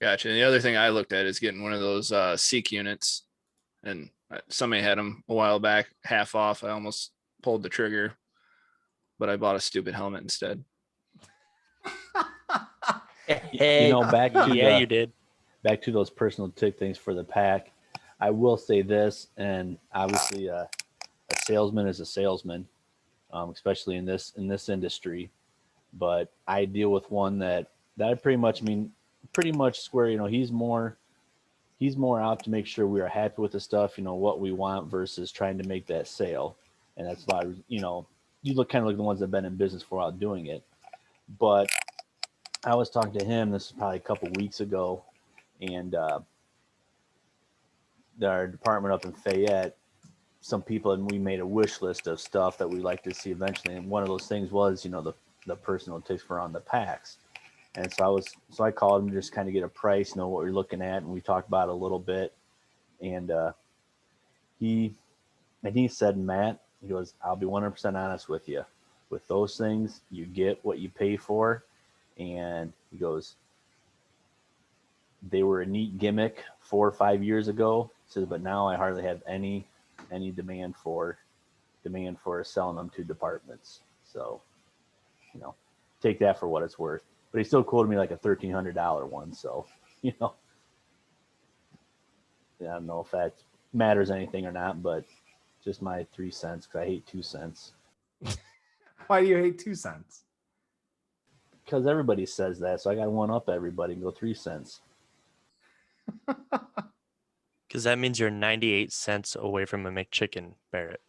Gotcha. And the other thing I looked at is getting one of those Seek units, and somebody had them a while back, half off. I almost pulled the trigger, but I bought a stupid helmet instead. Hey, back to you did. Back to those personal tick things for the pack. I will say this, and obviously a salesman is a salesman, especially in this industry. But I deal with one that I pretty much square. He's more out to make sure we are happy with the stuff, what we want versus trying to make that sale. And that's why you look kind of like the ones that have been in business for a while doing it. But I was talking to him, this is probably a couple weeks ago, and our department up in Fayette, some people, and we made a wish list of stuff that we'd like to see eventually. And one of those things was, the personal ticks for on the packs. And so I called him to just kind of get a price, know what we're looking at, and we talked about it a little bit. And he said, Matt, he goes, I'll be 100% honest with you. With those things, you get what you pay for. And he goes, they were a neat gimmick 4 or 5 years ago. He says, but now I hardly have any demand for selling them to departments. So, take that for what it's worth. But he still quoted me like a $1,300 one. So, I don't know if that matters anything or not, but just my 3 cents, because I hate 2 cents. Why do you hate 2 cents? Because everybody says that, so I got to one up everybody and go 3 cents. Because that means you're 98 cents away from a McChicken, Barrett.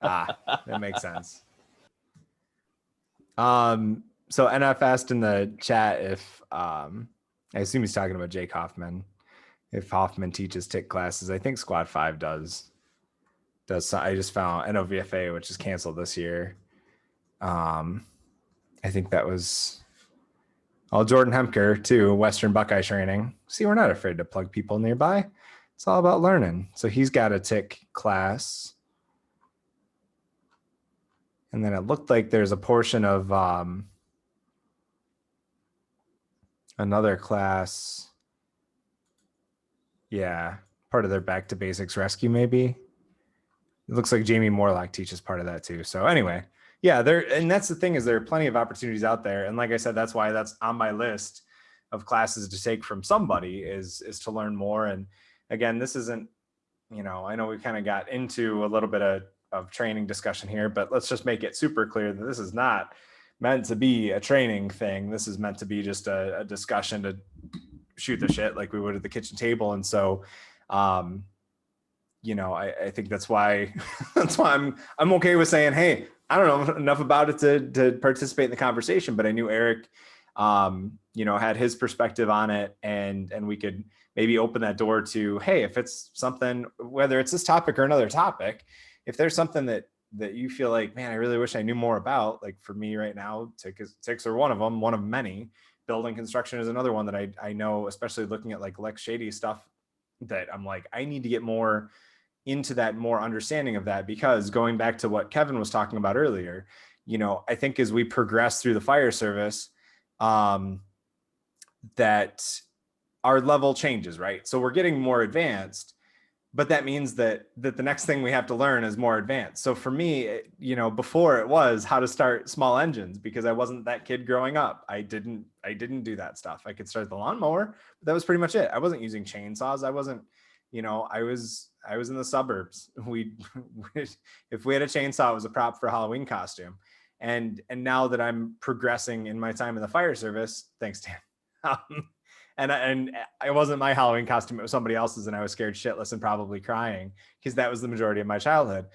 That makes sense. So NF asked in the chat if I assume he's talking about Jake Hoffman. If Hoffman teaches tick classes, I think Squad 5 does. I just found NOVFA, which is canceled this year. I think that was Jordan Hemker too, Western Buckeye training. See, we're not afraid to plug people nearby. It's all about learning. So he's got a tick class. And then it looked like there's a portion of another class. Yeah, part of their Back to Basics rescue, maybe. It looks like Jamie Morlock teaches part of that too. So anyway, yeah, and that's the thing, is there are plenty of opportunities out there. And like I said, that's why that's on my list of classes to take from somebody is to learn more. And again, this isn't, I know we kind of got into a little bit of training discussion here, but let's just make it super clear that this is not meant to be a training thing. This is meant to be just a discussion to shoot the shit like we would at the kitchen table. And so, I think that's why I'm okay with saying, hey, I don't know enough about it to participate in the conversation, but I knew Eric, had his perspective on it, and we could maybe open that door to, hey, if it's something, whether it's this topic or another topic, if there's something that you feel like, man, I really wish I knew more about, like for me right now, ticks are one of them, one of many. Building construction is another one that I know, especially looking at like Lex Shady stuff, that I'm like, I need to get more into that, more understanding of that, because going back to what Kevin was talking about earlier, I think as we progress through the fire service, that our level changes, right? So we're getting more advanced, but that means that the next thing we have to learn is more advanced. So for me, before it was how to start small engines, because I wasn't that kid growing up. I didn't do that stuff. I could start the lawnmower, but that was pretty much it. I wasn't using chainsaws. I wasn't, I was in the suburbs. If we had a chainsaw, it was a prop for a Halloween costume. And now that I'm progressing in my time in the fire service, thanks, Dan. And it wasn't my Halloween costume, it was somebody else's, and I was scared shitless and probably crying, because that was the majority of my childhood.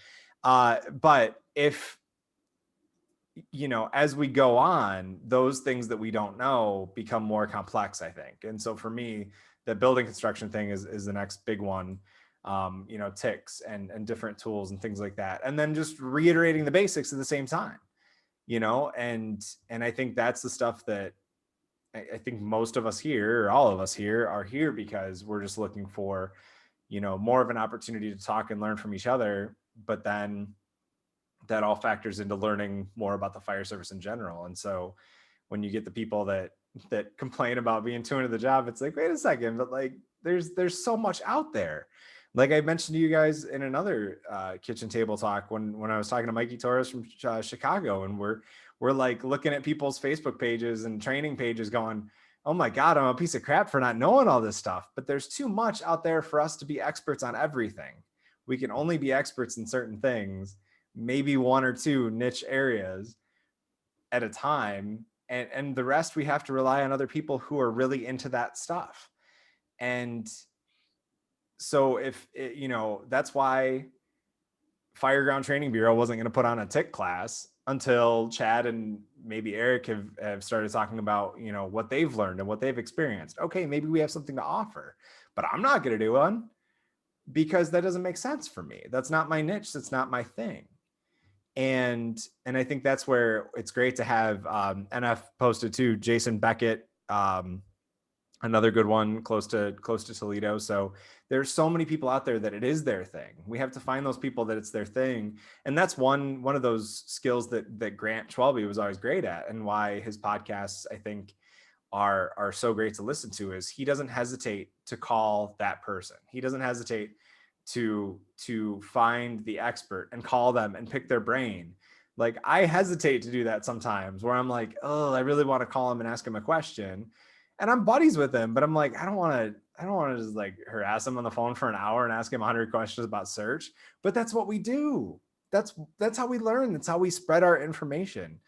But if, as we go on, those things that we don't know become more complex, I think. And so for me, the building construction thing is the next big one. Ticks and different tools and things like that. And then just reiterating the basics at the same time, and I think that's the stuff that I think most of us here, or all of us here, are here because we're just looking for, more of an opportunity to talk and learn from each other. But then that all factors into learning more about the fire service in general. And so when you get the people that complain about being too into the job, it's like, wait a second, but like there's so much out there. Like I mentioned to you guys in another kitchen table talk when I was talking to Mikey Torres from Chicago, and we're like looking at people's Facebook pages and training pages going, oh my God, I'm a piece of crap for not knowing all this stuff. But there's too much out there for us to be experts on everything. We can only be experts in certain things, maybe one or two niche areas at a time. And the rest, we have to rely on other people who are really into that stuff. And so if, that's why Fireground Training Bureau wasn't going to put on a tick class until Chad and maybe Eric have started talking about, what they've learned and what they've experienced. Okay, maybe we have something to offer, but I'm not going to do one because that doesn't make sense for me. That's not my niche. That's not my thing. And I think that's where it's great to have NF posted too, Jason Beckett, another good one close to Toledo. So there's so many people out there that it is their thing. We have to find those people that it's their thing. And that's one of those skills that Grant Schwalbe was always great at, and why his podcasts, I think, are so great to listen to, is he doesn't hesitate to call that person. He doesn't hesitate to find the expert and call them and pick their brain. Like I hesitate to do that sometimes, where I'm like, oh, I really want to call him and ask him a question. And I'm buddies with him, but I'm like, I don't want to just like harass him on the phone for an hour and ask him 100 questions about search. But that's what we do. That's how we learn. That's how we spread our information,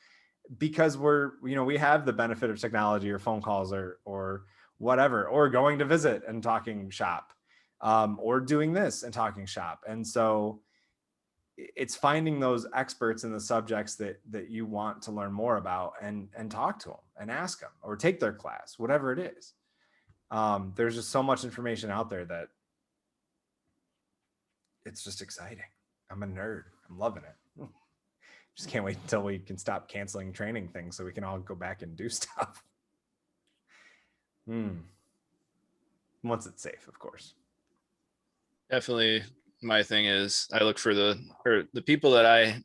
because we have the benefit of technology or phone calls or whatever, or going to visit and talking shop, or doing this and talking shop. And so it's finding those experts in the subjects that you want to learn more about, and talk to them and ask them, or take their class, whatever it is. There's just so much information out there that it's just exciting. I'm a nerd. I'm loving it. Just can't wait until we can stop canceling training things so we can all go back and do stuff. Once it's safe, of course. Definitely. My thing is I look for the people that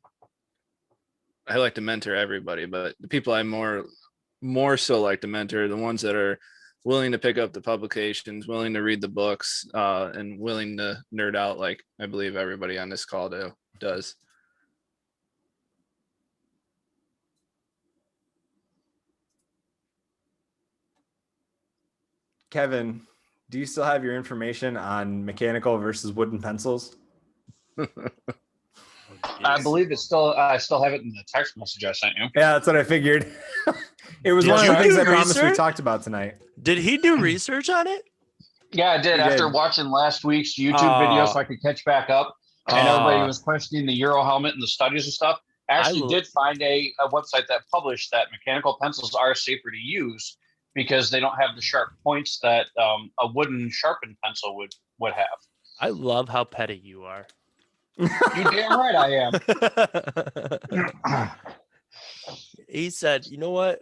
like to mentor everybody, but the people I more so like to mentor are the ones that are willing to pick up the publications, willing to read the books, and willing to nerd out like I believe everybody on this call does. Kevin, do you still have your information on mechanical versus wooden pencils? I believe it's still. I still have it in the text message I sent you. Yeah, that's what I figured. It was one of the things I promised we talked about tonight. Did he do research on it? Yeah, I did. After watching last week's YouTube video, so I could catch back up, and everybody was questioning the Euro helmet and the studies and stuff. I actually did find a website that published that mechanical pencils are safer to use because they don't have the sharp points that a wooden sharpened pencil would have. I love how petty you are. You damn right I am. He said, you know what?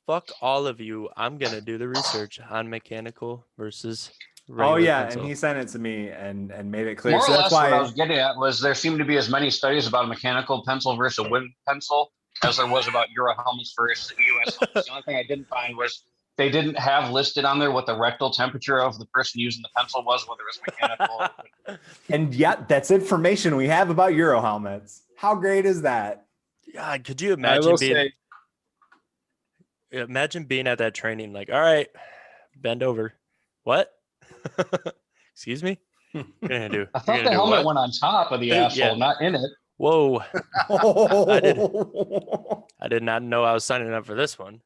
Fuck all of you. I'm going to do the research on mechanical versus regular pencil. And he sent it to me and made it clear. More so or that's less why what I was getting at was there seemed to be as many studies about a mechanical pencil versus a wooden pencil as there was about Euro helmets versus US helmets. The only thing I didn't find was they didn't have listed on there what the rectal temperature of the person using the pencil was, whether it was mechanical. And yet that's information we have about Euro helmets. How great is that? Yeah, could you imagine imagine being at that training like, all right, bend over. What? Excuse me? What are you gonna do? I thought the helmet went on top of the asshole, not in it. Whoa. I did not know I was signing up for this one.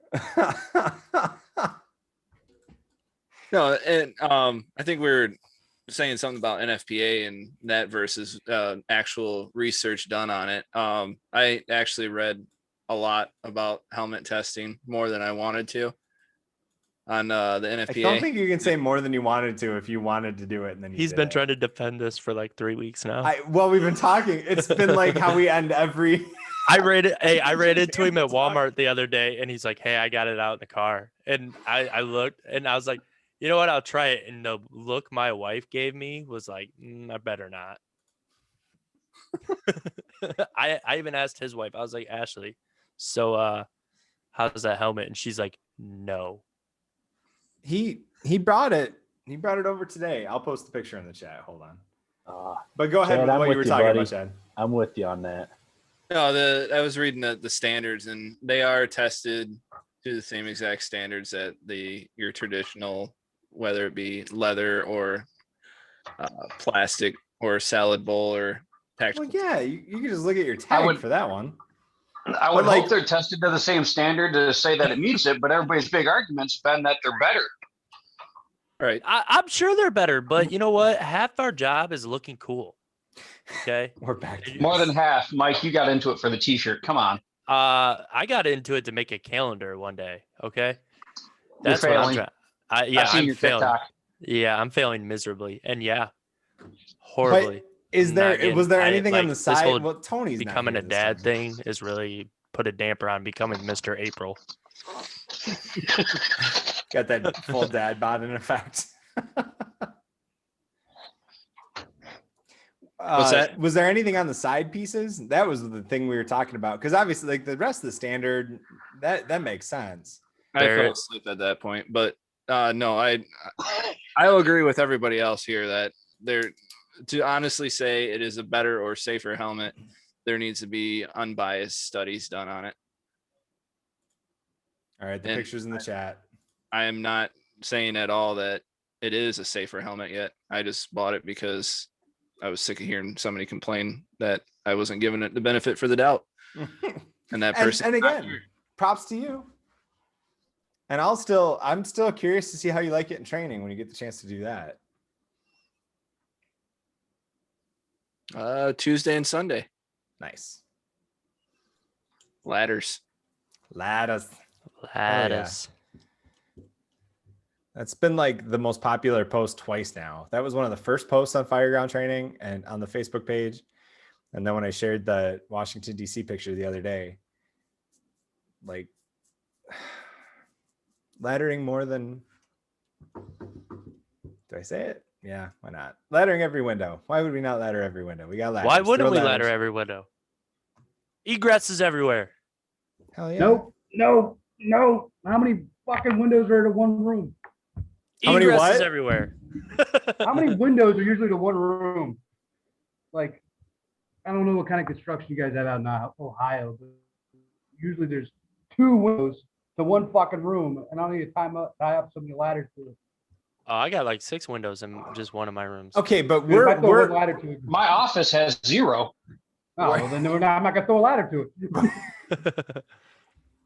No, and I think we were saying something about NFPA and that versus actual research done on it. I actually read a lot about helmet testing, more than I wanted to, on the NFPA. I don't think you can say more than you wanted to if you wanted to do it. And then he's been trying to defend this for like 3 weeks now. Well, we've been talking. It's been like how we end every. I ran into him at Walmart the other day, and he's like, "Hey, I got it out in the car." And I looked, and I was like, "You know what? I'll try it." And the look my wife gave me was like, "I better not." I even asked his wife. I was like, "Ashley, so how's that helmet?" And she's like, "No." He brought it. He brought it over today. I'll post the picture in the chat. Hold on. But go ahead with what you were talking about, Chad. I'm with you on that. No, I was reading the standards, and they are tested to the same exact standards that your traditional, whether it be leather or plastic or salad bowl or tactical. Well, yeah, you can just look at your tag for that one. I would hope they're tested to the same standard to say that it meets it, but everybody's big argument's been that they're better. Right. I'm sure they're better, but you know what? Half our job is looking cool. Okay. We're back. More than half. Mike, you got into it for the t-shirt. Come on. I got into it to make a calendar one day. Okay. That's You're what failing. I'm trying. I'm failing. TikTok. Yeah, I'm failing miserably. And yeah, horribly. But was there anything on the this side? whole Well, Tony's not becoming here a this dad time. thing is really put a damper on becoming Mr. April. Got that full dad bod in effect. What's that? Was there anything on the side pieces? That was the thing we were talking about. Because obviously, like the rest of the standard, that makes sense. I fell asleep at that point, but no, I'll agree with everybody else here that to honestly say it is a better or safer helmet, there needs to be unbiased studies done on it. All right, the pictures in the chat. I am not saying at all that it is a safer helmet yet. I just bought it because I was sick of hearing somebody complain that I wasn't giving it the benefit for the doubt. And that person. And again, props to you. And I'm still curious to see how you like it in training when you get the chance to do that. Tuesday and Sunday. Nice. Ladders. Yeah. That's been like the most popular post twice now. That was one of the first posts on Fireground Training and on the Facebook page. And then when I shared the Washington, D.C. picture the other day, like laddering more than, do I say it? Yeah, why not? Laddering every window. Why would we not ladder every window? We got ladders. Why wouldn't we ladder every window? Egress is everywhere. Hell yeah. No. How many fucking windows are in one room? How many Egress is what? everywhere. How many windows are usually to one room? Like, I don't know what kind of construction you guys have out in Ohio, but usually there's 2 windows to one fucking room, and I need to tie up so many ladders to it. Oh, I got like 6 windows in just one of my rooms. Okay, but Dude, if I throw one ladder to it, My office has 0. oh, well, then I'm not gonna throw a ladder to it.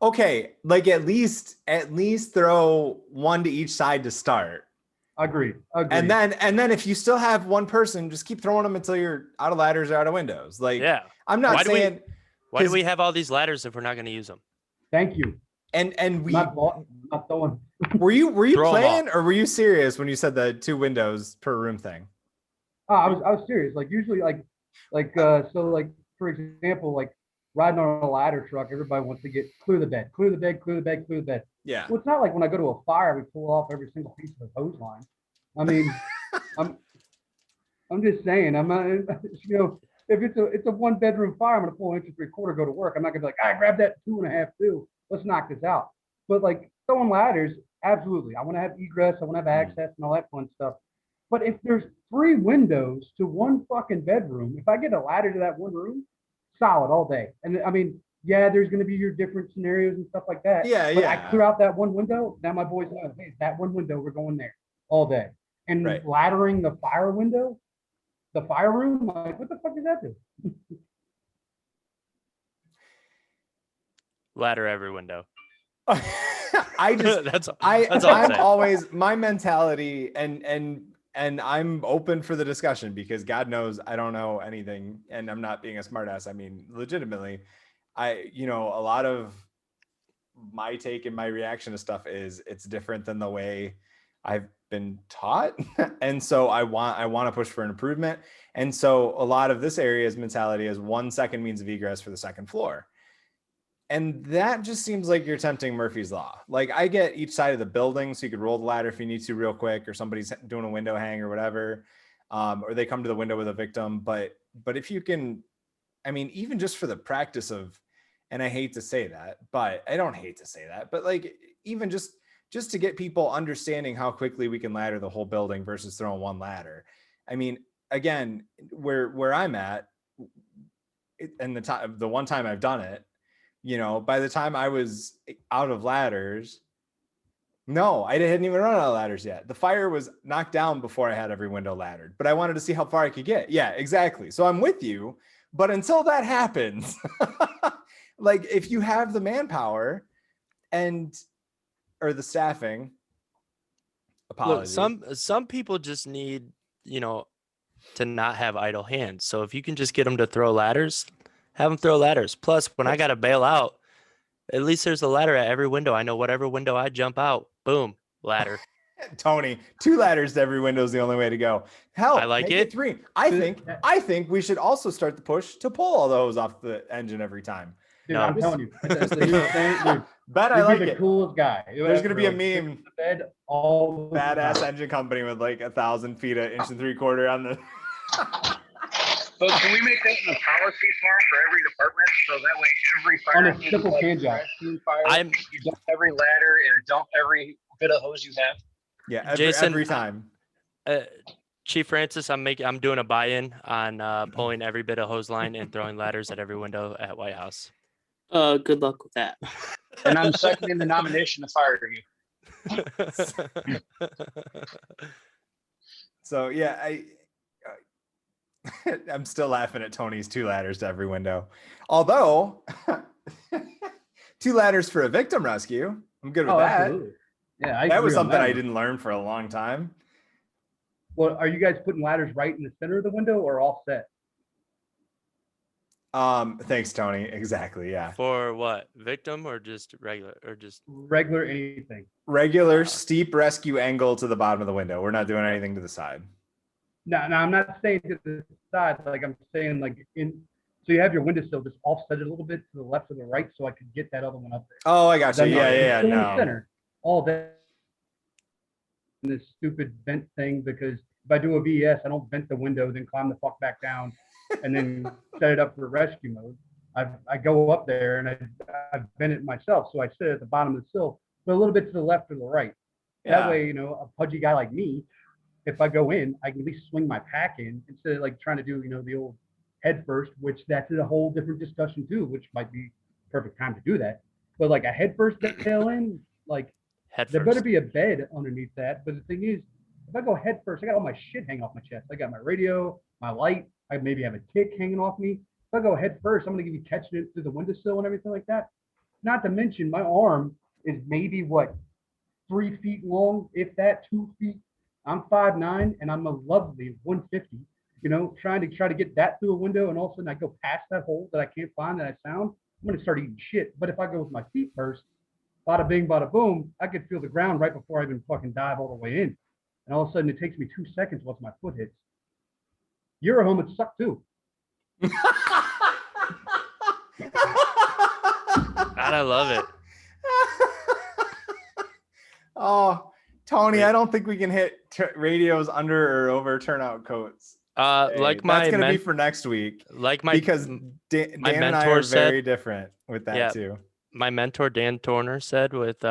Okay, like at least throw one to each side to start. Agreed. And then if you still have one person, just keep throwing them until you're out of ladders or out of windows. Like, yeah, I'm not saying. Why do we have all these ladders if we're not going to use them? Thank you. And we not throwing. Were you Throw 'em playing or were you serious when you said the 2 windows per room thing? I was serious. Like usually, so like for example, like riding on a ladder truck, everybody wants to get clear the bed. Yeah. Well, it's not like when I go to a fire, we pull off every single piece of the hose line. I mean, I'm just saying, I'm not, if it's a 1-bedroom fire, I'm gonna pull an 1 3/4, go to work. I'm not gonna be like, grab that 2.5 too. Let's knock this out. But like throwing ladders, absolutely. I want to have egress, I want to have access and all that fun stuff. But if there's 3 windows to one fucking bedroom, if I get a ladder to that one room, solid all day. And I mean, yeah, there's going to be your different scenarios and stuff like that. Yeah, but yeah. I clear out that one window. Now my boys know, hey, that one window, we're going there all day. And laddering the fire window, the fire room, like, what the fuck does that do? Ladder every window. I just that's all I'm saying. always my mentality and I'm open for the discussion because God knows I don't know anything and I'm not being a smartass. I mean, legitimately, a lot of my take and my reaction to stuff is it's different than the way I've been taught. And so I want to push for an improvement. And so a lot of this area's mentality is 1 second means of egress for the second floor. And that just seems like you're tempting Murphy's Law. Like I get each side of the building so you could roll the ladder if you need to real quick, or somebody's doing a window hang or whatever, or they come to the window with a victim. But if you can, I mean, even just for the practice of, and I hate to say that, but I don't hate to say that, but like even just to get people understanding how quickly we can ladder the whole building versus throwing one ladder. I mean, again, where I'm at, and the one time I've done it, by the time I was out of ladders, no, I hadn't even run out of ladders yet. The fire was knocked down before I had every window laddered, but I wanted to see how far I could get. Yeah, exactly. So I'm with you, but until that happens, like if you have the manpower or the staffing, apologies. Look, some people just need, to not have idle hands. So if you can just get them to throw ladders, have them throw ladders. Plus, when I got to bail out, at least there's a ladder at every window. I know whatever window I jump out, boom, ladder. Tony, 2 ladders to every window is the only way to go. Hell, I like make it. 3. I think we should also start the push to pull all those off the engine every time. Dude, I'm telling you, that's the new thing, dude. Bet I like the it. coolest guy. There's gonna be a meme. All badass engine company with like 1,000 feet of 1 3/4 on the. But can we make that in a policy form for every department so that way every fire on a simple can job? You dump every ladder and dump every bit of hose you have. Yeah, Jason, every time. Chief Francis, I'm doing a buy-in on pulling every bit of hose line and throwing ladders at every window at White House. Good luck with that. And I'm seconding the nomination to fire you. So yeah, I'm still laughing at Tony's 2 ladders to every window. Although 2 ladders for a victim rescue, I'm good with that. Absolutely. Yeah, that was something I didn't learn for a long time. Well, are you guys putting ladders right in the center of the window or offset? Thanks, Tony. Exactly. Yeah. For what? Victim or just regular regular anything? Regular steep rescue angle to the bottom of the window. We're not doing anything to the side. No, I'm not saying to the side. Like I'm saying, like so you have your windowsill just offset it a little bit to the left or the right, so I could get that other one up there. Oh, I got you. Yeah. In No. the center, all that. This stupid vent thing, because if I do a VES, I don't vent the window, then climb the fuck back down, and then set it up for rescue mode. I go up there and I've been it myself. So I sit at the bottom of the sill, but a little bit to the left or the right. That way, you know, a pudgy guy like me, if I go in, I can at least swing my pack in instead of like trying to do, you know, the old head first, which that's a whole different discussion too, which might be perfect time to do that. But like a head first tail in, like there better be a bed underneath that. But the thing is, if I go head first, I got all my shit hanging off my chest. I got my radio, my light. I maybe have a tick hanging off me. If I go head first, I'm going to be catching it through the windowsill and everything like that. Not to mention, my arm is maybe what 3 feet long, if that 2 feet. I'm 5'9", and I'm a lovely 150. You know, trying to get that through a window, and all of a sudden I go past that hole that I can't find that I sound. I'm going to start eating shit. But if I go with my feet first, bada bing, bada boom, I could feel the ground right before I even fucking dive all the way in. And all of a sudden, it takes me 2 seconds once my foot hits. Euro helmets suck too. God, I love it. Oh, Tony, I don't think we can hit radios under or over turnout coats. Like my that's gonna be for next week. Like my because Dan and I are very different with that too. My mentor Dan Torner said with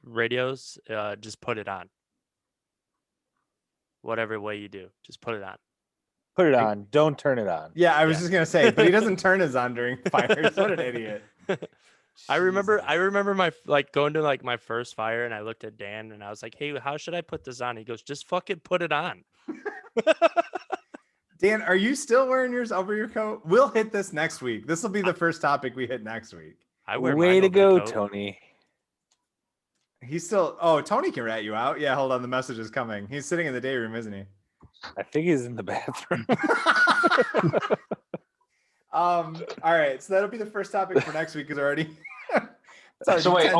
radios, just put it on. Whatever way you do, just put it on. Put it on. Don't turn it on. Yeah, I was just gonna say, but he doesn't turn his on during fires. What an idiot. I remember my like going to like my first fire, and I looked at Dan and I was like, "Hey, how should I put this on?" He goes, "Just fucking put it on." Dan, are you still wearing yours over your coat? We'll hit this next week. This will be the first topic we hit next week. I wear Way to go, Tony. He's still. Oh, Tony can rat you out. Yeah, hold on. The message is coming. He's sitting in the day room, isn't he? I think he's in the bathroom. All right, so that'll be the first topic for next week. Is already. So wait,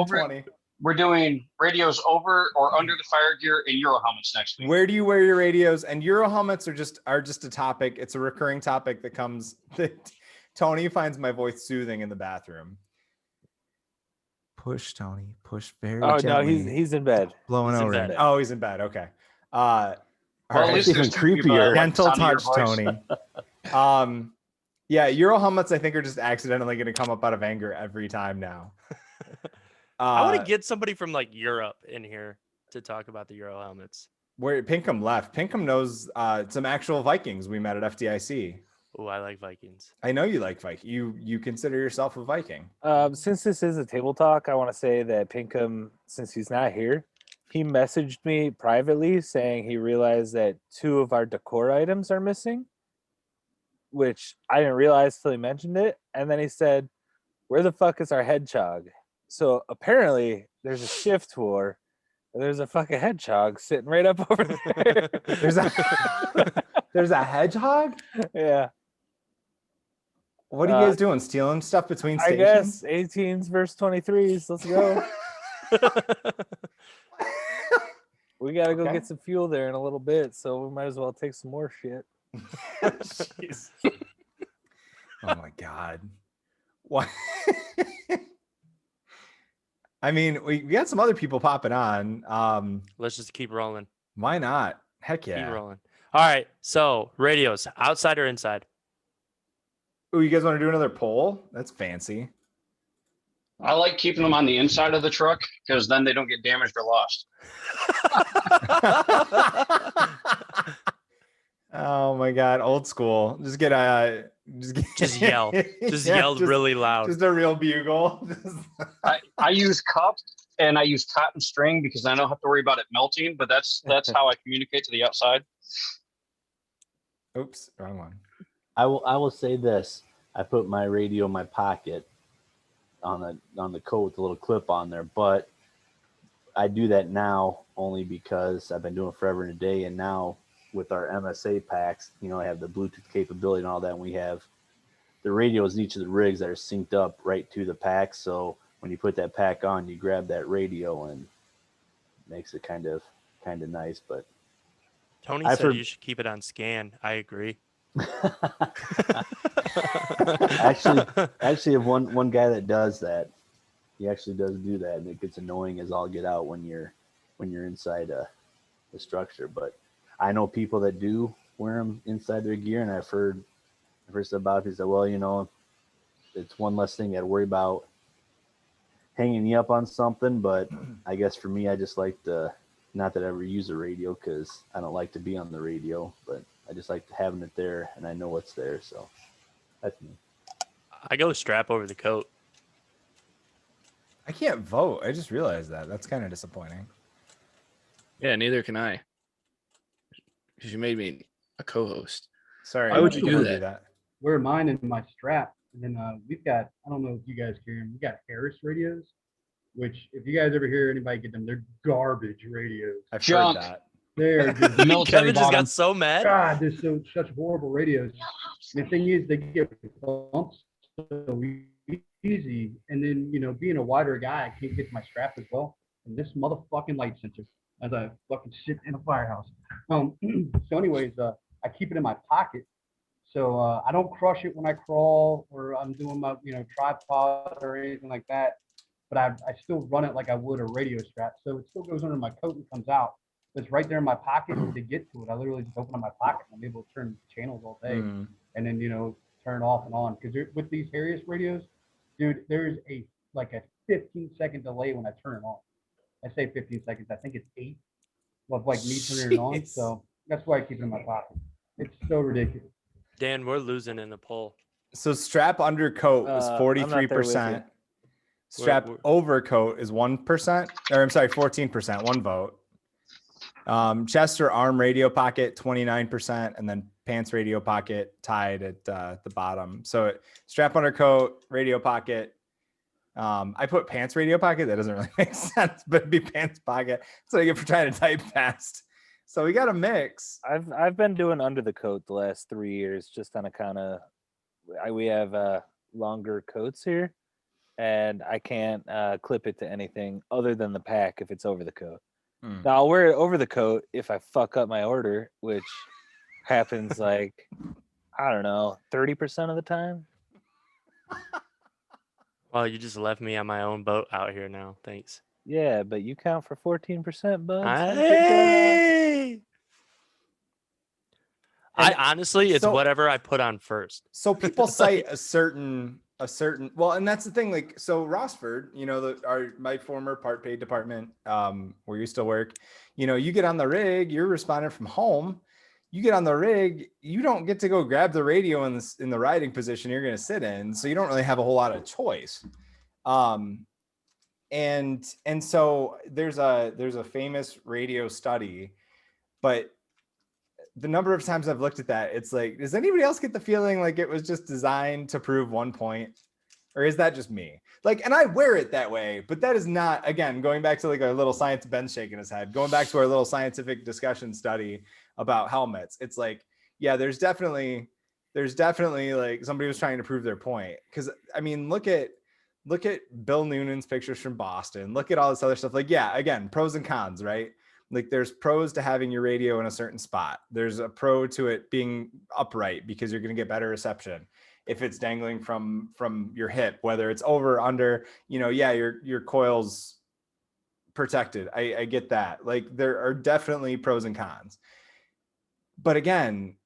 we're doing radios over or under the fire gear and Euro helmets next week. Where do you wear your radios? And Euro helmets are just a topic. It's a recurring topic that comes. That Tony finds my voice soothing in the bathroom. Push, Tony. Push very gently. No, he's in bed. Blowing he's over. in bed. Oh, he's in bed. Okay. Well, at least even creepier. Gentle touch, Tony. Yeah, Euro helmets I think are just accidentally going to come up out of anger every time now. I want to get somebody from like Europe in here to talk about the Euro helmets. Where Pinkham left. Pinkham knows some actual Vikings we met at FDIC. Oh, I like Vikings. I know you like Viking. You consider yourself a Viking. Since this is a table talk, I want to say that Pinkham, since he's not here, he messaged me privately saying he realized that 2 of our decor items are missing, which I didn't realize till he mentioned it. And then he said, "Where the fuck is our hedgehog?" So apparently there's a shift war. There's a fucking hedgehog sitting right up over there. There's a hedgehog? Yeah. What are you guys doing? Stealing stuff between stations? I guess 18s versus 23s. Let's go. We got to go get some fuel there in a little bit, so we might as well take some more shit. Jeez. Oh my God. What? I mean, we got some other people popping on. Let's just keep rolling. Why not? Heck yeah. Keep rolling. All right. So radios, outside or inside? Oh, you guys want to do another poll? That's fancy. I like keeping them on the inside of the truck because then they don't get damaged or lost. Oh my God, old school. Just yell. Just yell really loud. Just a real bugle. I use cup and I use cotton string because I don't have to worry about it melting, but that's how I communicate to the outside. Oops, wrong one. I will say this. I put my radio in my pocket on the coat with a little clip on there, but I do that now only because I've been doing it forever and a day, and now with our MSA packs, I have the Bluetooth capability and all that, and we have the radios in each of the rigs that are synced up right to the pack. So when you put that pack on, you grab that radio and it makes it kind of nice. But Tony said you should keep it on scan. I agree. actually, have one guy that does that. He actually does do that, and it gets annoying as all get out when you're inside the structure. But I know people that do wear them inside their gear, and I've heard stuff about it. He said, well, it's one less thing you got to worry about hanging you up on something. But I guess for me, I just like to, not that I ever use a radio because I don't like to be on the radio, but I just like having it there and I know what's there. So that's me. I go strap over the coat. I can't vote. I just realized that. That's kind of disappointing. Yeah, neither can I. Because you made me a co-host. Sorry. Why would you do that? Wear mine in my strap. And then we've got, I don't know if you guys hear them, we got Harris radios, which if you guys ever hear anybody get them, they're garbage radios. I've heard that. They're just The military Kevin just got so mad. God, they're such horrible radios. And the thing is, they get bumped so easy. And then, you know, being a wider guy, I can't get to my strap as well. And this motherfucking light sensor as I fucking sit in a firehouse. So anyways, I keep it in my pocket. So I don't crush it when I crawl or I'm doing my, you know, tripod or anything like that. But I still run it like I would a radio strap. So it still goes under my coat and comes out. It's right there in my pocket. To get to it, I literally just open up my pocket. I'm able to turn channels all day, and then, you know, turn off and on. Because with these Harris radios, dude, there's a 15-second delay when I turn it on. I say 15 seconds. I think it's 8 of like me turning it on. So that's why I keep it in my pocket. It's so ridiculous. Dan, we're losing in the poll. So strap under coat is 43%. Strap overcoat is 1%. Or I'm sorry, 14%. 1 vote. Chest or arm radio pocket 29%, and then pants radio pocket tied at the bottom. So strap under coat, radio pocket. I put pants radio pocket. That doesn't really make sense, but it'd be pants pocket. That's what I get for trying to type fast. So we got a mix. I've been doing under the coat the last 3 years, just on account of we have longer coats here, and I can't clip it to anything other than the pack if it's over the coat. Now I'll wear it over the coat if I fuck up my order, which happens like, I don't know, 30% of the time. Well, you just left me on my own boat out here now. Thanks. Yeah, but you count for 14%, bud. Hey! Honestly, it's whatever I put on first. So people cite a certain well, and that's the thing. Like, so Rossford, you know, my former part paid department, where you still work, you know, you get on the rig, you're responding from home. You get on the rig, you don't get to go grab the radio in the riding position you're going to sit in, so you don't really have a whole lot of choice. And so there's a famous radio study, but the number of times I've looked at that, it's like, does anybody else get the feeling like it was just designed to prove 1 point? Or is that just me? Like, and I wear it that way, but that is not, again, going back to like our little science, Ben's shaking his head, going back to our little scientific discussion study about helmets. It's like, yeah, there's definitely like somebody was trying to prove their point. Cause I mean, look at Bill Noonan's pictures from Boston. Look at all this other stuff. Like, yeah, again, pros and cons, right? Like there's pros to having your radio in a certain spot. There's a pro to it being upright because you're going to get better reception. If it's dangling from your hip, whether it's over or under, you know, yeah, your coil's protected. I get that. Like there are definitely pros and cons. But again,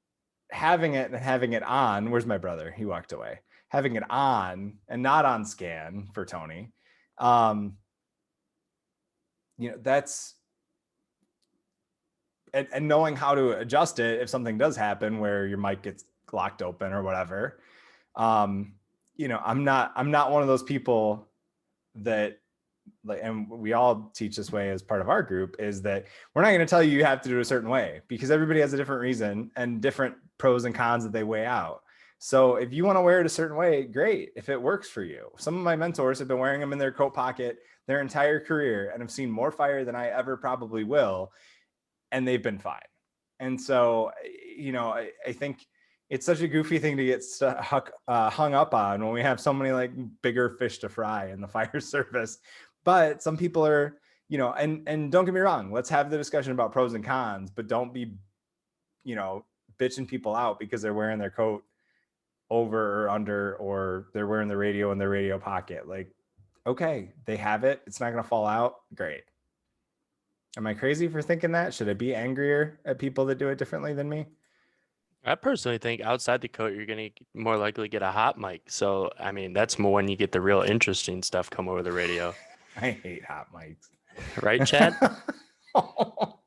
having it and having it on, where's my brother? He walked away. Having it on and not on scan for Tony. You know, that's, and knowing how to adjust it if something does happen where your mic gets locked open or whatever. You know, I'm not one of those people that, like, and we all teach this way as part of our group, is that we're not going to tell you have to do it a certain way, because everybody has a different reason and different pros and cons that they weigh out. So if you want to wear it a certain way, great. If it works for you. Some of my mentors have been wearing them in their coat pocket their entire career and have seen more fire than I ever probably will. And they've been fine. And so, you know, I think it's such a goofy thing to get hung up on when we have so many like bigger fish to fry in the fire service. But some people are, you know, and don't get me wrong, let's have the discussion about pros and cons, but don't be, you know, bitching people out because they're wearing their coat over or under, or they're wearing the radio in their radio pocket. Like, okay, they have it. It's not going to fall out. Great. Am I crazy for thinking that? Should I be angrier at people that do it differently than me? I personally think outside the coat, you're going to more likely get a hot mic. So, I mean, that's more when you get the real interesting stuff come over the radio. I hate hot mics. Right, Chad?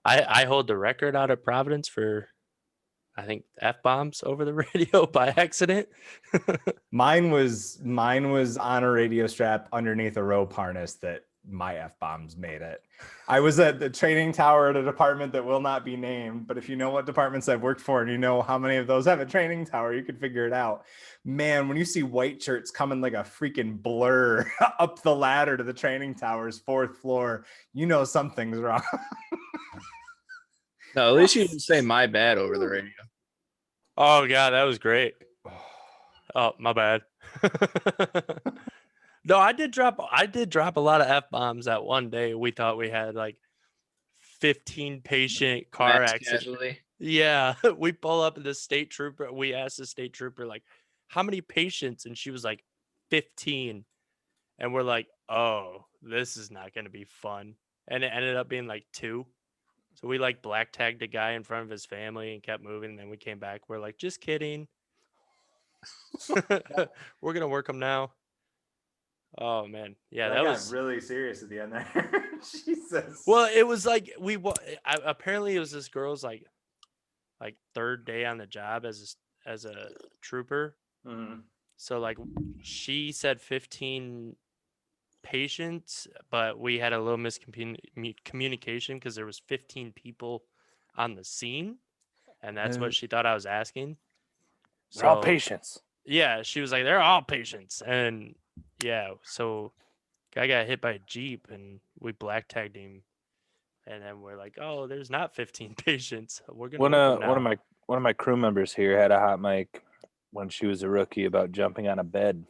I hold the record out at Providence for, I think, F-bombs over the radio by accident. Mine was on a radio strap underneath a rope harness that my F-bombs made it. I was at the training tower at a department that will not be named, but if you know what departments I've worked for and you know how many of those have a training tower, you can figure it out. Man, when you see white shirts coming like a freaking blur up the ladder to the training tower's 4th floor, you know something's wrong. No, at least you didn't say my bad over the radio. Oh, God, that was great. Oh, my bad. No, I did drop a lot of F-bombs that one day. We thought we had like 15 patient car Max accident. casualty. Yeah, we pull up the state trooper. We asked the state trooper, like, how many patients? And she was like, 15. And we're like, oh, this is not going to be fun. And it ended up being like 2. So we like black tagged a guy in front of his family and kept moving. And then we came back. We're like, just kidding. We're going to work them now. Oh, man. Yeah, that was really serious at the end there. Jesus. Well, it was like apparently it was this girl's like 3rd day on the job as a trooper. Mm-hmm. So like she said 15 patients, but we had a little miscommunication because there was 15 people on the scene, and that's what she thought I was asking. They're all patients. Yeah, she was like, they're all patients, and yeah, so guy got hit by a Jeep, and we black tagged him, and then we're like, oh, there's not 15 patients. We're gonna one of my crew members here had a hot mic when she was a rookie about jumping on a bed.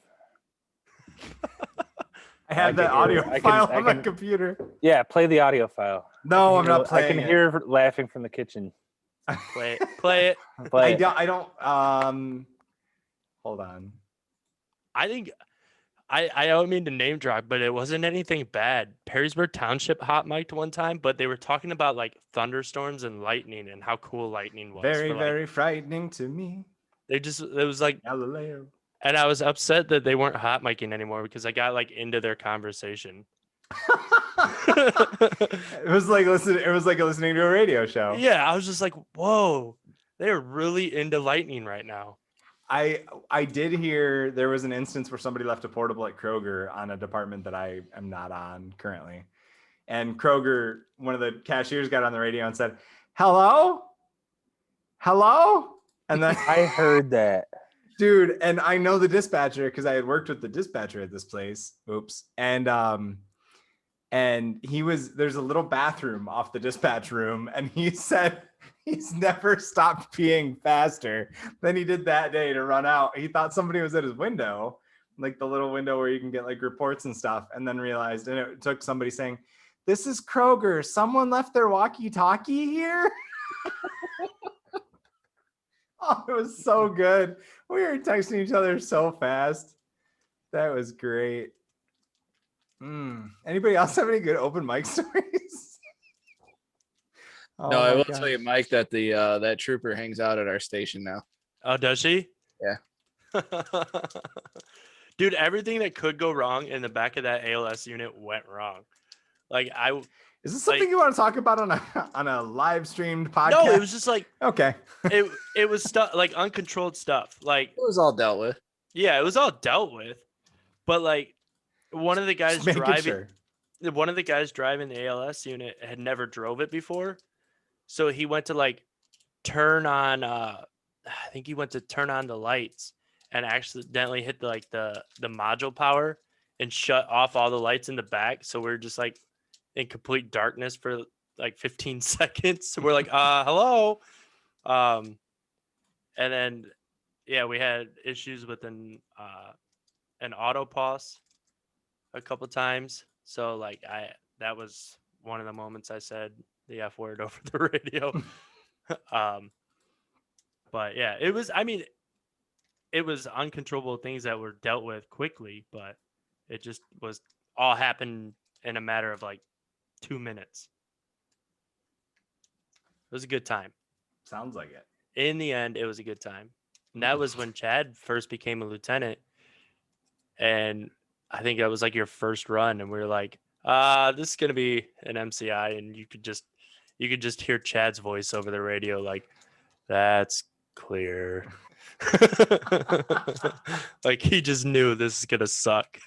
I have that audio file on my computer. Yeah, play the audio file. No, I'm not playing. I can hear her laughing from the kitchen. Play it. I don't. Hold on. I think I don't mean to name drop, but it wasn't anything bad. Perrysburg Township hot mic'd one time, but they were talking about like thunderstorms and lightning and how cool lightning was. Very frightening to me. It was like Galileo. And I was upset that they weren't hot micing anymore because I got like into their conversation. It was like listening to a radio show. Yeah, I was just like, whoa, they're really into lightning right now. I did hear there was an instance where somebody left a portable at Kroger on a department that I am not on currently. And Kroger, one of the cashiers got on the radio and said, hello? And then I heard that. Dude, and I know the dispatcher because I had worked with the dispatcher at this place. Oops. And there's a little bathroom off the dispatch room, and he said he's never stopped peeing faster than he did that day to run out. He thought somebody was at his window, like the little window where you can get like reports and stuff, and then realized, and it took somebody saying, "This is Kroger. Someone left their walkie-talkie here." Oh, it was so good. We were texting each other so fast. That was great. Anybody else have any good open mic stories? No, I will tell you, Mike, that that trooper hangs out at our station now. Oh, does she? Yeah. Dude, everything that could go wrong in the back of that ALS unit went wrong. Like Is this something you want to talk about on a live streamed podcast? No, it was just like okay. It was stuff like uncontrolled stuff. Like it was all dealt with. Yeah, it was all dealt with. But like one of the guys driving the ALS unit had never drove it before. So he went to like turn on I think he went to turn on the lights and accidentally hit the module power and shut off all the lights in the back. So we're just like in complete darkness for like 15 seconds. So we're like, hello. And then yeah, we had issues with an auto pause a couple times. So like that was one of the moments I said the F word over the radio. But yeah, it was uncontrollable things that were dealt with quickly, but it just was all happened in a matter of like 2 minutes. It was a good time. Sounds like it. in the end, it was a good time. And that was when Chad first became a lieutenant. And I think that was like your first run. And we were like, this is going to be an MCI. And you could just hear Chad's voice over the radio. Like, that's clear. Like he just knew this is going to suck.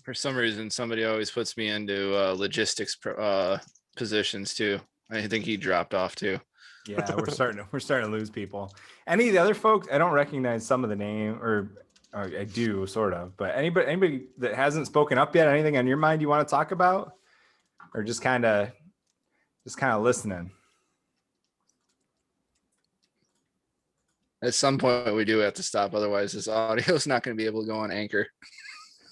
For some reason, somebody always puts me into logistics positions too. I think he dropped off too. Yeah, we're starting to lose people. Any of the other folks, I don't recognize some of the name, or I do sort of, but anybody that hasn't spoken up yet, anything on your mind you want to talk about, or just kind of listening? At some point, we do have to stop. Otherwise, this audio is not going to be able to go on Anchor.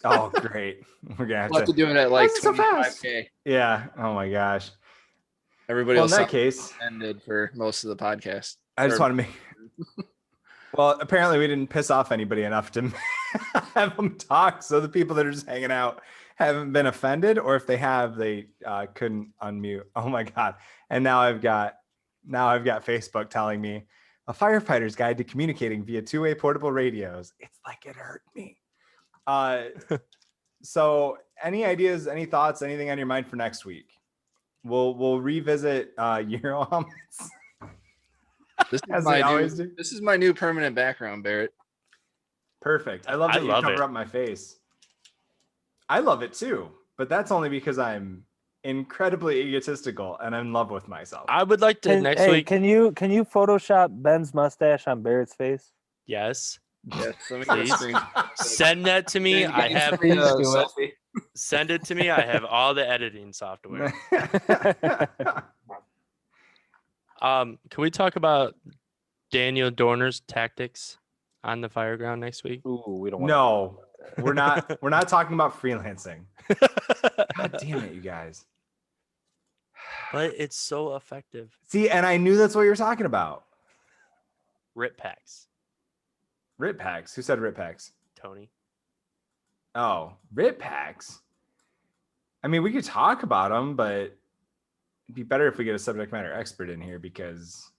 Oh, great. We're going to have to do it at like 25K. Yeah. Oh my gosh. Everybody Well, else in that case, ended for most of the podcast. I just want to make. Well, apparently we didn't piss off anybody enough to have them talk. So the people that are just hanging out haven't been offended, or if they have, they couldn't unmute. Oh my God. And now I've got Facebook telling me a firefighter's guide to communicating via two-way portable radios. It's like it hurt me. So any ideas, any thoughts, anything on your mind for next week? We'll revisit Euro helmets. This is my new permanent background, Barrett. Perfect. I love that you cover up my face. I love it too, but that's only because I'm incredibly egotistical and I'm in love with myself. I would like to next week. Can you Photoshop Ben's mustache on Barrett's face? Yes. Yes. Please send that to me. I have. Send it to me. I have all the editing software. Can we talk about Daniel Dorner's tactics on the fire ground next week? Ooh, we don't. No, we're not. We're not talking about freelancing. God damn it, you guys! But it's so effective. See, and I knew that's what you were talking about. Rip packs. Rip packs. Who said rip packs? Tony. Oh, rip packs. I mean, we could talk about them, but it'd be better if we get a subject matter expert in here, because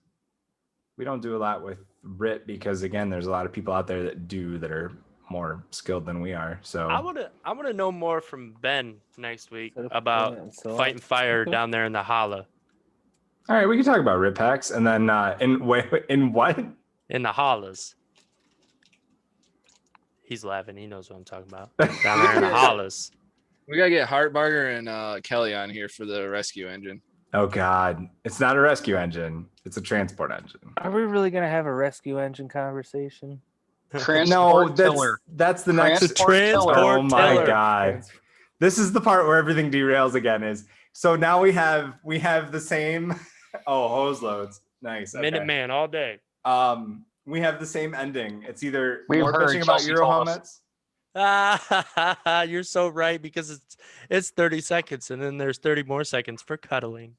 we don't do a lot with rip, because again, there's a lot of people out there that are more skilled than we are. So I want to know more from Ben next week about fighting fire down there in the holla. All right, we can talk about rip packs, and then in what? In the hollas. He's laughing. He knows what I'm talking about. Down there in the hollas. We gotta get Hartbarger and Kelly on here for the rescue engine. Oh God, it's not a rescue engine; it's a transport engine. Are we really gonna have a rescue engine conversation? No, that's the next transport. Oh my God, this is the part where everything derails again. So now we have the same. Oh, hose loads, nice. Okay. Minuteman all day. We have the same ending. It's either We've more heard bitching about Chelsea Euro told us. helmets. You're so right, because it's 30 seconds and then there's 30 more seconds for cuddling.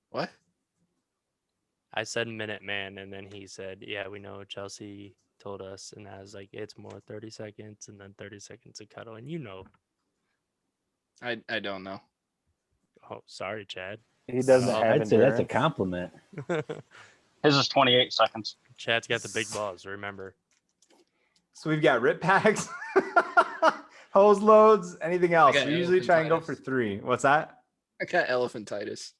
What? I said Minuteman, and then he said, yeah, we know, Chelsea told us, and I was like, it's more 30 seconds and then 30 seconds of cuddling. You know. I don't know. Oh, sorry, Chad. He doesn't have I'd say that's a endurance. compliment. His is 28 seconds. Chad's got the big balls, remember. So we've got rip packs, hose loads, anything else. got We usually try and go elephantitis. for 3. What's that? I got elephantitis.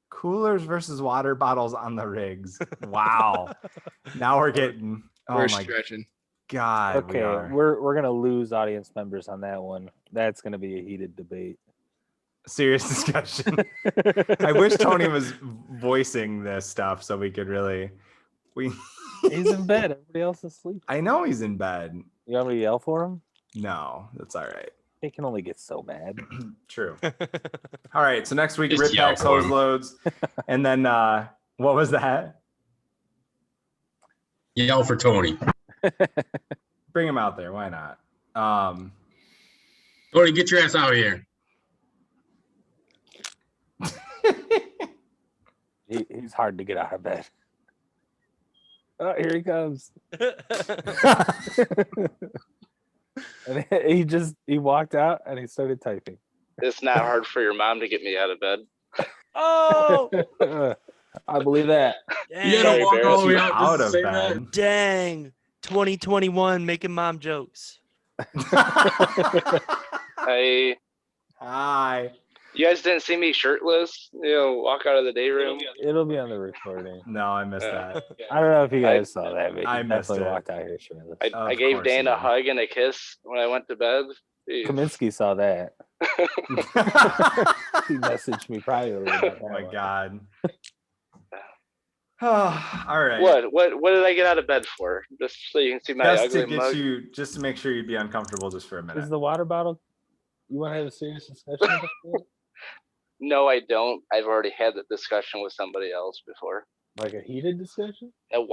Coolers versus water bottles on the rigs. Wow. Now we're getting. Oh We're my stretching. God. Okay, we're gonna lose audience members on that one. That's gonna be a heated debate. Serious discussion. I wish Tony was voicing this stuff so we could really. He's in bed. Everybody else is asleep. I know he's in bed. You want me to yell for him? No, that's all right. He can only get so mad. True. All right. So next week, Just rip yell packs, for hose him. loads, and then what was that? Yell for Tony. Bring him out there. Why not? Tony, get your ass out of here. He's hard to get out of bed. Oh, here he comes. And he walked out and he started typing. It's not hard for your mom to get me out of bed. Oh, I believe that. You gotta walk all the way out Out just to of say that. bed. dang. 2021 making mom jokes. Hey, Hi. you guys didn't see me shirtless, walk out of the day room. It'll be on the recording. No, I missed that. I don't know if you guys saw that, but I he missed definitely it. walked out here shirtless. I gave Dan a hug and a kiss when I went to bed. Jeez. Kaminsky saw that. He messaged me privately. Oh my God. All right. What did I get out of bed for? Just so you can see my Just ugly to get mug? just to make sure you'd be uncomfortable just for a minute. Is the water bottle? You want to have a serious discussion about that? No, I don't. I've already had the discussion with somebody else before. Like a heated discussion? And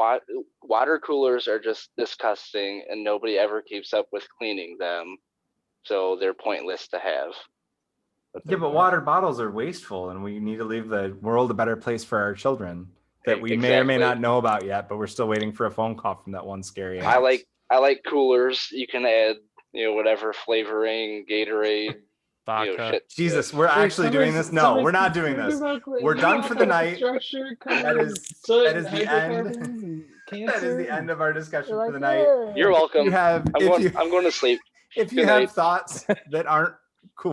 water coolers are just disgusting, and nobody ever keeps up with cleaning them, so they're pointless to have. Yeah, but water bottles are wasteful, and we need to leave the world a better place for our children that we may or may not know about yet, but we're still waiting for a phone call from that one scary I ex. like coolers. You can add, whatever flavoring, Gatorade, shit. Jesus, we're actually doing this? No, we're not doing this. We're done for the night. That is the end. That is the end of our discussion for the night. You're welcome. I'm going to sleep. If you Good have night. thoughts that aren't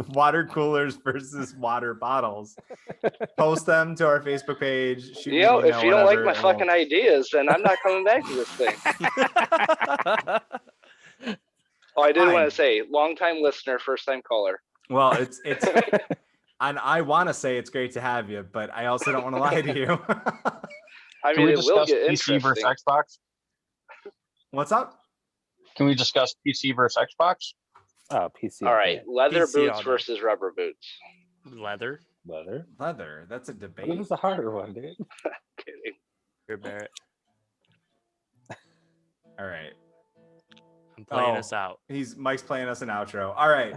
water coolers versus water bottles, post them to our Facebook page. Shoot me an If email, you don't like whatever, my and fucking ideas, then I'm not coming back to this thing. Oh, I did want to say, long-time listener, first-time caller. Well, it's and I want to say it's great to have you, but I also don't want to lie to you. Can I mean, we it will discuss get PC versus interesting. Xbox? What's up? Can we discuss PC versus Xbox? Oh, PC. All right, leather PC boots all day. versus rubber boots. Leather. Leather. That's a debate. This is a harder one, dude. Kidding. Here, Barrett. All right. I'm playing us out. Mike's playing us an outro. All right.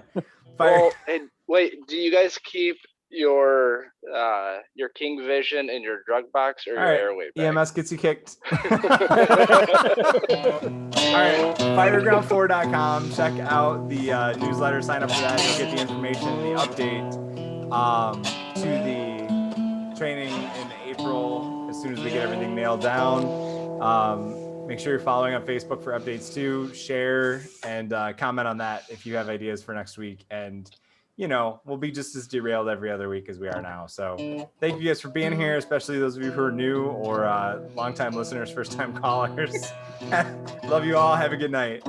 Well, and wait, do you guys keep your King Vision in your drug box or All your right. airway bag? EMS gets you kicked. All right. Fireground4.com. Check out the newsletter. Sign up for that. You'll get the information, the update to the training in April as soon as we get everything nailed down. Make sure you're following on Facebook for updates too. Share and comment on that if you have ideas for next week. And, we'll be just as derailed every other week as we are now. So thank you guys for being here, especially those of you who are new or longtime listeners, first-time callers. Love you all. Have a good night.